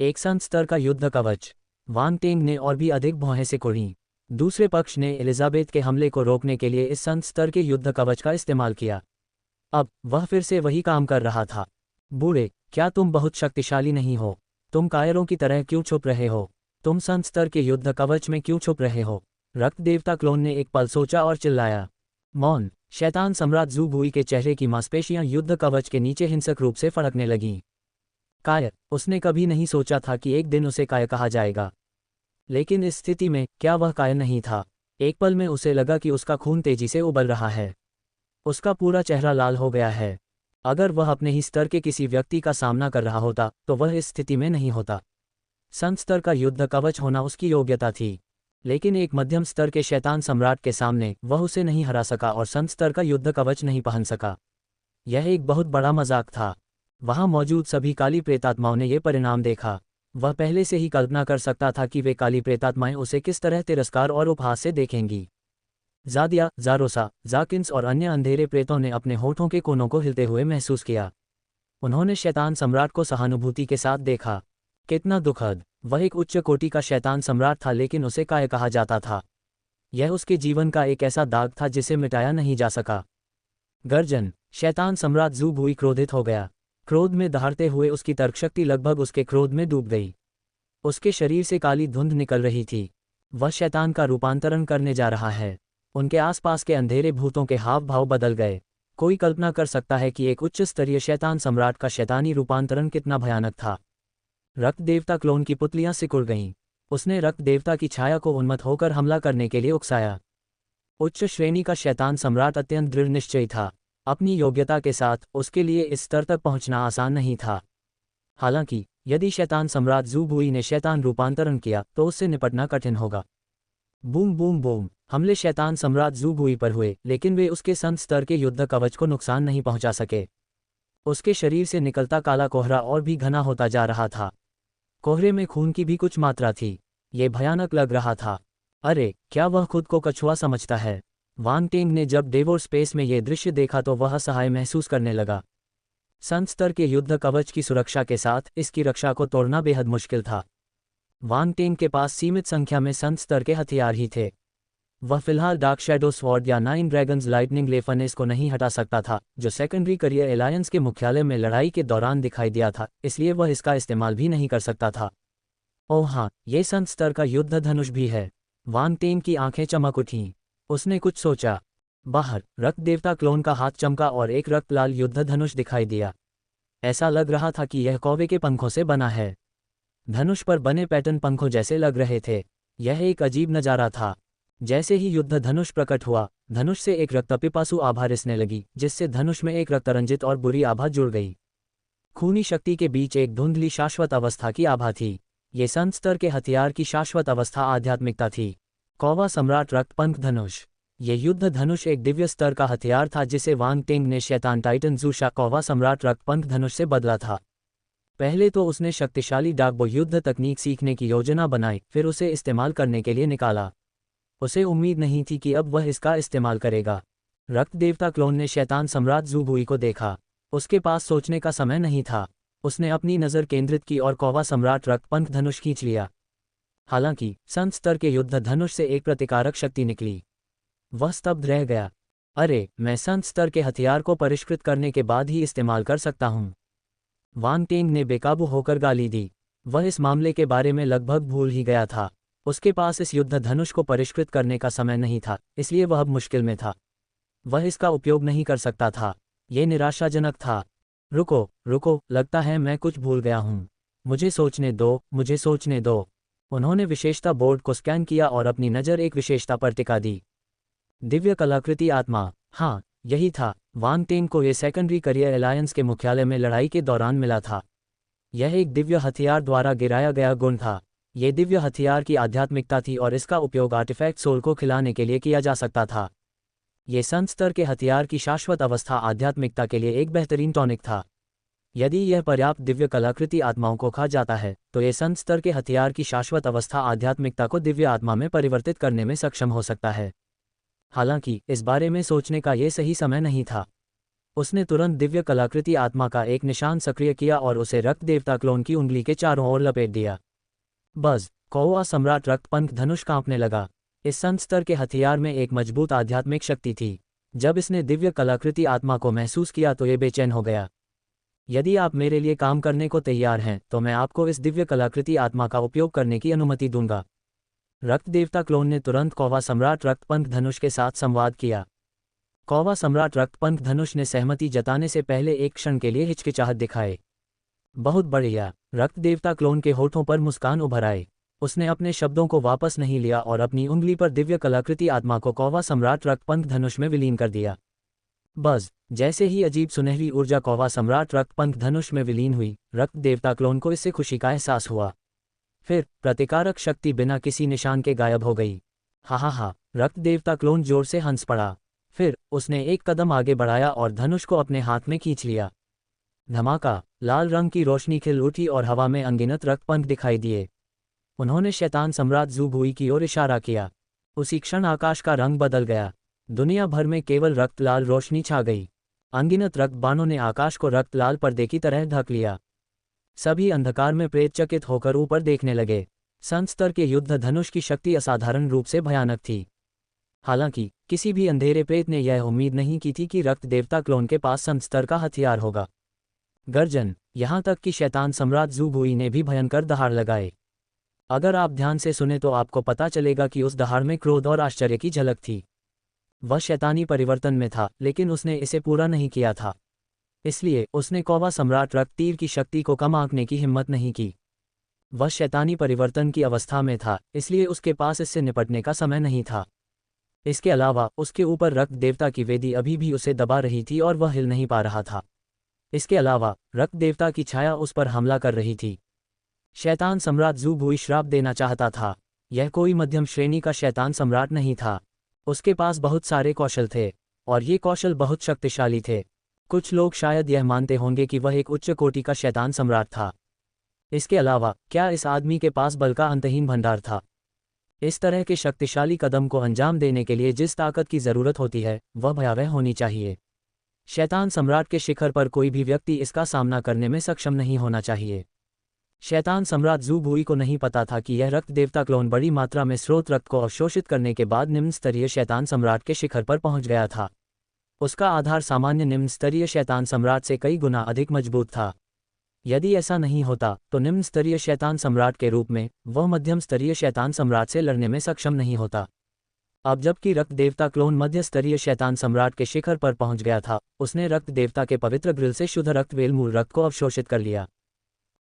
एक संत स्तर का युद्ध कवच। वांग टेंग ने और भी अधिक भौहें सिकोड़ीं। दूसरे पक्ष ने एलिजाबेथ के हमले को रोकने के लिए इस संत स्तर के युद्ध कवच का इस्तेमाल किया। अब वह फिर से वही काम कर रहा था। बूढ़े, क्या तुम बहुत शक्तिशाली नहीं हो? तुम कायरों की तरह क्यों छुप रहे हो? तुम संत स्तर के युद्ध कवच में क्यों छुप रहे हो? रक्त देवता क्लोन ने एक पल सोचा और चिल्लाया। मौन। शैतान सम्राट ज़ू बुई के चेहरे की मांसपेशियां युद्ध कवच के नीचे हिंसक रूप से फड़कने लगीं। कायर। उसने कभी नहीं सोचा था कि एक दिन उसे कायर कहा जाएगा। लेकिन इस स्थिति में क्या वह कायर नहीं था? एक पल में उसे लगा कि उसका खून तेजी से उबल रहा है। उसका पूरा चेहरा लाल हो गया है। अगर वह अपने ही स्तर के किसी व्यक्ति का सामना कर रहा होता तो वह इस स्थिति में नहीं होता। संत स्तर का युद्ध कवच होना उसकी योग्यता थी, लेकिन एक मध्यम स्तर के शैतान सम्राट के सामने वह उसे नहीं हरा सका और संत स्तर का युद्ध कवच नहीं पहन सका। यह एक बहुत बड़ा मजाक था। वहां मौजूद सभी काली प्रेतात्माओं ने यह परिणाम देखा। वह पहले से ही कल्पना कर सकता था कि वे काली प्रेतात्माएं उसे किस तरह तिरस्कार और उपहास से देखेंगी। ज़ादिया, ज़ारोसा, ज़ाकिन्स और अन्य अंधेरे प्रेतों ने अपने होठों के कोनों को हिलते हुए महसूस किया। उन्होंने शैतान सम्राट को सहानुभूति के साथ देखा। कितना दुखद। वह एक उच्च कोटि का शैतान सम्राट था, लेकिन उसे कायर कहा जाता था। यह उसके जीवन का एक ऐसा दाग था जिसे मिटाया नहीं जा सका। गर्जन। शैतान सम्राट ज़ू बुई क्रोधित हो गया। क्रोध में दहाड़ते हुए उसकी तर्कशक्ति लगभग उसके क्रोध में डूब गई। उसके शरीर से काली धुंध निकल रही थी। वह शैतान का रूपांतरण करने जा रहा है। उनके आसपास के अंधेरे भूतों के हाव भाव बदल गए। कोई कल्पना कर सकता है कि एक उच्च स्तरीय शैतान सम्राट का शैतानी रूपांतरण कितना भयानक था। रक्त देवता क्लोन की पुतलियां सिकुड़ गईं। उसने रक्त देवता की छाया को उन्मत्त होकर हमला करने के लिए उकसाया। उच्च श्रेणी का शैतान सम्राट अत्यंत दृढ़ निश्चयी था। अपनी योग्यता के साथ उसके लिए इस स्तर तक पहुंचना आसान नहीं था। हालांकि यदि शैतान सम्राट ज़ू बुई ने शैतान रूपांतरण किया तो उससे निपटना कठिन होगा। Boom boom boom. हमले शैतान सम्राट ज़ू बुई पर हुए, लेकिन वे उसके संत स्तर के युद्ध कवच को नुकसान नहीं पहुंचा सके। उसके शरीर से निकलता काला कोहरा और भी घना होता जा रहा था। कोहरे में खून की भी कुछ मात्रा थी। ये भयानक लग रहा था। अरे, क्या वह खुद को कछुआ समझता है? वांग टेंग ने जब डेवोर स्पेस में ये दृश्य देखा तो वह असहाय महसूस करने लगा। संत स्तर के युद्ध कवच की सुरक्षा के साथ इसकी रक्षा को तोड़ना बेहद मुश्किल था। वांग टेंग के पास सीमित संख्या में संत स्तर के हथियार ही थे। वह फिलहाल डार्क शैडो स्वॉर्ड या 9 ड्रैगन्स लाइटनिंग लेफनेस को नहीं हटा सकता था, जो सेकेंडरी करियर एलायंस के मुख्यालय में लड़ाई के दौरान दिखाई दिया था, इसलिए वह इसका इस्तेमाल भी नहीं कर सकता था। ओह हाँ, ये संत स्तर का युद्ध धनुष भी है। वांग टेंग की आंखें चमक उठीं। उसने कुछ सोचा। बाहर रक्त देवता क्लोन का हाथ चमका और एक रक्त लाल युद्ध धनुष दिखाई दिया। ऐसा लग रहा था कि यह कौवे के पंखों से बना है। धनुष पर बने पैटर्न पंखों जैसे लग रहे थे। यह एक अजीब नज़ारा था। जैसे ही युद्ध धनुष प्रकट हुआ, धनुष से एक रक्तपिपासु आभा रिसने लगी, जिससे धनुष में एक रक्तरंजित और बुरी आभा जुड़ गई। खूनी शक्ति के बीच एक धुंधली शाश्वत अवस्था की आभा थी। ये संत स्तर के हथियार की शाश्वत अवस्था आध्यात्मिकता थी। कौवा सम्राट रक्तपंख धनुष। ये युद्ध धनुष एक दिव्य स्तर का हथियार था जिसे वांग टेंग ने शैतान टाइटन ज़ूशा कौवा सम्राट रक्तपंख धनुष से बदला था। पहले तो उसने शक्तिशाली डाकबो युद्ध तकनीक सीखने की योजना बनाई, फिर उसे इस्तेमाल करने के लिए निकाला। उसे उम्मीद नहीं थी कि अब वह इसका इस्तेमाल करेगा। रक्त देवता क्लोन ने शैतान सम्राट ज़ू बुई को देखा। उसके पास सोचने का समय नहीं था। उसने अपनी नज़र केंद्रित की और कौवा सम्राट रक्तपंख धनुष खींच लिया। हालांकि संत स्तर के युद्ध धनुष से एक प्रतिकारक शक्ति निकली। वह स्तब्ध रह गया। अरे, मैं संत स्तर के हथियार को परिष्कृत करने के बाद ही इस्तेमाल कर सकता हूँ। वांग टेंग ने बेकाबू होकर गाली दी। वह इस मामले के बारे में लगभग भूल ही गया था। उसके पास इस युद्ध धनुष को परिष्कृत करने का समय नहीं था, इसलिए वह अब मुश्किल में था। वह इसका उपयोग नहीं कर सकता था। यह निराशाजनक था। रुको रुको, लगता है मैं कुछ भूल गया हूँ। मुझे सोचने दो, मुझे सोचने दो। उन्होंने विशेषता बोर्ड को स्कैन किया और अपनी नज़र एक विशेषता पर टिका दी। दिव्य कलाकृति आत्मा। हाँ, यही था। वांग टेंग को यह सेकेंडरी करियर अलायंस के मुख्यालय में लड़ाई के दौरान मिला था। यह एक दिव्य हथियार द्वारा गिराया गया गुण था। यह दिव्य हथियार की आध्यात्मिकता थी और इसका उपयोग आर्टिफैक्ट सोल को खिलाने के लिए किया जा सकता था। ये संत स्तर के हथियार की शाश्वत अवस्था आध्यात्मिकता के लिए एक बेहतरीन टॉनिक था। यदि यह पर्याप्त दिव्य कलाकृति आत्माओं को खा जाता है, तो ये संत स्तर के हथियार की शाश्वत अवस्था आध्यात्मिकता को दिव्य आत्मा में परिवर्तित करने में सक्षम हो सकता है। हालांकि इस बारे में सोचने का यह सही समय नहीं था। उसने तुरंत दिव्य कलाकृति आत्मा का एक निशान सक्रिय किया और उसे रक्त देवता क्लोन की उंगली के चारों ओर लपेट दिया। बज़, कौवा सम्राट रक्तपंख धनुष कांपने लगा। इस संत स्तर के हथियार में एक मजबूत आध्यात्मिक शक्ति थी। जब इसने दिव्य कलाकृति आत्मा को महसूस किया तो ये बेचैन हो गया। यदि आप मेरे लिए काम करने को तैयार हैं, तो मैं आपको इस दिव्य कलाकृति आत्मा का उपयोग करने की अनुमति दूंगा। रक्त देवता क्लोन ने तुरंत कौवा सम्राट रक्तपंख धनुष के साथ संवाद किया। कौवा सम्राट रक्तपंख धनुष ने सहमति जताने से पहले एक क्षण के लिए हिचकिचाहट दिखाए। बहुत बढ़िया। रक्त देवता क्लोन के होठों पर मुस्कान उभर आए। उसने अपने शब्दों को वापस नहीं लिया और अपनी उंगली पर दिव्य कलाकृति आत्मा को कौवा सम्राट रक्तपंख धनुष में विलीन कर दिया। बज़, जैसे ही अजीब सुनहरी ऊर्जा कौवा सम्राट रक्तपंख धनुष में विलीन हुई, रक्त देवता क्लोन को इससे खुशी का एहसास हुआ। फिर प्रतिकारक शक्ति बिना किसी निशान के गायब हो गई। हा, रक्त देवता क्लोन जोर से हंस पड़ा। फिर उसने एक कदम आगे बढ़ाया और धनुष को अपने हाथ में खींच लिया। धमाका, लाल रंग की रोशनी खिल उठी और हवा में अनगिनत रक्तपंख दिखाई दिए। उन्होंने शैतान सम्राट ज़ू बुई की ओर इशारा किया। उसी क्षण आकाश का रंग बदल गया। दुनिया भर में केवल रक्त लाल रोशनी छा गई। अनगिनत रक्त बाणों ने आकाश को रक्त लाल पर्दे की तरह ढक लिया। सभी अंधकार में प्रेतचकित होकर ऊपर देखने लगे। संत स्तर के युद्ध धनुष की शक्ति असाधारण रूप से भयानक थी। हालांकि किसी भी अंधेरे प्रेत ने यह उम्मीद नहीं की थी कि रक्त देवता क्लोन के पास संत स्तर का हथियार होगा। गर्जन, यहाँ तक कि शैतान सम्राट ज़ू बुई ने भी भयंकर दहाड़ लगाए। अगर आप ध्यान से सुने तो आपको पता चलेगा कि उस दहाड़ में क्रोध और आश्चर्य की झलक थी। वह शैतानी परिवर्तन में था, लेकिन उसने इसे पूरा नहीं किया था। इसलिए उसने कौवा सम्राट रक्त तीर की शक्ति को कम आंकने की हिम्मत नहीं की। वह शैतानी परिवर्तन की अवस्था में था, इसलिए उसके पास इससे निपटने का समय नहीं था। इसके अलावा उसके ऊपर रक्त देवता की वेदी अभी भी उसे दबा रही थी और वह हिल नहीं पा रहा था। इसके अलावा रक्त देवता की छाया उस पर हमला कर रही थी। शैतान सम्राट ज़ू बुई श्राप देना चाहता था। यह कोई मध्यम श्रेणी का शैतान सम्राट नहीं था। उसके पास बहुत सारे कौशल थे और ये कौशल बहुत शक्तिशाली थे। कुछ लोग शायद यह मानते होंगे कि वह एक उच्च कोटि का शैतान सम्राट था। इसके अलावा क्या इस आदमी के पास बल का अंतहीन भंडार था? इस तरह के शक्तिशाली कदम को अंजाम देने के लिए जिस ताकत की ज़रूरत होती है, वह भयावह होनी चाहिए। शैतान सम्राट के शिखर पर कोई भी व्यक्ति इसका सामना करने में सक्षम नहीं होना चाहिए। शैतान सम्राट ज़ू बुई को नहीं पता था कि यह रक्त देवता क्लोन बड़ी मात्रा में स्रोत रक्त को अवशोषित करने के बाद निम्न स्तरीय शैतान सम्राट के शिखर पर पहुंच गया था। उसका आधार सामान्य निम्न स्तरीय शैतान सम्राट से कई गुना अधिक मजबूत था। यदि ऐसा नहीं होता तो निम्न स्तरीय शैतान सम्राट के रूप में वह मध्यम स्तरीय शैतान सम्राट से लड़ने में सक्षम नहीं होता। अब जबकि रक्त देवता क्लोन मध्य स्तरीय शैतान सम्राट के शिखर पर पहुंच गया था, उसने रक्त देवता के पवित्र ग्रिल से शुद्ध रक्त वेल मूल रक्त को अवशोषित कर लिया।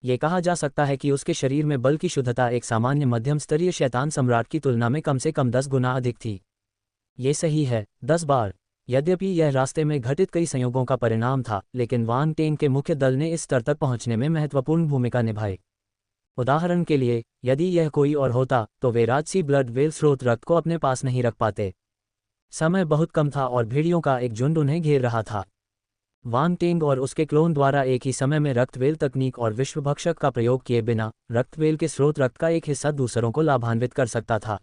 ये कहा जा सकता है कि उसके शरीर में बल की शुद्धता एक सामान्य मध्यम स्तरीय शैतान सम्राट की तुलना में कम से कम 10 गुना अधिक थी। ये सही है, 10 बार। यद्यपि यह रास्ते में घटित कई संयोगों का परिणाम था, लेकिन वांग टेंग के मुख्य दल ने इस स्तर तक पहुंचने में महत्वपूर्ण भूमिका निभाई। उदाहरण के लिए, यदि यह कोई और होता तो वे राजसी ब्लड वेल स्रोत रक्त को अपने पास नहीं रख पाते। समय बहुत कम था और भेड़ियों का एक झुंड उन्हें घेर रहा था। वांग टेंग और उसके क्लोन द्वारा एक ही समय में रक्तवेल तकनीक और विश्वभक्षक का प्रयोग किए बिना रक्तवेल के स्रोत रक्त का एक हिस्सा दूसरों को लाभान्वित कर सकता था।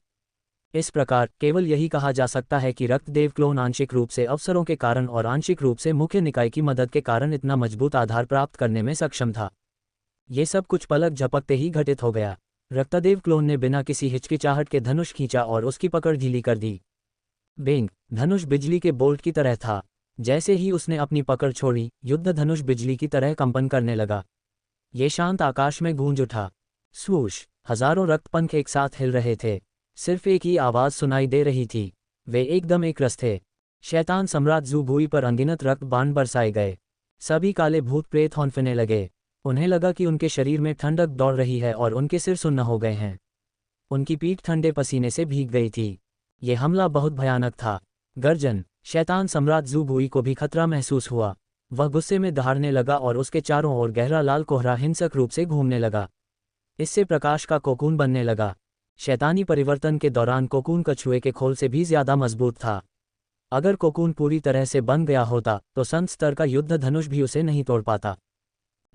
इस प्रकार केवल यही कहा जा सकता है कि रक्तदेव क्लोन आंशिक रूप से अवसरों के कारण और आंशिक रूप से मुख्य निकाय की मदद के कारण इतना मजबूत आधार प्राप्त करने में सक्षम था। ये सब कुछ पलक झपकते ही घटित हो गया। रक्तदेव क्लोन ने बिना किसी हिचकिचाहट के धनुष खींचा और उसकी पकड़ ढीली कर दी। बेंग, धनुष बिजली के बोल्ट की तरह था। जैसे ही उसने अपनी पकड़ छोड़ी, युद्ध धनुष बिजली की तरह कंपन करने लगा। ये शांत आकाश में गूंज उठा। स्वूश, हजारों रक्तपंख एक साथ हिल रहे थे। सिर्फ एक ही आवाज सुनाई दे रही थी। वे एकदम एक रस थे। शैतान सम्राट ज़ू भुई पर अनगिनत रक्त बाण बरसाए गए। सभी काले भूत प्रेत हौंफने लगे। उन्हें लगा कि उनके शरीर में ठंडक दौड़ रही है और उनके सिर सुन्न हो गए हैं। उनकी पीठ ठंडे पसीने से भीग गई थी। ये हमला बहुत भयानक था। गर्जन, शैतान सम्राट ज़ू भुई को भी खतरा महसूस हुआ। वह गुस्से में दहाड़ने लगा और उसके चारों ओर गहरा लाल कोहरा हिंसक रूप से घूमने लगा। इससे प्रकाश का कोकून बनने लगा। शैतानी परिवर्तन के दौरान कोकून कछुए के खोल से भी ज्यादा मजबूत था। अगर कोकून पूरी तरह से बन गया होता तो संत स्तर का युद्ध धनुष भी उसे नहीं तोड़ पाता।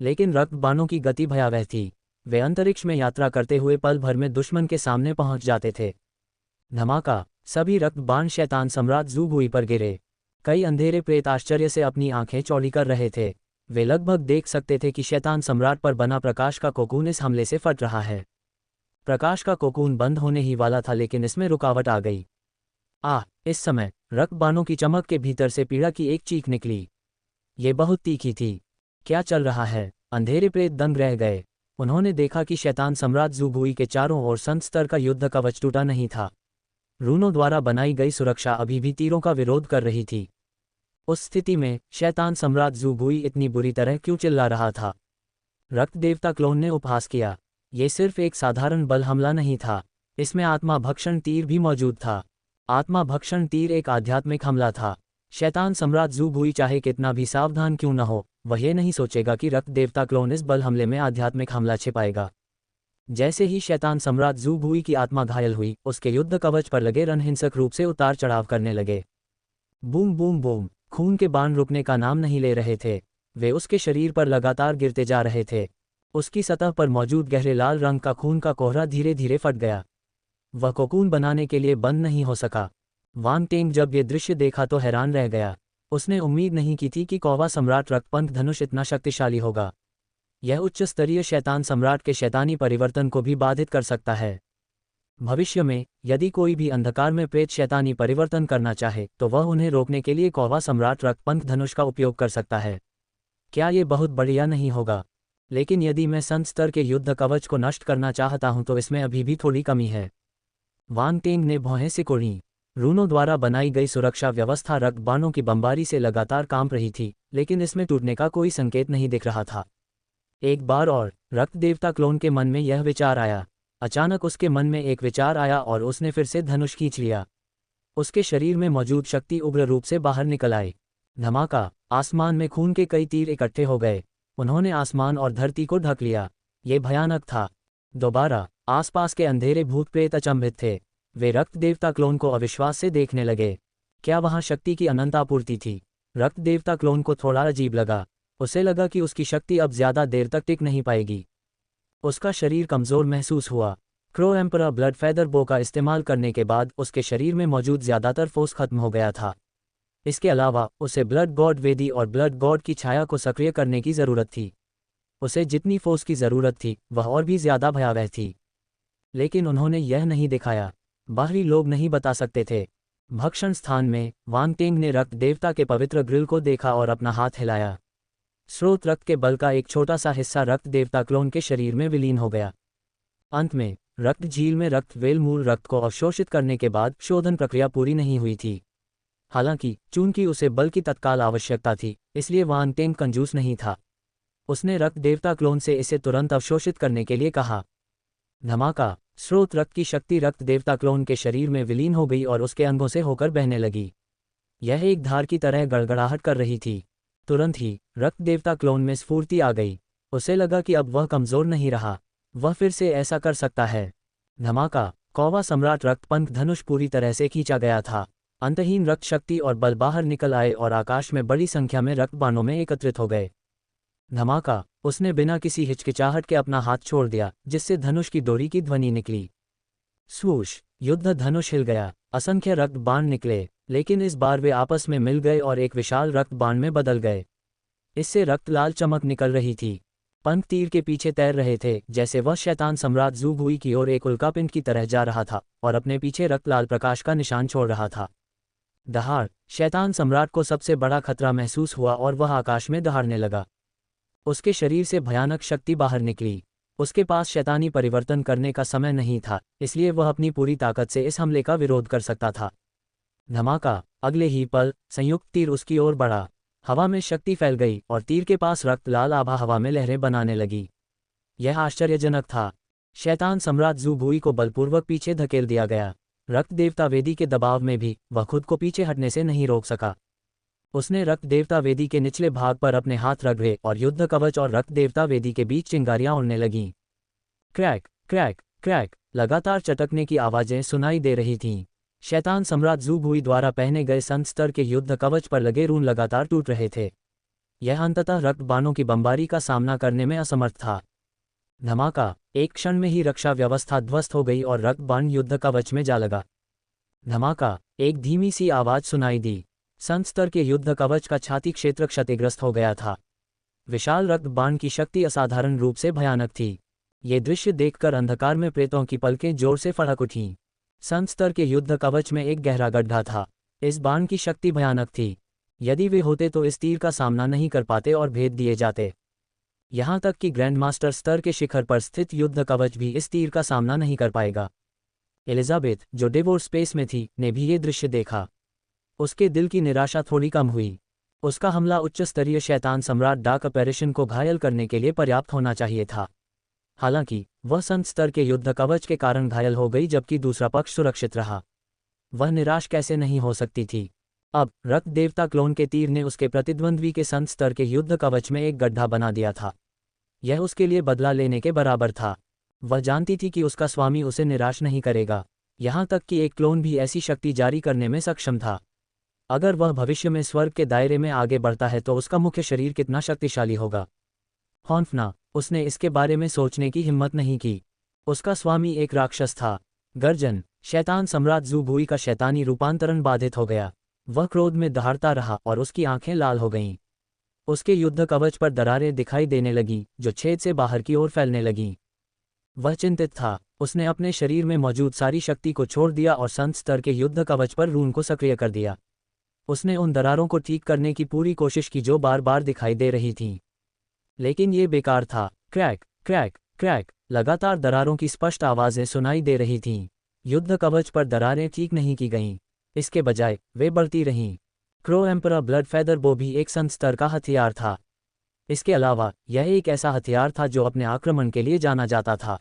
लेकिन रक्त बाणों की गति भयावह थी। वे अंतरिक्ष में यात्रा करते हुए पल भर में दुश्मन के सामने पहुंच जाते थे। धमाका, सभी रक्त बाण शैतान सम्राट ज़ू भुई पर गिरे। कई अंधेरे प्रेत आश्चर्य से अपनी आंखें चौड़ी कर रहे थे। वे लगभग देख सकते थे कि शैतान सम्राट पर बना प्रकाश का कोकून इस हमले से फट रहा है। प्रकाश का कोकून बंद होने ही वाला था, लेकिन इसमें रुकावट आ गई। इस समय रक्त बाणों की चमक के भीतर से पीड़ा की एक चीख निकली। ये बहुत तीखी थी। क्या चल रहा है? अंधेरे प्रेत दंग रह गए। उन्होंने देखा कि शैतान सम्राट ज़ू भुई के चारों ओर संत स्तर का युद्ध कवच टूटा नहीं था। रूनों द्वारा बनाई गई सुरक्षा अभी भी तीरों का विरोध कर रही थी। उस स्थिति में शैतान सम्राट ज़ू भुई इतनी बुरी तरह क्यों चिल्ला रहा था? रक्त देवता क्लोन ने उपहास किया। ये सिर्फ एक साधारण बल हमला नहीं था, इसमें आत्मा भक्षण तीर भी मौजूद था। आत्मा भक्षण तीर एक आध्यात्मिक हमला था। शैतान सम्राट ज़ू भुई चाहे कितना भी सावधान क्यों न हो, वह ये नहीं सोचेगा कि रक्त देवता क्लोन इस बल हमले में आध्यात्मिक हमला छिपाएगा। जैसे ही शैतान सम्राट ज़ू भुई की आत्मा घायल हुई, उसके युद्ध कवच पर लगे रन हिंसक रूप से उतार चढ़ाव करने लगे। बूम बूम बूम, खून के बाण रुकने का नाम नहीं ले रहे थे। वे उसके शरीर पर लगातार गिरते जा रहे थे। उसकी सतह पर मौजूद गहरे लाल रंग का खून का कोहरा धीरे धीरे फट गया। वह कोकून बनाने के लिए बंद नहीं हो सका। वांग टेंग जब ये दृश्य देखा तो हैरान रह गया। उसने उम्मीद नहीं की थी कि कौवा सम्राट रक्तपंथ धनुष इतना शक्तिशाली होगा। यह उच्च स्तरीय शैतान सम्राट के शैतानी परिवर्तन को भी बाधित कर सकता है। भविष्य में यदि कोई भी अंधकार में प्रेत शैतानी परिवर्तन करना चाहे तो वह उन्हें रोकने के लिए कौवा सम्राट रक्तपंथ धनुष का उपयोग कर सकता है। क्या ये बहुत बढ़िया नहीं होगा? लेकिन यदि मैं संत स्तर के युद्ध कवच को नष्ट करना चाहता हूं तो इसमें अभी भी थोड़ी कमी है। वांग टेंग ने भौहें सिकोड़ी। रूनों द्वारा बनाई गई सुरक्षा व्यवस्था रक्त बाणों की बमबारी से लगातार कांप रही थी, लेकिन इसमें टूटने का कोई संकेत नहीं दिख रहा था। एक बार और रक्त देवता क्लोन के मन में यह विचार आया। अचानक उसके मन में एक विचार आया और उसने फिर से धनुष खींच लिया। उसके शरीर में मौजूद शक्ति उग्र रूप से बाहर निकल आई। धमाका, आसमान में खून के कई तीर इकट्ठे हो गए। उन्होंने आसमान और धरती को ढक लिया। ये भयानक था। दोबारा आसपास के अंधेरे भूत प्रेत अचंभित थे। वे रक्त देवता क्लोन को अविश्वास से देखने लगे। क्या वहां शक्ति की अनंत आपूर्ति थी? रक्त देवता क्लोन को थोड़ा अजीब लगा। उसे लगा कि उसकी शक्ति अब ज्यादा देर तक टिक नहीं पाएगी। उसका शरीर कमजोर महसूस हुआ। क्रो एम्परर ब्लड फेदर बो का इस्तेमाल करने के बाद उसके शरीर में मौजूद ज्यादातर फोर्स खत्म हो गया था। इसके अलावा उसे ब्लड गॉड वेदी और ब्लड गॉड की छाया को सक्रिय करने की जरूरत थी। उसे जितनी फोर्स की जरूरत थी वह और भी ज्यादा भयावह थी। लेकिन उन्होंने यह नहीं दिखाया। बाहरी लोग नहीं बता सकते थे। भक्षण स्थान में वांग टेंग ने रक्त देवता के पवित्र ग्रिल को देखा और अपना हाथ हिलाया। स्रोत रक्त के बल का एक छोटा सा हिस्सा रक्त देवता क्लोन के शरीर में विलीन हो गया। अंत में रक्त झील में रक्त वेल मूल रक्त को अवशोषित करने के बाद शोधन प्रक्रिया पूरी नहीं हुई थी। हालांकि चूंकि उसे बल की तत्काल आवश्यकता थी, इसलिए वह अत्यंत कंजूस नहीं था। उसने रक्त देवता क्लोन से इसे तुरंत अवशोषित करने के लिए कहा। धमाका! स्रोत रक्त की शक्ति रक्त देवता क्लोन के शरीर में विलीन हो गई और उसके अंगों से होकर बहने लगी। यह एक धार की तरह गड़गड़ाहट कर रही थी। तुरंत ही रक्त देवता क्लोन में स्फूर्ति आ गई। उसे लगा कि अब वह कमजोर नहीं रहा, वह फिर से ऐसा कर सकता है। धमाका! कौवा सम्राट रक्तपंख धनुष पूरी तरह से खींचा गया था। अंतहीन रक्त शक्ति और बल बाहर निकल आए और आकाश में बड़ी संख्या में रक्त बाणों में एकत्रित हो गए। धमाका! उसने बिना किसी हिचकिचाहट के अपना हाथ छोड़ दिया, जिससे धनुष की डोरी की ध्वनि निकली। स्वूश! युद्ध धनुष हिल गया। असंख्य रक्त बाण निकले, लेकिन इस बार वे आपस में मिल गए और एक विशाल रक्त बाण में बदल गए। इससे रक्त लाल चमक निकल रही थी। पंख तीर के पीछे तैर रहे थे, जैसे वह शैतान सम्राट ज़ू भुई की ओर एक उल्कापिंड की तरह जा रहा था और अपने पीछे रक्त लाल प्रकाश का निशान छोड़ रहा था। दहाड़! शैतान सम्राट को सबसे बड़ा खतरा महसूस हुआ और वह आकाश में दहाड़ने लगा। उसके शरीर से भयानक शक्ति बाहर निकली। उसके पास शैतानी परिवर्तन करने का समय नहीं था, इसलिए वह अपनी पूरी ताकत से इस हमले का विरोध कर सकता था। धमाका! अगले ही पल संयुक्त तीर उसकी ओर बढ़ा। हवा में शक्ति फैल गई और तीर के पास रक्त लाल आभा हवा में लहरें बनाने लगी। यह आश्चर्यजनक था। शैतान सम्राट ज़ू भुई को बलपूर्वक पीछे धकेल दिया गया। रक्त देवता वेदी के दबाव में भी वह खुद को पीछे हटने से नहीं रोक सका। उसने रक्त देवता वेदी के निचले भाग पर अपने हाथ रगड़े और युद्ध कवच और रक्त देवता वेदी के बीच चिंगारियां उड़ने लगीं। Crack crack crack! लगातार चटकने की आवाजें सुनाई दे रही थीं। शैतान सम्राट ज़ू भुई द्वारा पहने गए संत स्तर के युद्ध कवच पर लगे रून लगातार टूट रहे थे। यह अंततः रक्त बाणों की बमबारी का सामना करने में असमर्थ था। धमाका! एक क्षण में ही रक्षा व्यवस्था ध्वस्त हो गई और रक्त बाण युद्ध कवच में जा लगा। धमाका! एक धीमी सी आवाज सुनाई दी। संत स्तर के युद्ध कवच का छाती क्षेत्र क्षतिग्रस्त हो गया था। विशाल रक्त बाण की शक्ति असाधारण रूप से भयानक थी। ये दृश्य देखकर अंधकार में प्रेतों की पलकें जोर से फड़क उठीं। संत स्तर के युद्ध कवच में एक गहरा गड्ढा था। इस बाण की शक्ति भयानक थी। यदि वे होते तो इस तीर का सामना नहीं कर पाते और भेद दिए जाते। यहाँ तक कि ग्रैंडमास्टर स्तर के शिखर पर स्थित युद्ध कवच भी इस तीर का सामना नहीं कर पाएगा। एलिजाबेथ, जो डेवोर स्पेस में थी, ने भी ये दृश्य देखा। उसके दिल की निराशा थोड़ी कम हुई। उसका हमला उच्च स्तरीय शैतान सम्राट डार्क अपैरेशन को घायल करने के लिए पर्याप्त होना चाहिए था। हालांकि वह संत स्तर के युद्ध कवच के कारण घायल हो गई, जबकि दूसरा पक्ष सुरक्षित रहा। वह निराश कैसे नहीं हो सकती थी। अब रक्त देवता क्लोन के तीर ने उसके प्रतिद्वंद्वी के संत स्तर के युद्ध कवच में एक गड्ढा बना दिया था। यह उसके लिए बदला लेने के बराबर था। वह जानती थी कि उसका स्वामी उसे निराश नहीं करेगा, यहाँ तक कि एक क्लोन भी ऐसी शक्ति जारी करने में सक्षम था। अगर वह भविष्य में स्वर्ग के दायरे में आगे बढ़ता है तो उसका मुख्य शरीर कितना शक्तिशाली होगा। हॉन्फना, उसने इसके बारे में सोचने की हिम्मत नहीं की। उसका स्वामी एक राक्षस था। गर्जन! शैतान सम्राट ज़ू भुई का शैतानी रूपांतरण बाधित हो गया। वह क्रोध में दहाड़ता रहा और उसकी आंखें लाल हो गईं। उसके युद्ध कवच पर दरारें दिखाई देने लगीं, जो छेद से बाहर की ओर फैलने लगीं। वह चिंतित था। उसने अपने शरीर में मौजूद सारी शक्ति को छोड़ दिया और संत स्तर के युद्ध कवच पर रून को सक्रिय कर दिया। उसने उन दरारों को ठीक करने की पूरी कोशिश की जो बार बार दिखाई दे रही थीं, लेकिन ये बेकार था। Crack crack crack! लगातार दरारों की स्पष्ट आवाज़ें सुनाई दे रही थीं। युद्ध कवच पर दरारें ठीक नहीं की गईं, इसके बजाय वे बढ़ती रहीं। क्रो एम्परर ब्लड फेदर बो भी एक संत स्तर का हथियार था। इसके अलावा यह एक ऐसा हथियार था जो अपने आक्रमण के लिए जाना जाता था।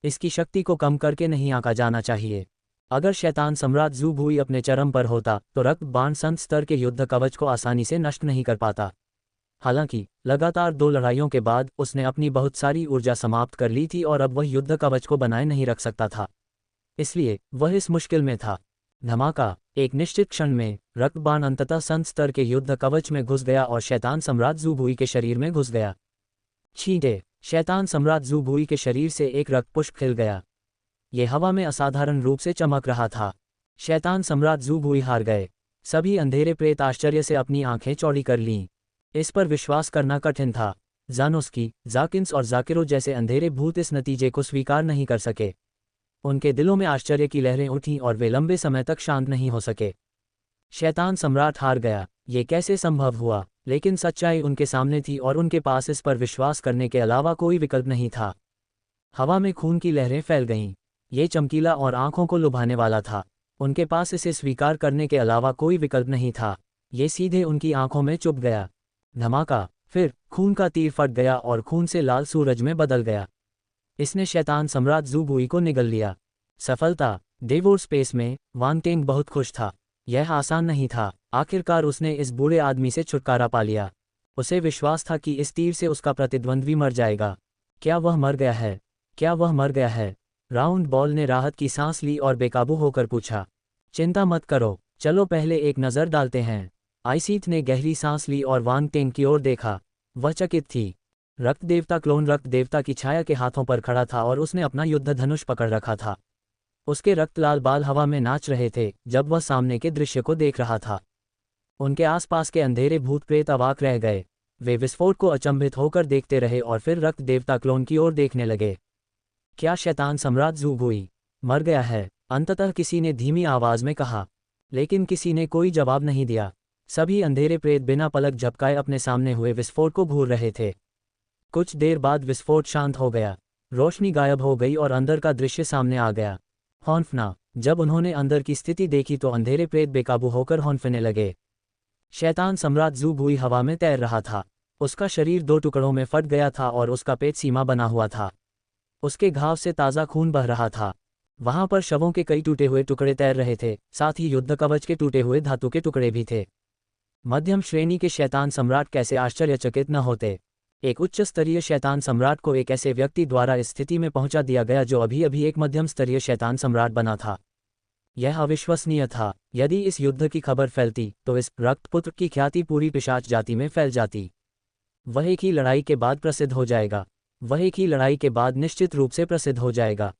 इसकी शक्ति को कम करके नहीं आंका जाना चाहिए। अगर शैतान सम्राट ज़ू भुई अपने चरम पर होता तो रक्त बाण संत स्तर के युद्ध कवच को आसानी से नष्ट नहीं कर पाता। हालांकि लगातार 2 लड़ाइयों के बाद उसने अपनी बहुत सारी ऊर्जा समाप्त कर ली थी और अब वह युद्ध कवच को बनाए नहीं रख सकता था, इसलिए वह इस मुश्किल में था। धमाका! एक निश्चित क्षण में रक्त बाण अंततः संत स्तर के युद्ध कवच में घुस गया और शैतान सम्राट ज़ू भुई के शरीर में घुस गया। छींटे! शैतान सम्राट ज़ू भुई के शरीर से एक रक्त पुष्प खिल गया। ये हवा में असाधारण रूप से चमक रहा था। शैतान सम्राट ज़ू भुई हार गए। सभी अंधेरे प्रेत आश्चर्य से अपनी आंखें चौड़ी कर लीं। इस पर विश्वास करना कठिन था। जानोस्की, जाकिन्स और जाकिरो जैसे अंधेरे भूत इस नतीजे को स्वीकार नहीं कर सके। उनके दिलों में आश्चर्य की लहरें उठीं और वे लंबे समय तक शांत नहीं हो सके। शैतान सम्राट हार गया। ये कैसे संभव हुआ? लेकिन सच्चाई उनके सामने थी और उनके पास इस पर विश्वास करने के अलावा कोई विकल्प नहीं था। हवा में खून की लहरें फैल गईं। ये चमकीला और आंखों को लुभाने वाला था। उनके पास इसे स्वीकार करने के अलावा कोई विकल्प नहीं था। ये सीधे उनकी आंखों में चुभ गया। धमाका, फिर खून का तीर फट गया और खून से लाल सूरज में बदल गया। इसने शैतान सम्राट ज़ू बुई को निगल लिया। सफलता। डेवोर स्पेस में वांग टेंग बहुत खुश था। यह आसान नहीं था। आखिरकार उसने इस बूढ़े आदमी से छुटकारा पा लिया। उसे विश्वास था कि इस तीर से उसका प्रतिद्वंद्वी मर जाएगा। क्या वह मर गया है? क्या वह मर गया है? राउंड बॉल ने राहत की सांस ली और बेकाबू होकर पूछा। चिंता मत करो, चलो पहले एक नज़र डालते हैं। आइसीथ ने गहरी सांस ली और वांग टेंग की ओर देखा। वह चकित थी। रक्त देवता क्लोन रक्त देवता की छाया के हाथों पर खड़ा था और उसने अपना युद्ध धनुष पकड़ रखा था। उसके रक्तलाल बाल हवा में नाच रहे थे जब वह सामने के दृश्य को देख रहा था। उनके आसपास के अंधेरे भूत प्रेत अवाक रह गए। वे विस्फोट को अचंभित होकर देखते रहे और फिर रक्त देवता क्लोन की ओर देखने लगे। क्या शैतान सम्राट ज़ू बुई मर गया है? अंततः किसी ने धीमी आवाज में कहा। लेकिन किसी ने कोई जवाब नहीं दिया। सभी अंधेरे प्रेत बिना पलक झपकाए अपने सामने हुए विस्फोट को घूर रहे थे। कुछ देर बाद विस्फोट शांत हो गया। रोशनी गायब हो गई और अंदर का दृश्य सामने आ गया। हौंफना। जब उन्होंने अंदर की स्थिति देखी तो अंधेरे प्रेत बेकाबू होकर हौंफने लगे। शैतान सम्राट ज़ू बुई हवा में तैर रहा था। उसका शरीर 2 टुकड़ों में फट गया था और उसका पेट सीमा बना हुआ था। उसके घाव से ताज़ा खून बह रहा था। वहां पर शवों के कई टूटे हुए टुकड़े तैर रहे थे, साथ ही युद्ध कवच के टूटे हुए धातु के टुकड़े भी थे। मध्यम श्रेणी के शैतान सम्राट कैसे आश्चर्यचकित न होते। एक उच्च स्तरीय शैतान सम्राट को एक ऐसे व्यक्ति द्वारा इस स्थिति में पहुंचा दिया गया जो अभी अभी एक मध्यम स्तरीय शैतान सम्राट बना था। यह अविश्वसनीय था। यदि इस युद्ध की खबर फैलती तो इस रक्तपुत्र की ख्याति पूरी पिशाच जाति में फैल जाती। वह एक ही लड़ाई के बाद प्रसिद्ध हो जाएगा। वह एक ही लड़ाई के बाद निश्चित रूप से प्रसिद्ध हो जाएगा।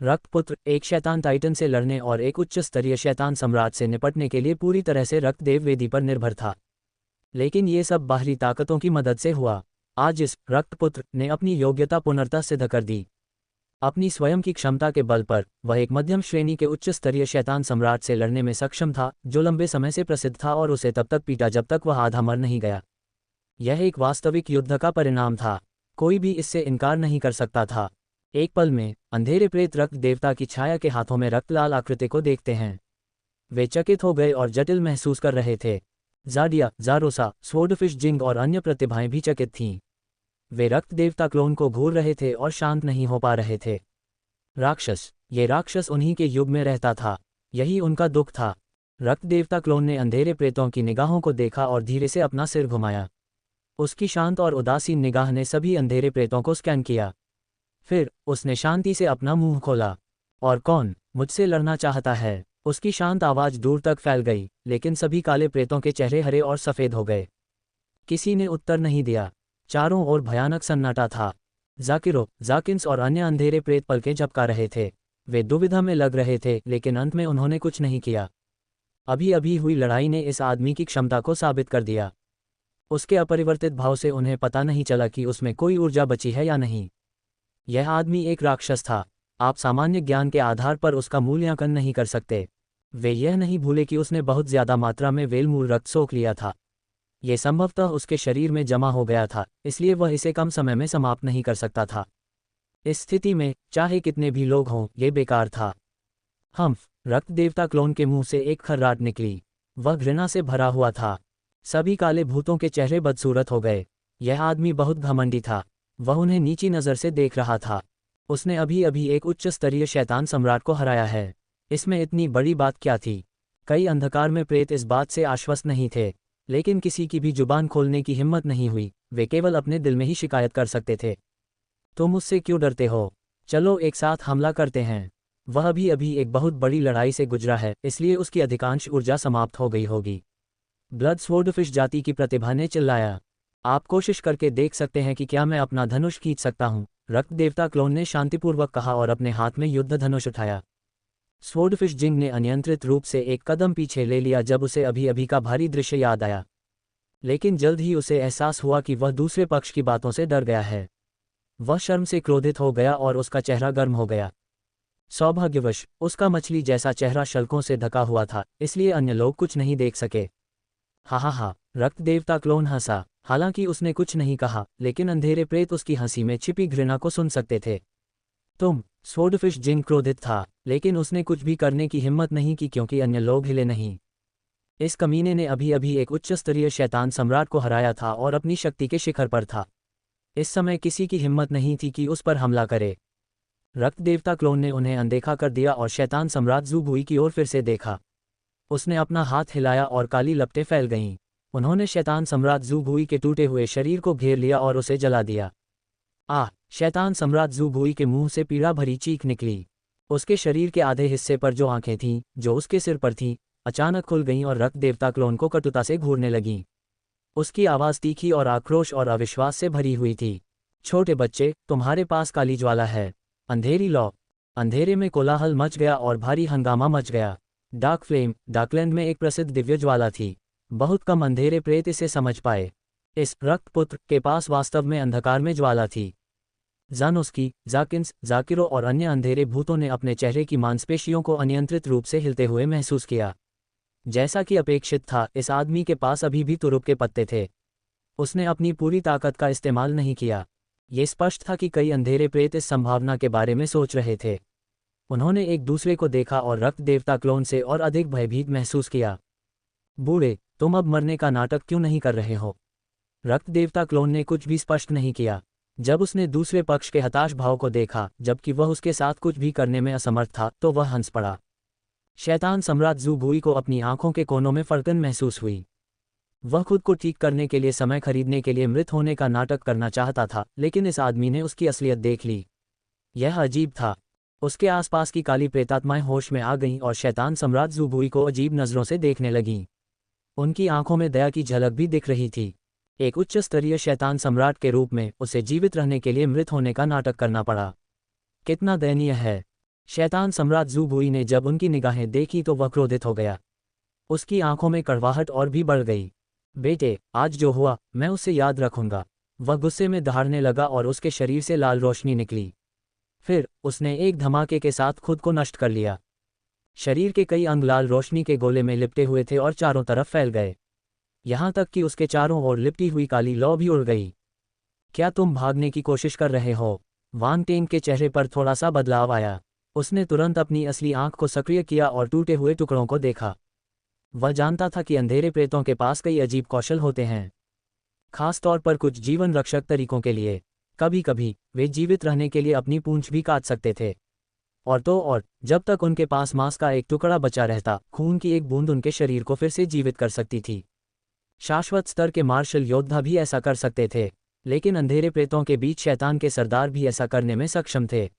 रक्तपुत्र एक शैतान टाइटन से लड़ने और एक उच्च स्तरीय शैतान सम्राट से निपटने के लिए पूरी तरह से रक्तदेव वेदी पर निर्भर था। लेकिन ये सब बाहरी ताकतों की मदद से हुआ। आज इस रक्तपुत्र ने अपनी योग्यता पुनर्तः सिद्ध कर दी। अपनी स्वयं की क्षमता के बल पर वह एक मध्यम श्रेणी के उच्च स्तरीय शैतान सम्राट से लड़ने में सक्षम था, जो लंबे समय से प्रसिद्ध था और उसे तब तक पीटा जब तक वह आधा मर नहीं गया। यह एक वास्तविक युद्ध का परिणाम था। कोई भी इससे इनकार नहीं कर सकता था। एक पल में अंधेरे प्रेत रक्त देवता की छाया के हाथों में रक्तलाल आकृति को देखते हैं। वे चकित हो गए और जटिल महसूस कर रहे थे। ज़ाडिया, ज़ारोसा, स्वॉर्डफिश जिंग और अन्य प्रतिभाएं भी चकित थीं। वे रक्त देवता क्लोन को घूर रहे थे और शांत नहीं हो पा रहे थे। राक्षस, ये राक्षस उन्हीं के युग में रहता था। यही उनका दुख था। रक्त देवता क्लोन ने अंधेरे प्रेतों की निगाहों को देखा और धीरे से अपना सिर घुमाया। उसकी शांत और उदासीन निगाह ने सभी अंधेरे प्रेतों को स्कैन किया। फिर उसने शांति से अपना मुंह खोला। और कौन मुझसे लड़ना चाहता है? उसकी शांत आवाज दूर तक फैल गई, लेकिन सभी काले प्रेतों के चेहरे हरे और सफ़ेद हो गए। किसी ने उत्तर नहीं दिया। चारों ओर भयानक सन्नाटा था। जाकिरो, जाकिन्स और अन्य अंधेरे प्रेत पलकें झपका रहे थे। वे दुविधा में लग रहे थे, लेकिन अंत में उन्होंने कुछ नहीं किया। अभी अभी हुई लड़ाई ने इस आदमी की क्षमता को साबित कर दिया। उसके अपरिवर्तित भाव से उन्हें पता नहीं चला कि उसमें कोई ऊर्जा बची है या नहीं। यह आदमी एक राक्षस था। आप सामान्य ज्ञान के आधार पर उसका मूल्यांकन नहीं कर सकते। वे यह नहीं भूले कि उसने बहुत ज्यादा मात्रा में वेलमूल रक्त सोख लिया था। यह संभवतः उसके शरीर में जमा हो गया था, इसलिए वह इसे कम समय में समाप्त नहीं कर सकता था। इस स्थिति में चाहे कितने भी लोग हों, यह बेकार था। हम्फ, रक्त देवता क्लोन के मुंह से एक खर्राट निकली। वह घृणा से भरा हुआ था। सभी काले भूतों के चेहरे बदसूरत हो गए। यह आदमी बहुत घमंडी था। वह उन्हें नीची नज़र से देख रहा था। उसने अभी अभी एक उच्च स्तरीय शैतान सम्राट को हराया है। इसमें इतनी बड़ी बात क्या थी? कई अंधकार में प्रेत इस बात से आश्वस्त नहीं थे, लेकिन किसी की भी जुबान खोलने की हिम्मत नहीं हुई। वे केवल अपने दिल में ही शिकायत कर सकते थे। तुम उससे क्यों डरते हो? चलो एक साथ हमला करते हैं। वह अभी अभी एक बहुत बड़ी लड़ाई से गुजरा है, इसलिए उसकी अधिकांश ऊर्जा समाप्त हो गई होगी। ब्लड स्वॉर्डफिश जाति की प्रतिभा ने चिल्लाया। आप कोशिश करके देख सकते हैं कि क्या मैं अपना धनुष खींच सकता हूं? रक्त देवता क्लोन ने शांतिपूर्वक कहा और अपने हाथ में युद्ध धनुष उठाया। स्वॉर्डफिश जिंग ने अनियंत्रित रूप से एक कदम पीछे ले लिया जब उसे अभी अभी का भारी दृश्य याद आया। लेकिन जल्द ही उसे एहसास हुआ कि वह दूसरे पक्ष की बातों से डर गया है। वह शर्म से क्रोधित हो गया और उसका चेहरा गर्म हो गया। सौभाग्यवश उसका मछली जैसा चेहरा शल्कों से ढका हुआ था, इसलिए अन्य लोग कुछ नहीं देख सके। हा हा हा, रक्त देवता क्लोन हंसा। हालांकि उसने कुछ नहीं कहा, लेकिन अंधेरे प्रेत उसकी हंसी में छिपी घृणा को सुन सकते थे। तुम स्वॉर्डफिश जिंग क्रोधित था, लेकिन उसने कुछ भी करने की हिम्मत नहीं की क्योंकि अन्य लोग हिले नहीं। इस कमीने ने अभी अभी एक उच्च स्तरीय शैतान सम्राट को हराया था और अपनी शक्ति के शिखर पर था। इस समय किसी की हिम्मत नहीं थी कि उस पर हमला करे। रक्त देवता क्लोन ने उन्हें अनदेखा कर दिया और शैतान सम्राट ज़ूबुई की ओर फिर से देखा। उसने अपना हाथ हिलाया और काली लपटें फैल गईं। उन्होंने शैतान सम्राट ज़ूबुई के टूटे हुए शरीर को घेर लिया और उसे जला दिया। आह! शैतान सम्राट ज़ूबुई के मुंह से पीड़ा भरी चीख निकली। उसके शरीर के आधे हिस्से पर जो आंखें थीं, जो उसके सिर पर थीं, अचानक खुल गईं और रक्त देवता क्लोन को कटुता से घूरने लगीं। उसकी आवाज़ तीखी और आक्रोश और अविश्वास से भरी हुई थी। छोटे बच्चे, तुम्हारे पास काली ज्वाला है। अंधेरी लौ। अंधेरे में कोलाहल मच गया और भारी हंगामा मच गया। डार्क फ्लेम, डार्कलैंड में एक प्रसिद्ध दिव्य ज्वाला थी। बहुत कम अंधेरे प्रेत इसे समझ पाए। इस रक्तपुत्र के पास वास्तव में अंधकार में ज्वाला थी। जानोस्की, जाकिन्स, जाकिरो और अन्य अंधेरे भूतों ने अपने चेहरे की मांसपेशियों को अनियंत्रित रूप से हिलते हुए महसूस किया। जैसा कि अपेक्षित था, इस आदमी के पास अभी भी तुरुप के पत्ते थे। उसने अपनी पूरी ताकत का इस्तेमाल नहीं किया। ये स्पष्ट था कि कई अंधेरे प्रेत इस संभावना के बारे में सोच रहे थे। उन्होंने एक दूसरे को देखा और रक्त देवता क्लोन से और अधिक भयभीत महसूस किया। बूढ़े, तुम अब मरने का नाटक क्यों नहीं कर रहे हो? रक्त देवता क्लोन ने कुछ भी स्पष्ट नहीं किया। जब उसने दूसरे पक्ष के हताश भाव को देखा, जबकि वह उसके साथ कुछ भी करने में असमर्थ था, तो वह हंस पड़ा। शैतान सम्राट ज़ूबुई को अपनी आंखों के कोनों में फड़कन महसूस हुई। वह खुद को ठीक करने के लिए समय खरीदने के लिए मृत होने का नाटक करना चाहता था, लेकिन इस आदमी ने उसकी असलियत देख ली। यह अजीब था। उसके आसपास की काली प्रेतात्माएं होश में आ गईं और शैतान सम्राट ज़ूबुई को अजीब नज़रों से देखने लगीं। उनकी आंखों में दया की झलक भी दिख रही थी। एक उच्च स्तरीय शैतान सम्राट के रूप में उसे जीवित रहने के लिए मृत होने का नाटक करना पड़ा। कितना दयनीय है। शैतान सम्राट ज़ूबुई ने जब उनकी निगाहें देखी तो वह क्रोधित हो गया। उसकी आंखों में कड़वाहट और भी बढ़ गई। बेटे, आज जो हुआ, मैं उसे याद रखूंगा। वह गुस्से में दहाड़ने लगा और उसके शरीर से लाल रोशनी निकली। फिर उसने एक धमाके के साथ खुद को नष्ट कर लिया। शरीर के कई अंग लाल रोशनी के गोले में लिपटे हुए थे और चारों तरफ फैल गए। यहाँ तक कि उसके चारों ओर लिपटी हुई काली लौ भी उड़ गई। क्या तुम भागने की कोशिश कर रहे हो? वांग टेन के चेहरे पर थोड़ा सा बदलाव आया। उसने तुरंत अपनी असली आंख को सक्रिय किया और टूटे हुए टुकड़ों को देखा। वह जानता था कि अंधेरे प्रेतों के पास कई अजीब कौशल होते हैं, खास तौर पर कुछ जीवन रक्षक तरीकों के लिए। कभी कभी वे जीवित रहने के लिए अपनी पूंछ भी काट सकते थे। और तो और, जब तक उनके पास मांस का एक टुकड़ा बचा रहता, खून की एक बूंद उनके शरीर को फिर से जीवित कर सकती थी। शाश्वत स्तर के मार्शल योद्धा भी ऐसा कर सकते थे, लेकिन अंधेरे प्रेतों के बीच शैतान के सरदार भी ऐसा करने में सक्षम थे।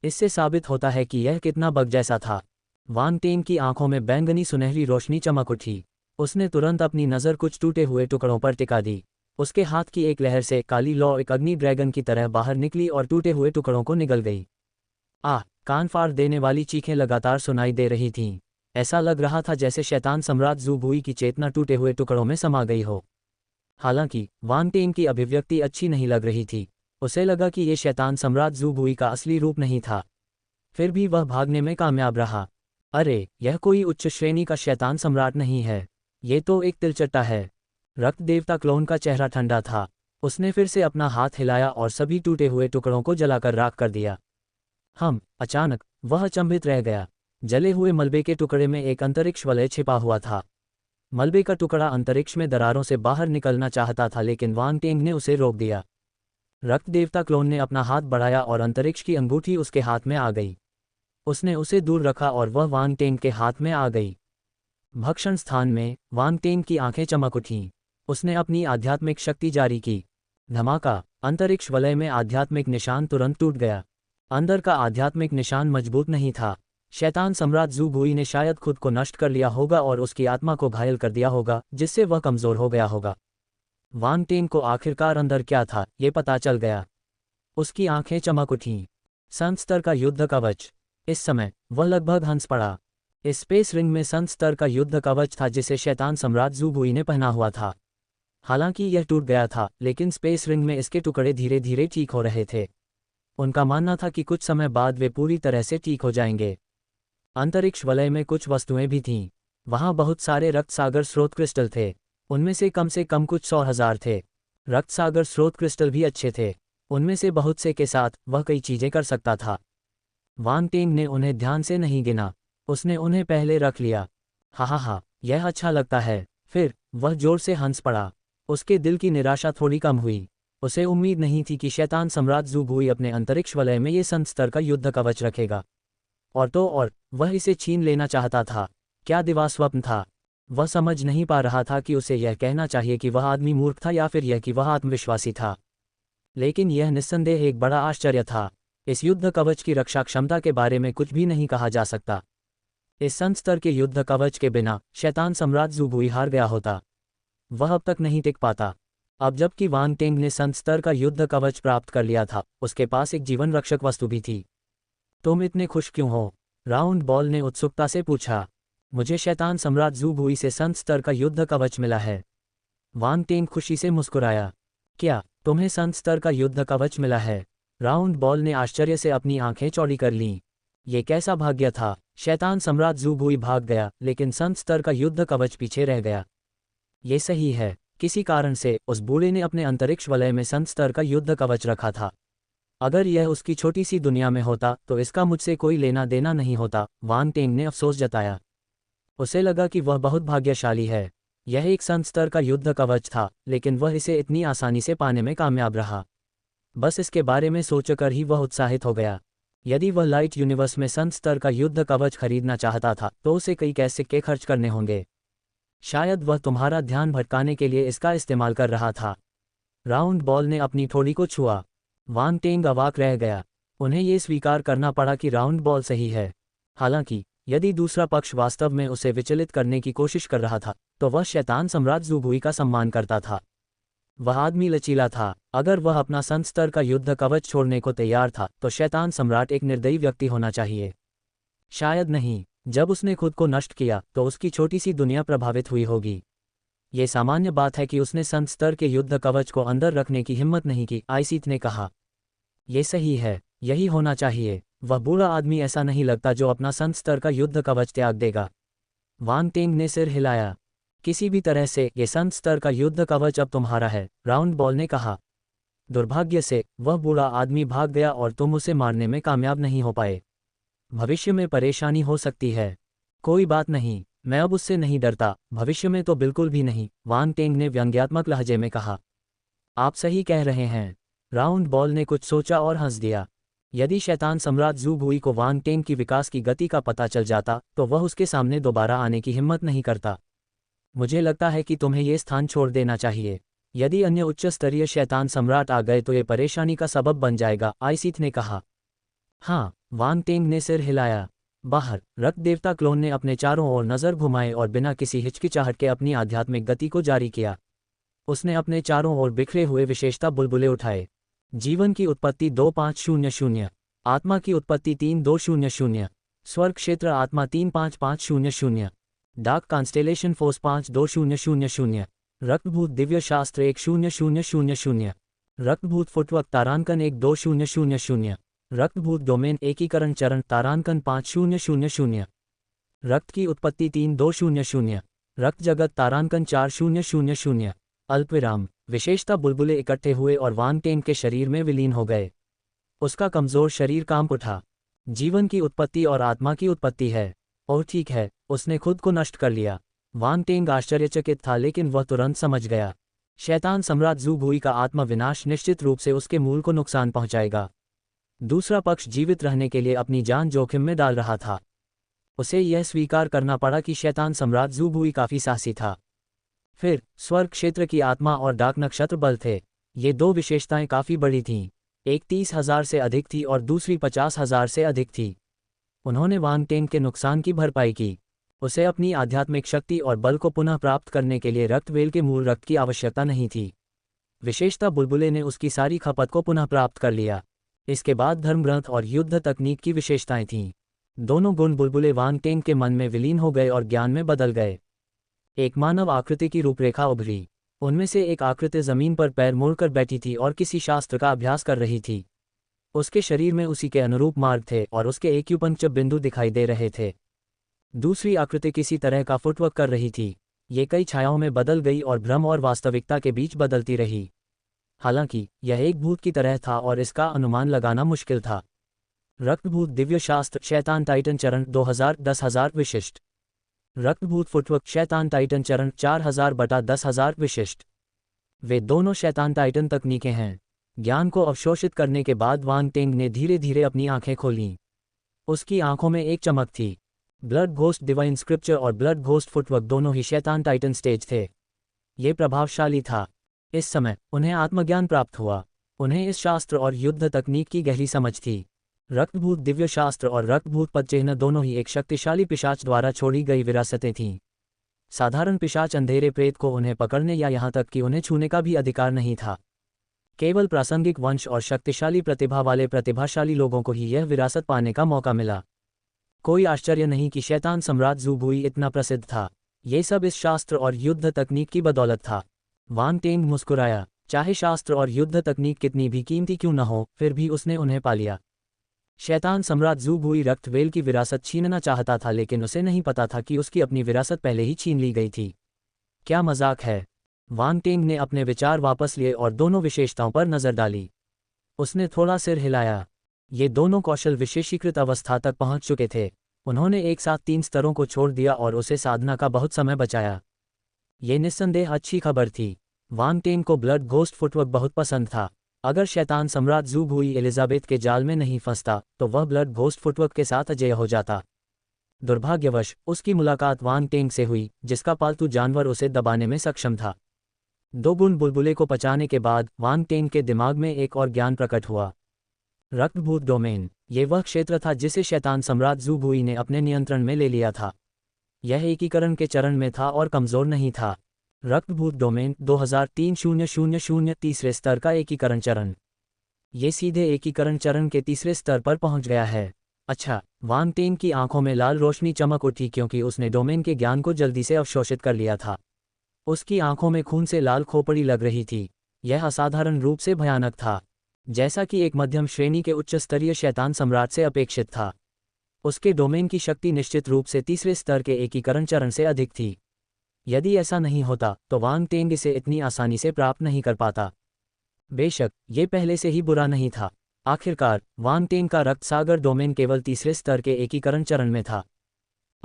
इससे साबित होता है कि यह कितना बग जैसा था। वांग टेन की आंखों में बैंगनी सुनहरी रोशनी चमक उठी। उसने तुरंत अपनी नज़र कुछ टूटे हुए टुकड़ों पर टिका दी। उसके हाथ की एक लहर से काली लौ एक अग्नि ड्रैगन की तरह बाहर निकली और टूटे हुए टुकड़ों को निगल गई। आह! कान फाड़ देने वाली चीखें लगातार सुनाई दे रही थीं। ऐसा लग रहा था जैसे शैतान सम्राट ज़ूबुई की चेतना टूटे हुए टुकड़ों में समा गई हो। हालांकि वांग टेन की अभिव्यक्ति अच्छी नहीं लग रही थी। उसे लगा कि ये शैतान सम्राट ज़ूबुई का असली रूप नहीं था। फिर भी वह भागने में कामयाब रहा। अरे, यह कोई उच्च श्रेणी का शैतान सम्राट नहीं है। ये तो एक तिलचट्टा है। रक्त देवता क्लोन का चेहरा ठंडा था। उसने फिर से अपना हाथ हिलाया और सभी टूटे हुए टुकड़ों को जलाकर राख कर दिया। अचानक वह अचंभित रह गया। जले हुए मलबे के टुकड़े में एक अंतरिक्ष वलय छिपा हुआ था। मलबे का टुकड़ा अंतरिक्ष में दरारों से बाहर निकलना चाहता था, लेकिन वांग टेंग ने उसे रोक दिया। रक्त देवता क्लोन ने अपना हाथ बढ़ाया और अंतरिक्ष की अंगूठी उसके हाथ में आ गई। उसने उसे दूर रखा और वह वांग टेंग के हाथ में आ गई। भक्षण स्थान में वांग टेंग की आंखें चमक उठीं। उसने अपनी आध्यात्मिक शक्ति जारी की। धमाका! अंतरिक्ष वलय में आध्यात्मिक निशान तुरंत टूट गया। अंदर का आध्यात्मिक निशान मजबूत नहीं था। शैतान सम्राट ज़ूबुई ने शायद खुद को नष्ट कर लिया होगा और उसकी आत्मा को घायल कर दिया होगा, जिससे वह कमज़ोर हो गया होगा। वांग टेंग को आखिरकार अंदर क्या था, ये पता चल गया। उसकी आंखें चमक उठीं। संत स्तर का युद्ध कवच। इस समय वह लगभग हंस पड़ा। इस स्पेस रिंग में संत स्तर का युद्ध कवच था जिसे शैतान सम्राट ज़ूबुई ने पहना हुआ था। हालांकि यह टूट गया था, लेकिन स्पेस रिंग में इसके टुकड़े धीरे धीरे ठीक हो रहे थे। उनका मानना था कि कुछ समय बाद वे पूरी तरह से ठीक हो जाएंगे। अंतरिक्ष वलय में कुछ वस्तुएं भी थीं। वहां बहुत सारे रक्त सागर स्रोत क्रिस्टल थे। उनमें से कम कुछ 100,000 थे। रक्त सागर स्रोत क्रिस्टल भी अच्छे थे। उनमें से बहुत से के साथ वह कई चीजें कर सकता था। वांग टेंग ने उन्हें ध्यान से नहीं गिना, उसने उन्हें पहले रख लिया। हा, यह अच्छा लगता है। फिर वह जोर से हंस पड़ा। उसके दिल की निराशा थोड़ी कम हुई। उसे उम्मीद नहीं थी कि शैतान सम्राट ज़ू बुई अपने अंतरिक्ष वलय में ये संत स्तर का युद्ध कवच रखेगा। और तो और वह इसे छीन लेना चाहता था। क्या दिवास्वप्न था। वह समझ नहीं पा रहा था कि उसे यह कहना चाहिए कि वह आदमी मूर्ख था या फिर यह कि वह आत्मविश्वासी था। लेकिन यह निस्संदेह एक बड़ा आश्चर्य था। इस युद्ध कवच की रक्षा क्षमता के बारे में कुछ भी नहीं कहा जा सकता। इस संत स्तर के युद्ध कवच के बिना शैतान सम्राट ज़ू बुई हार गया होता। वह अब तक नहीं टिक पाता। अब जबकि वांग टेंग ने संत स्तर का युद्ध कवच प्राप्त कर लिया था, उसके पास एक जीवन रक्षक वस्तु भी थी। तुम इतने खुश क्यों हो? राउंड बॉल ने उत्सुकता से पूछा। मुझे शैतान सम्राट ज़ू बुई से संत स्तर का युद्ध कवच मिला है। वांग टेंग खुशी से मुस्कुराया। क्या तुम्हें संत स्तर का युद्ध कवच मिला है? राउंड बॉल ने आश्चर्य से अपनी आंखें चौड़ी कर लीं। ये कैसा भाग्य था। शैतान सम्राट ज़ू बुई भाग गया, लेकिन संत स्तर का युद्ध कवच पीछे रह गया। ये सही है, किसी कारण से उस बूढ़े ने अपने अंतरिक्ष वलय में संत स्तर का युद्ध कवच रखा था। अगर यह उसकी छोटी सी दुनिया में होता तो इसका मुझसे कोई लेना देना नहीं होता, वांग टेंग ने अफसोस जताया। उसे लगा कि वह बहुत भाग्यशाली है। यह एक संत स्तर का युद्ध कवच था, लेकिन वह इसे इतनी आसानी से पाने में कामयाब रहा। बस इसके बारे में सोचकर ही वह उत्साहित हो गया। यदि वह लाइट यूनिवर्स में संत स्तर का युद्ध कवच खरीदना चाहता था तो उसे कई सिक्के खर्च करने होंगे। शायद वह तुम्हारा ध्यान भटकाने के लिए इसका इस्तेमाल कर रहा था। राउंड बॉल ने अपनी ठोड़ी को छुआ। वांग टेंग अवाक रह गया। उन्हें ये स्वीकार करना पड़ा कि राउंड बॉल सही है। हालांकि यदि दूसरा पक्ष वास्तव में उसे विचलित करने की कोशिश कर रहा था तो वह शैतान सम्राट ज़ू बुई का सम्मान करता था। वह आदमी लचीला था। अगर वह अपना संत स्तर का युद्ध कवच छोड़ने को तैयार था तो शैतान सम्राट एक निर्दयी व्यक्ति होना चाहिए। शायद नहीं। जब उसने खुद को नष्ट किया तो उसकी छोटी सी दुनिया प्रभावित हुई होगी। ये सामान्य बात है कि उसने संत स्तर के युद्ध कवच को अंदर रखने की हिम्मत नहीं की, आइसीत ने कहा। ये सही है, यही होना चाहिए। वह बूढ़ा आदमी ऐसा नहीं लगता जो अपना संत स्तर का युद्ध कवच त्याग देगा। वांग टेंग ने सिर हिलाया। किसी भी तरह से ये संत स्तर का युद्ध कवच अब तुम्हारा है, राउंड बॉल ने कहा। दुर्भाग्य से वह बूढ़ा आदमी भाग गया और तुम उसे मारने में कामयाब नहीं हो पाए। भविष्य में परेशानी हो सकती है। कोई बात नहीं, मैं अब उससे नहीं डरता, भविष्य में तो बिल्कुल भी नहीं, वांग टेंग ने व्यंग्यात्मक लहजे में कहा। आप सही कह रहे हैं। राउंड बॉल ने कुछ सोचा और हंस दिया। यदि शैतान सम्राट ज़ू बुई को वांग टेंग की विकास की गति का पता चल जाता तो वह उसके सामने दोबारा आने की हिम्मत नहीं करता। मुझे लगता है कि तुम्हें ये स्थान छोड़ देना चाहिए। यदि अन्य उच्च स्तरीय शैतान सम्राट आ गए तो ये परेशानी का सबब बन जाएगा, आइसीत ने कहा। हाँ, वांग टेंग ने सिर हिलाया। बाहर रक्त देवता क्लोन ने अपने चारों ओर नज़र घुमाए और बिना किसी हिचकिचाहट के अपनी आध्यात्मिक गति को जारी किया। उसने अपने चारों ओर बिखरे हुए विशेषता बुलबुले उठाए। जीवन की उत्पत्ति 2500, आत्मा की उत्पत्ति 3200, स्वर्ग क्षेत्र आत्मा 35500, डार्क कॉन्स्टेलेशन फोर्स 5200, रक्तभूत दिव्य शास्त्र 1000, रक्तभूत फुटवर्क तारांकन 12000, रक्तभूत डोमेन एकीकरण चरण तारांकन 5000, रक्त की उत्पत्ति 3200, रक्त जगत तारांकन 4000, अल्पविराम विशेषता बुलबुले इकट्ठे हुए और वांग टेंग के शरीर में विलीन हो गए। उसका कमजोर शरीर कांप उठा। जीवन की उत्पत्ति और आत्मा की उत्पत्ति है। और ठीक है, उसने खुद को नष्ट कर लिया। वांग टेंग आश्चर्यचकित था, लेकिन वह तुरंत समझ गया। शैतान सम्राट ज़ू बुई का आत्मा विनाश निश्चित रूप से उसके मूल को नुकसान पहुंचाएगा। दूसरा पक्ष जीवित रहने के लिए अपनी जान जोखिम में डाल रहा था। उसे यह स्वीकार करना पड़ा कि शैतान सम्राट ज़ू बुई काफी साहसी था। फिर स्वर्ग क्षेत्र की आत्मा और डाक नक्षत्र बल थे। ये दो विशेषताएं काफी बड़ी थीं। एक 30,000 से अधिक थी और दूसरी 50,000 से अधिक थी। उन्होंने वांग टेंग के नुकसान की भरपाई की। उसे अपनी आध्यात्मिक शक्ति और बल को पुनः प्राप्त करने के लिए रक्तवेल के मूल रक्त की आवश्यकता नहीं थी। विशेषता बुलबुले ने उसकी सारी खपत को पुनः प्राप्त कर लिया। इसके बाद धर्मग्रंथ और युद्ध तकनीक की विशेषताएं थीं। दोनों गुण बुलबुले वांग टेंग के मन में विलीन हो गए और ज्ञान में बदल गए। एक मानव आकृति की रूपरेखा उभरी। उनमें से एक आकृति जमीन पर पैर मोड़कर बैठी थी और किसी शास्त्र का अभ्यास कर रही थी। उसके शरीर में उसी के अनुरूप मार्ग थे और उसके एक्यूपंक्चर बिंदु दिखाई दे रहे थे। दूसरी आकृति किसी तरह का फुटवर्क कर रही थी। ये कई छायाओं में बदल गई और भ्रम और वास्तविकता के बीच बदलती रही। हालांकि यह एक भूत की तरह था और इसका अनुमान लगाना मुश्किल था। रक्तभूत दिव्य शास्त्र शैतान टाइटन चरण 2000 10,000 विशिष्ट। रक्तभूत फुटवर्क शैतान टाइटन चरण 4000/10,000 विशिष्ट। वे दोनों शैतान टाइटन तकनीकें हैं। ज्ञान को अवशोषित करने के बाद वांग टेंग ने धीरे धीरे अपनी आंखें खोलीं। उसकी आंखों में एक चमक थी। ब्लड घोस्ट डिवाइन स्क्रिप्चर और ब्लड घोस्ट फुटवर्क दोनों ही शैतान टाइटन स्टेज थे। ये प्रभावशाली था। इस समय उन्हें आत्मज्ञान प्राप्त हुआ। उन्हें इस शास्त्र और युद्ध तकनीक की गहरी समझ थी। रक्तभूत दिव्य शास्त्र और रक्तभूत पदचिह्न दोनों ही एक शक्तिशाली पिशाच द्वारा छोड़ी गई विरासतें थीं। साधारण पिशाच अंधेरे प्रेत को उन्हें पकड़ने या यहाँ तक कि उन्हें छूने का भी अधिकार नहीं था। केवल प्रासंगिक वंश और शक्तिशाली प्रतिभा वाले प्रतिभाशाली लोगों को ही यह विरासत पाने का मौका मिला। कोई आश्चर्य नहीं कि शैतान सम्राट ज़ू बुई इतना प्रसिद्ध था। ये सब इस शास्त्र और युद्ध तकनीक की बदौलत था। वांग टेंग मुस्कुराया। चाहे शास्त्र और युद्ध तकनीक कितनी भी कीमती क्यों न हो, फिर भी उसने उन्हें पा लिया। शैतान सम्राट ज़ू बुई रक्तवेल की विरासत छीनना चाहता था, लेकिन उसे नहीं पता था कि उसकी अपनी विरासत पहले ही छीन ली गई थी। क्या मजाक है। वांग टेंग ने अपने विचार वापस लिए और दोनों विशेषताओं पर नजर डाली। उसने थोड़ा सिर हिलाया। ये दोनों कौशल विशेषीकृत अवस्था तक पहुंच चुके थे। उन्होंने एक साथ 3 स्तरों को छोड़ दिया और उसे साधना का बहुत समय बचाया। ये निस्संदेह अच्छी खबर थी। वांग टेंग को ब्लड घोस्ट फुटवर्क बहुत पसंद था। अगर शैतान सम्राट ज़ू बुई एलिजाबेथ के जाल में नहीं फंसता तो वह ब्लड घोस्ट फुटवर्क के साथ अजेय हो जाता। दुर्भाग्यवश उसकी मुलाकात वांग टेंग से हुई, जिसका पालतू जानवर उसे दबाने में सक्षम था। 2 बूंद बुलबुले को पचाने के बाद वांग टेंग के दिमाग में एक और ज्ञान प्रकट हुआ। रक्तभूत डोमेन। ये वह क्षेत्र था जिसे शैतान सम्राट ज़ू बुई ने अपने नियंत्रण में ले लिया था। यह एकीकरण के चरण में था और कमज़ोर नहीं था। रक्तभूत डोमेन 2003-000 तीसरे स्तर का एकीकरण चरण। ये सीधे एकीकरण चरण के तीसरे स्तर पर पहुंच गया है। अच्छा। वांग टेंग की आंखों में लाल रोशनी चमक उठी क्योंकि उसने डोमेन के ज्ञान को जल्दी से अवशोषित कर लिया था। उसकी आंखों में खून से लाल खोपड़ी लग रही थी। यह असाधारण रूप से भयानक था, जैसा कि एक मध्यम श्रेणी के उच्च स्तरीय शैतान सम्राट से अपेक्षित था। उसके डोमेन की शक्ति निश्चित रूप से तीसरे स्तर के एकीकरण चरण से अधिक थी। यदि ऐसा नहीं होता तो वांग टेंग इसे इतनी आसानी से प्राप्त नहीं कर पाता। बेशक ये पहले से ही बुरा नहीं था। आखिरकार वांग टेंग का रक्त सागर डोमेन केवल तीसरे स्तर के एकीकरण चरण में था।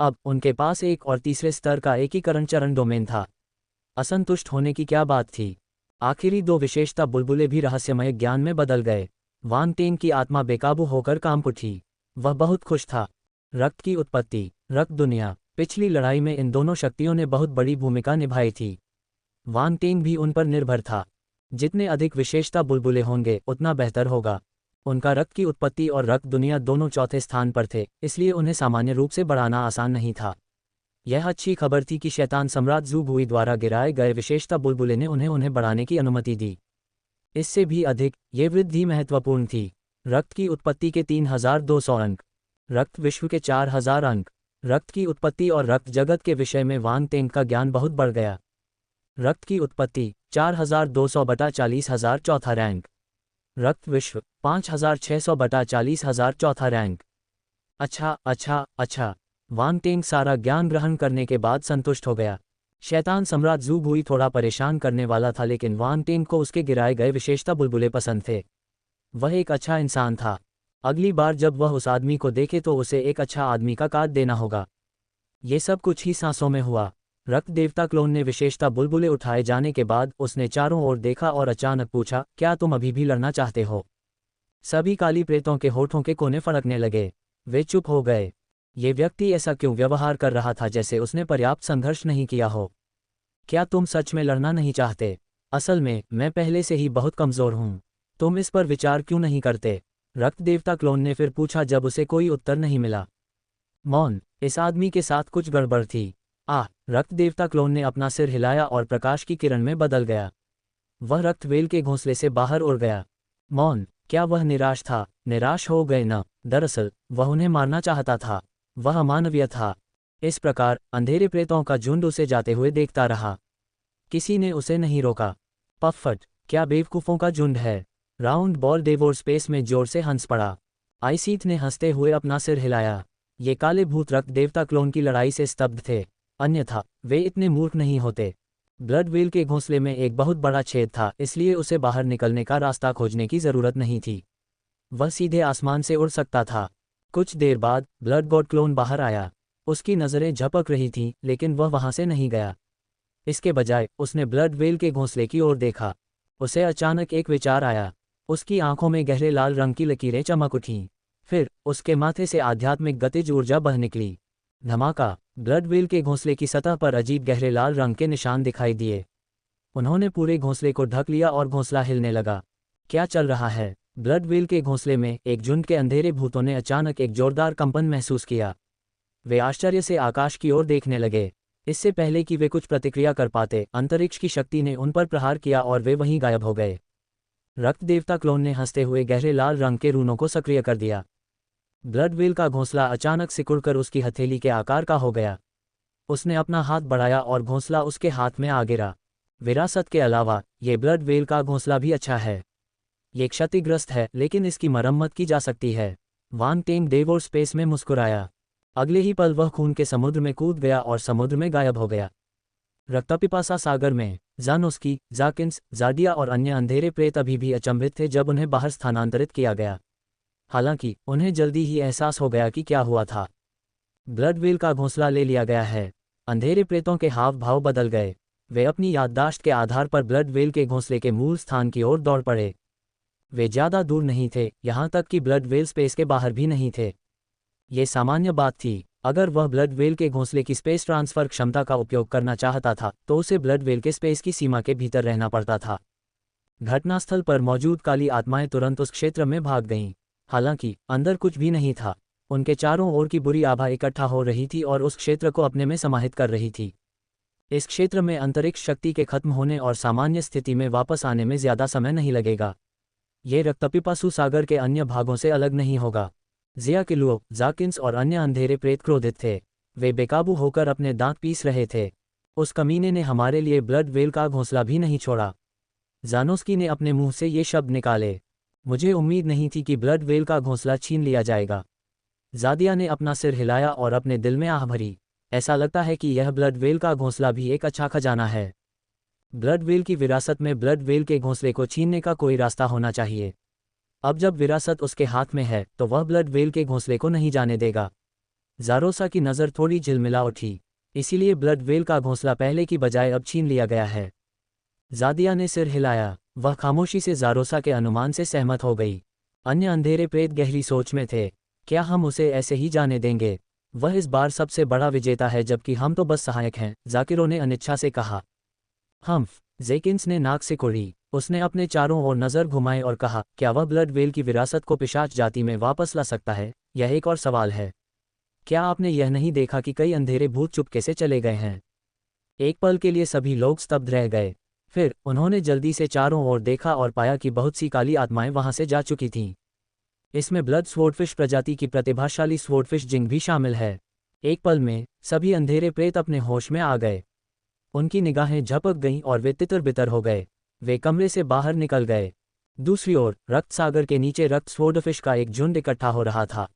अब उनके पास एक और तीसरे स्तर का एकीकरण चरण डोमेन था। असंतुष्ट होने की क्या बात थी। आखिरी 2 विशेषता बुलबुले भी रहस्यमय ज्ञान में बदल गए। वांग टेंग की आत्मा बेकाबू होकर कांप उठी। वह बहुत खुश था। रक्त की उत्पत्ति, रक्त दुनिया। पिछली लड़ाई में इन दोनों शक्तियों ने बहुत बड़ी भूमिका निभाई थी। वांग टेंग भी उन पर निर्भर था। जितने अधिक विशेषता बुलबुले होंगे उतना बेहतर होगा। उनका रक्त की उत्पत्ति और रक्त दुनिया दोनों चौथे स्थान पर थे, इसलिए उन्हें सामान्य रूप से बढ़ाना आसान नहीं था। यह अच्छी खबर थी कि शैतान सम्राट ज़ू बुई द्वारा गिराए गए विशेषता बुलबुले ने उन्हें बढ़ाने की अनुमति दी। इससे भी अधिक, ये वृद्धि महत्वपूर्ण थी। रक्त की उत्पत्ति के 3200 अंक, रक्त विश्व के 4000 अंक। रक्त की उत्पत्ति और रक्त जगत के विषय में वांग टेंग का ज्ञान बहुत बढ़ गया। रक्त की उत्पत्ति 4200/40,000 चौथा रैंक। रक्त विश्व 5600/40,000 चौथा रैंक। अच्छा। वांग टेंग सारा ज्ञान ग्रहण करने के बाद संतुष्ट हो गया। शैतान सम्राट ज़ू बुई थोड़ा परेशान करने वाला था, लेकिन वांग टेंग को उसके गिराए गए विशेषता बुलबुले पसंद थे। वह एक अच्छा इंसान था। अगली बार जब वह उस आदमी को देखे तो उसे एक अच्छा आदमी का कार्ड देना होगा। ये सब कुछ ही सांसों में हुआ। रक्त देवता क्लोन ने विशेषता बुलबुले उठाए जाने के बाद उसने चारों ओर देखा और अचानक पूछा, क्या तुम अभी भी लड़ना चाहते हो? सभी काली प्रेतों के होठों के कोने फड़कने लगे। वे चुप हो गए। ये व्यक्ति ऐसा क्यों व्यवहार कर रहा था जैसे उसने पर्याप्त संघर्ष नहीं किया हो? क्या तुम सच में लड़ना नहीं चाहते? असल में मैं पहले से ही बहुत कमज़ोर हूँ। तुम इस पर विचार क्यों नहीं करते? रक्त देवता क्लोन ने फिर पूछा जब उसे कोई उत्तर नहीं मिला। मौन। इस आदमी के साथ कुछ गड़बड़ थी। रक्त देवता क्लोन ने अपना सिर हिलाया और प्रकाश की किरण में बदल गया। वह रक्तवेल के घोंसले से बाहर उड़ गया। मौन। क्या वह निराश था? निराश हो गए न। दरअसल वह उन्हें मारना चाहता था। वह अमानवीय था। इस प्रकार अंधेरे प्रेतों का झुंड उसे जाते हुए देखता रहा। किसी ने उसे नहीं रोका। पफट। क्या बेवकूफ़ों का झुंड है। राउंड बॉल डेवोर स्पेस में जोर से हंस पड़ा। आइसीथ ने हंसते हुए अपना सिर हिलाया। ये काले भूत रक्त देवता क्लोन की लड़ाई से स्तब्ध थे। अन्यथा वे इतने मूर्ख नहीं होते। ब्लड व्हेल के घोंसले में एक बहुत बड़ा छेद था, इसलिए उसे बाहर निकलने का रास्ता खोजने की जरूरत नहीं थी। वह सीधे आसमान से उड़ सकता था। कुछ देर बाद ब्लड गॉड क्लोन बाहर आया। उसकी नज़रें झपक रही थीं, लेकिन वह वहां से नहीं गया। इसके बजाय उसने ब्लड व्हेल के घोंसले की ओर देखा। उसे अचानक एक विचार आया। उसकी आंखों में गहरे लाल रंग की लकीरें चमक उठीं। फिर उसके माथे से आध्यात्मिक गतिज ऊर्जा बह निकली। धमाका! ब्लड व्हेल के घोंसले की सतह पर अजीब गहरे लाल रंग के निशान दिखाई दिए। उन्होंने पूरे घोंसले को ढक लिया और घोंसला हिलने लगा। क्या चल रहा है? ब्लड व्हेल के घोंसले में एक झुंड के अंधेरे भूतों ने अचानक एक जोरदार कंपन महसूस किया। वे आश्चर्य से आकाश की ओर देखने लगे। इससे पहले कि वे कुछ प्रतिक्रिया कर पाते, अंतरिक्ष की शक्ति ने उन पर प्रहार किया और वे वहीं गायब हो गए। रक्त देवता क्लोन ने हंसते हुए गहरे लाल रंग के रूनों को सक्रिय कर दिया। ब्लड व्हेल का घोंसला अचानक सिकुड़कर उसकी हथेली के आकार का हो गया। उसने अपना हाथ बढ़ाया और घोंसला उसके हाथ में आ गिरा। विरासत के अलावा ये ब्लड व्हेल का घोंसला भी अच्छा है। ये क्षतिग्रस्त है, लेकिन इसकी मरम्मत की जा सकती है। वान टेंग डेवोर स्पेस में मुस्कुराया। अगले ही पल वह खून के समुद्र में कूद गया और समुद्र में गायब हो गया। रक्तपिपासा सागर में जानोस्की, जाकिन्स, जाडिया और अन्य अंधेरे प्रेत अभी भी अचंभित थे जब उन्हें बाहर स्थानांतरित किया गया। हालांकि उन्हें जल्दी ही एहसास हो गया कि क्या हुआ था। ब्लड व्हेल का घोंसला ले लिया गया है। अंधेरे प्रेतों के हाव भाव बदल गए। वे अपनी याददाश्त के आधार पर ब्लड व्हेल के घोंसले के मूल स्थान की ओर दौड़ पड़े। वे ज़्यादा दूर नहीं थे, यहाँ तक कि ब्लड व्हेल स्पेस के बाहर भी नहीं थे। ये सामान्य बात थी। अगर वह ब्लड व्हेल के घोंसले की स्पेस ट्रांसफर क्षमता का उपयोग करना चाहता था तो उसे ब्लड व्हेल के स्पेस की सीमा के भीतर रहना पड़ता था। घटनास्थल पर मौजूद काली आत्माएं तुरंत उस क्षेत्र में भाग गईं। हालांकि अंदर कुछ भी नहीं था। उनके चारों ओर की बुरी आभा इकट्ठा हो रही थी और उस क्षेत्र को अपने में समाहित कर रही थी। इस क्षेत्र में अंतरिक्ष शक्ति के खत्म होने और सामान्य स्थिति में वापस आने में ज्यादा समय नहीं लगेगा। ये रक्तपिपासु सागर के अन्य भागों से अलग नहीं होगा। जिया किलुओ, जाकिन्स और अन्य अंधेरे प्रेत क्रोधित थे। वे बेकाबू होकर अपने दांत पीस रहे थे। उस कमीने ने हमारे लिए ब्लड व्हेल का घोंसला भी नहीं छोड़ा। जानोस्की ने अपने मुंह से ये शब्द निकाले। मुझे उम्मीद नहीं थी कि ब्लड व्हेल का घोंसला छीन लिया जाएगा। जादिया ने अपना सिर हिलाया और अपने दिल में आह भरी। ऐसा लगता है कि यह ब्लड व्हेल का घोंसला भी एक अच्छा खजाना है। ब्लड व्हेल की विरासत में ब्लड व्हेल के घोंसले को छीनने का कोई रास्ता होना चाहिए। अब जब विरासत उसके हाथ में है तो वह ब्लड व्हेल के घोंसले को नहीं जाने देगा। ज़ारोसा की नज़र थोड़ी झिलमिला उठी। इसीलिए ब्लड व्हेल का घोंसला पहले की बजाय अब छीन लिया गया है। जादिया ने सिर हिलाया। वह खामोशी से ज़ारोसा के अनुमान से सहमत हो गई। अन्य अंधेरे प्रेत गहरी सोच में थे। क्या हम उसे ऐसे ही जाने देंगे? वह इस बार सबसे बड़ा विजेता है जबकि हम तो बस सहायक हैं, जाकिरो ने अनिच्छा से कहा। जेकिन्स ने नाक से कुड़ी। उसने अपने चारों ओर नज़र घुमाई और कहा, क्या वह ब्लड व्हेल की विरासत को पिशाच जाति में वापस ला सकता है? यह एक और सवाल है। क्या आपने यह नहीं देखा कि कई अंधेरे भूत चुपके से चले गए हैं? एक पल के लिए सभी लोग स्तब्ध रह गए। फिर उन्होंने जल्दी से चारों ओर देखा और पाया कि बहुत सी काली आत्माएं वहां से जा चुकी थीं। इसमें ब्लड स्वॉर्डफिश प्रजाति की प्रतिभाशाली स्वॉर्डफिश जिंग भी शामिल है। एक पल में सभी अंधेरे प्रेत अपने होश में आ गए। उनकी निगाहें झपक गईं और वे तितर बितर हो गए। वे कमरे से बाहर निकल गए। दूसरी ओर रक्त सागर के नीचे रक्त स्वॉर्डफिश का एक झुंड इकट्ठा हो रहा था।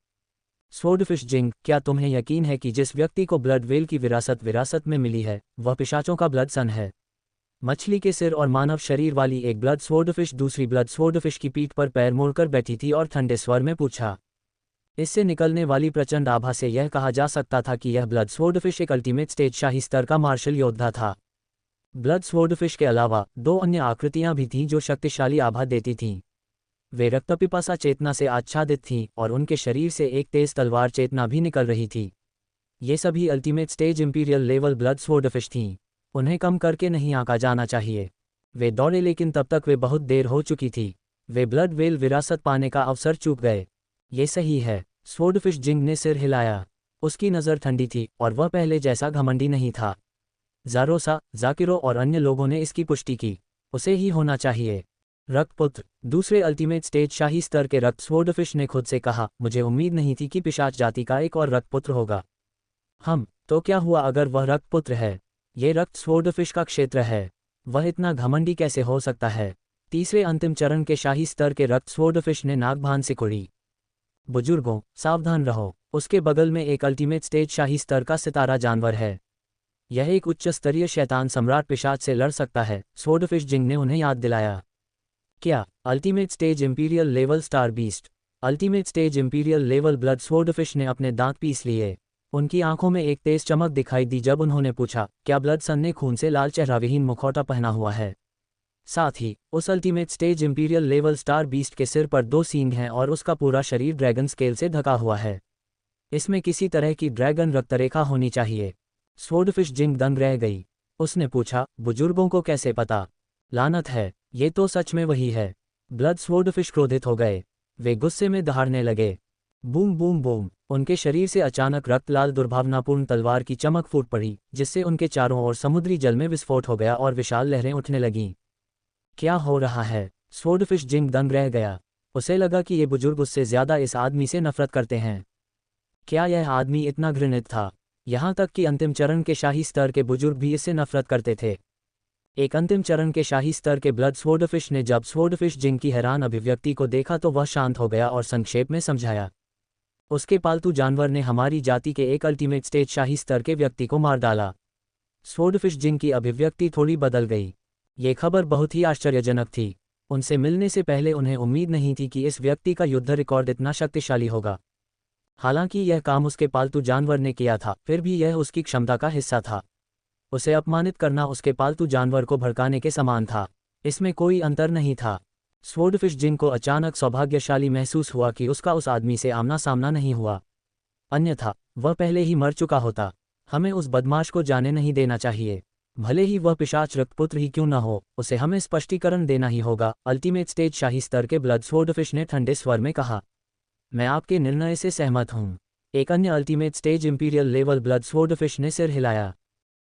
स्वॉर्डफिश जिंग, क्या तुम्हें यकीन है कि जिस व्यक्ति को ब्लड व्हेल की विरासत में मिली है वह पिशाचों का ब्लड सन है? मछली के सिर और मानव शरीर वाली एक ब्लड स्वॉर्डफिश दूसरी ब्लड स्वॉर्डफिश की पीठ पर पैर मोड़कर बैठी थी और ठंडे स्वर में पूछा। इससे निकलने वाली प्रचंड आभा से यह कहा जा सकता था कि यह ब्लड स्वॉर्डफिश एक अल्टीमेट स्टेज शाही स्तर का मार्शल योद्धा था। ब्लड स्वॉर्डफिश के अलावा दो अन्य आकृतियां भी थीं जो शक्तिशाली आभा देती थीं। वे रक्तपिपासा चेतना से आच्छादित थीं और उनके शरीर से एक तेज तलवार चेतना भी निकल रही थी। ये सभी ultimate stage imperial level blood swordfish थीं। उन्हें कम करके नहीं आंका जाना चाहिए। वे दौड़े लेकिन तब तक वे बहुत देर हो चुकी थी। वे ब्लड व्हेल विरासत पाने का अवसर चूक गए। ये सही है। स्वॉर्डफिश जिंग ने सिर हिलाया। उसकी नज़र ठंडी थी और वह पहले जैसा घमंडी नहीं था। ज़ारोसा, जाकिरो और अन्य लोगों ने इसकी पुष्टि की। उसे ही होना चाहिए। रक्तपुत्र, दूसरे अल्टीमेट स्टेज शाही स्तर के रक्त स्वॉर्डफिश ने खुद से कहा, मुझे उम्मीद नहीं थी कि पिशाच जाति का एक और रक्तपुत्र होगा। तो क्या हुआ अगर वह रक्तपुत्र है? ये रक्त स्वॉर्डफिश का क्षेत्र है। वह इतना घमंडी कैसे हो सकता है? तीसरे अंतिम चरण के शाही स्तर के रक्त स्वॉर्डफिश ने नागभान से कुड़ी। बुजुर्गों, सावधान रहो। उसके बगल में एक अल्टीमेट स्टेज शाही स्तर का सितारा जानवर है। यह एक उच्च स्तरीय शैतान सम्राट पिशाच से लड़ सकता है, स्वॉर्डफिश जिंग ने उन्हें याद दिलाया। क्या ultimate stage imperial level star beast? Ultimate stage imperial level blood swordfish ने अपने दांत पीस लिए। उनकी आंखों में एक तेज चमक दिखाई दी जब उन्होंने पूछा, क्या ब्लड सन ने खून से लाल चेहराविहीन मुखौटा पहना हुआ है? साथ ही उस ultimate stage imperial level star beast के सिर पर 2 सींग हैं और उसका पूरा शरीर ड्रैगन स्केल से ढका हुआ है। इसमें किसी तरह की ड्रैगन रक्तरेखा होनी चाहिए। स्वॉर्डफिश जिंग दंग रह गई। उसने पूछा, बुजुर्गों को कैसे पता? लानत है, ये तो सच में वही है। ब्लड स्वॉर्डफिश क्रोधित हो गए। वे गुस्से में दहाड़ने लगे। बूम बूम बूम, उनके शरीर से अचानक रक्त लाल दुर्भावनापूर्ण तलवार की चमक फूट पड़ी, जिससे उनके चारों ओर समुद्री जल में विस्फोट हो गया और विशाल लहरें उठने लगीं। क्या हो रहा है? स्वॉर्डफिश जिंग दंग रह गया। उसे लगा कि ये बुजुर्ग उससे ज्यादा इस आदमी से नफरत करते हैं। क्या यह आदमी इतना घृणित था? यहाँ तक कि अंतिम चरण के शाही स्तर के बुजुर्ग भी इससे नफरत करते थे। एक अंतिम चरण के शाही स्तर के ब्लड स्वॉर्डफिश ने जब स्वॉर्डफिश जिंग की हैरान अभिव्यक्ति को देखा तो वह शांत हो गया और संक्षेप में समझाया, उसके पालतू जानवर ने हमारी जाति के एक अल्टीमेट स्टेज शाही स्तर के व्यक्ति को मार डाला। स्वॉर्डफिश जिंग की अभिव्यक्ति थोड़ी बदल गई। ये खबर बहुत ही आश्चर्यजनक थी। उनसे मिलने से पहले उन्हें उम्मीद नहीं थी कि इस व्यक्ति का युद्ध रिकॉर्ड इतना शक्तिशाली होगा। हालांकि यह काम उसके पालतू जानवर ने किया था, फिर भी यह उसकी क्षमता का हिस्सा था। उसे अपमानित करना उसके पालतू जानवर को भड़काने के समान था। इसमें कोई अंतर नहीं था। स्वॉर्डफिश जिंग को अचानक सौभाग्यशाली महसूस हुआ कि उसका उस आदमी से आमना सामना नहीं हुआ, अन्यथा वह पहले ही मर चुका होता। हमें उस बदमाश को जाने नहीं देना चाहिए, भले ही वह पिशाच रक्तपुत्र ही क्यों न हो, उसे हमें स्पष्टीकरण देना ही होगा। अल्टीमेट स्टेज शाही स्तर के ब्लड स्वॉर्डफिश ने ठंडे स्वर में कहा, मैं आपके निर्णय से सहमत हूं। एक अन्य ultimate stage imperial level blood swordfish ने सिर हिलाया।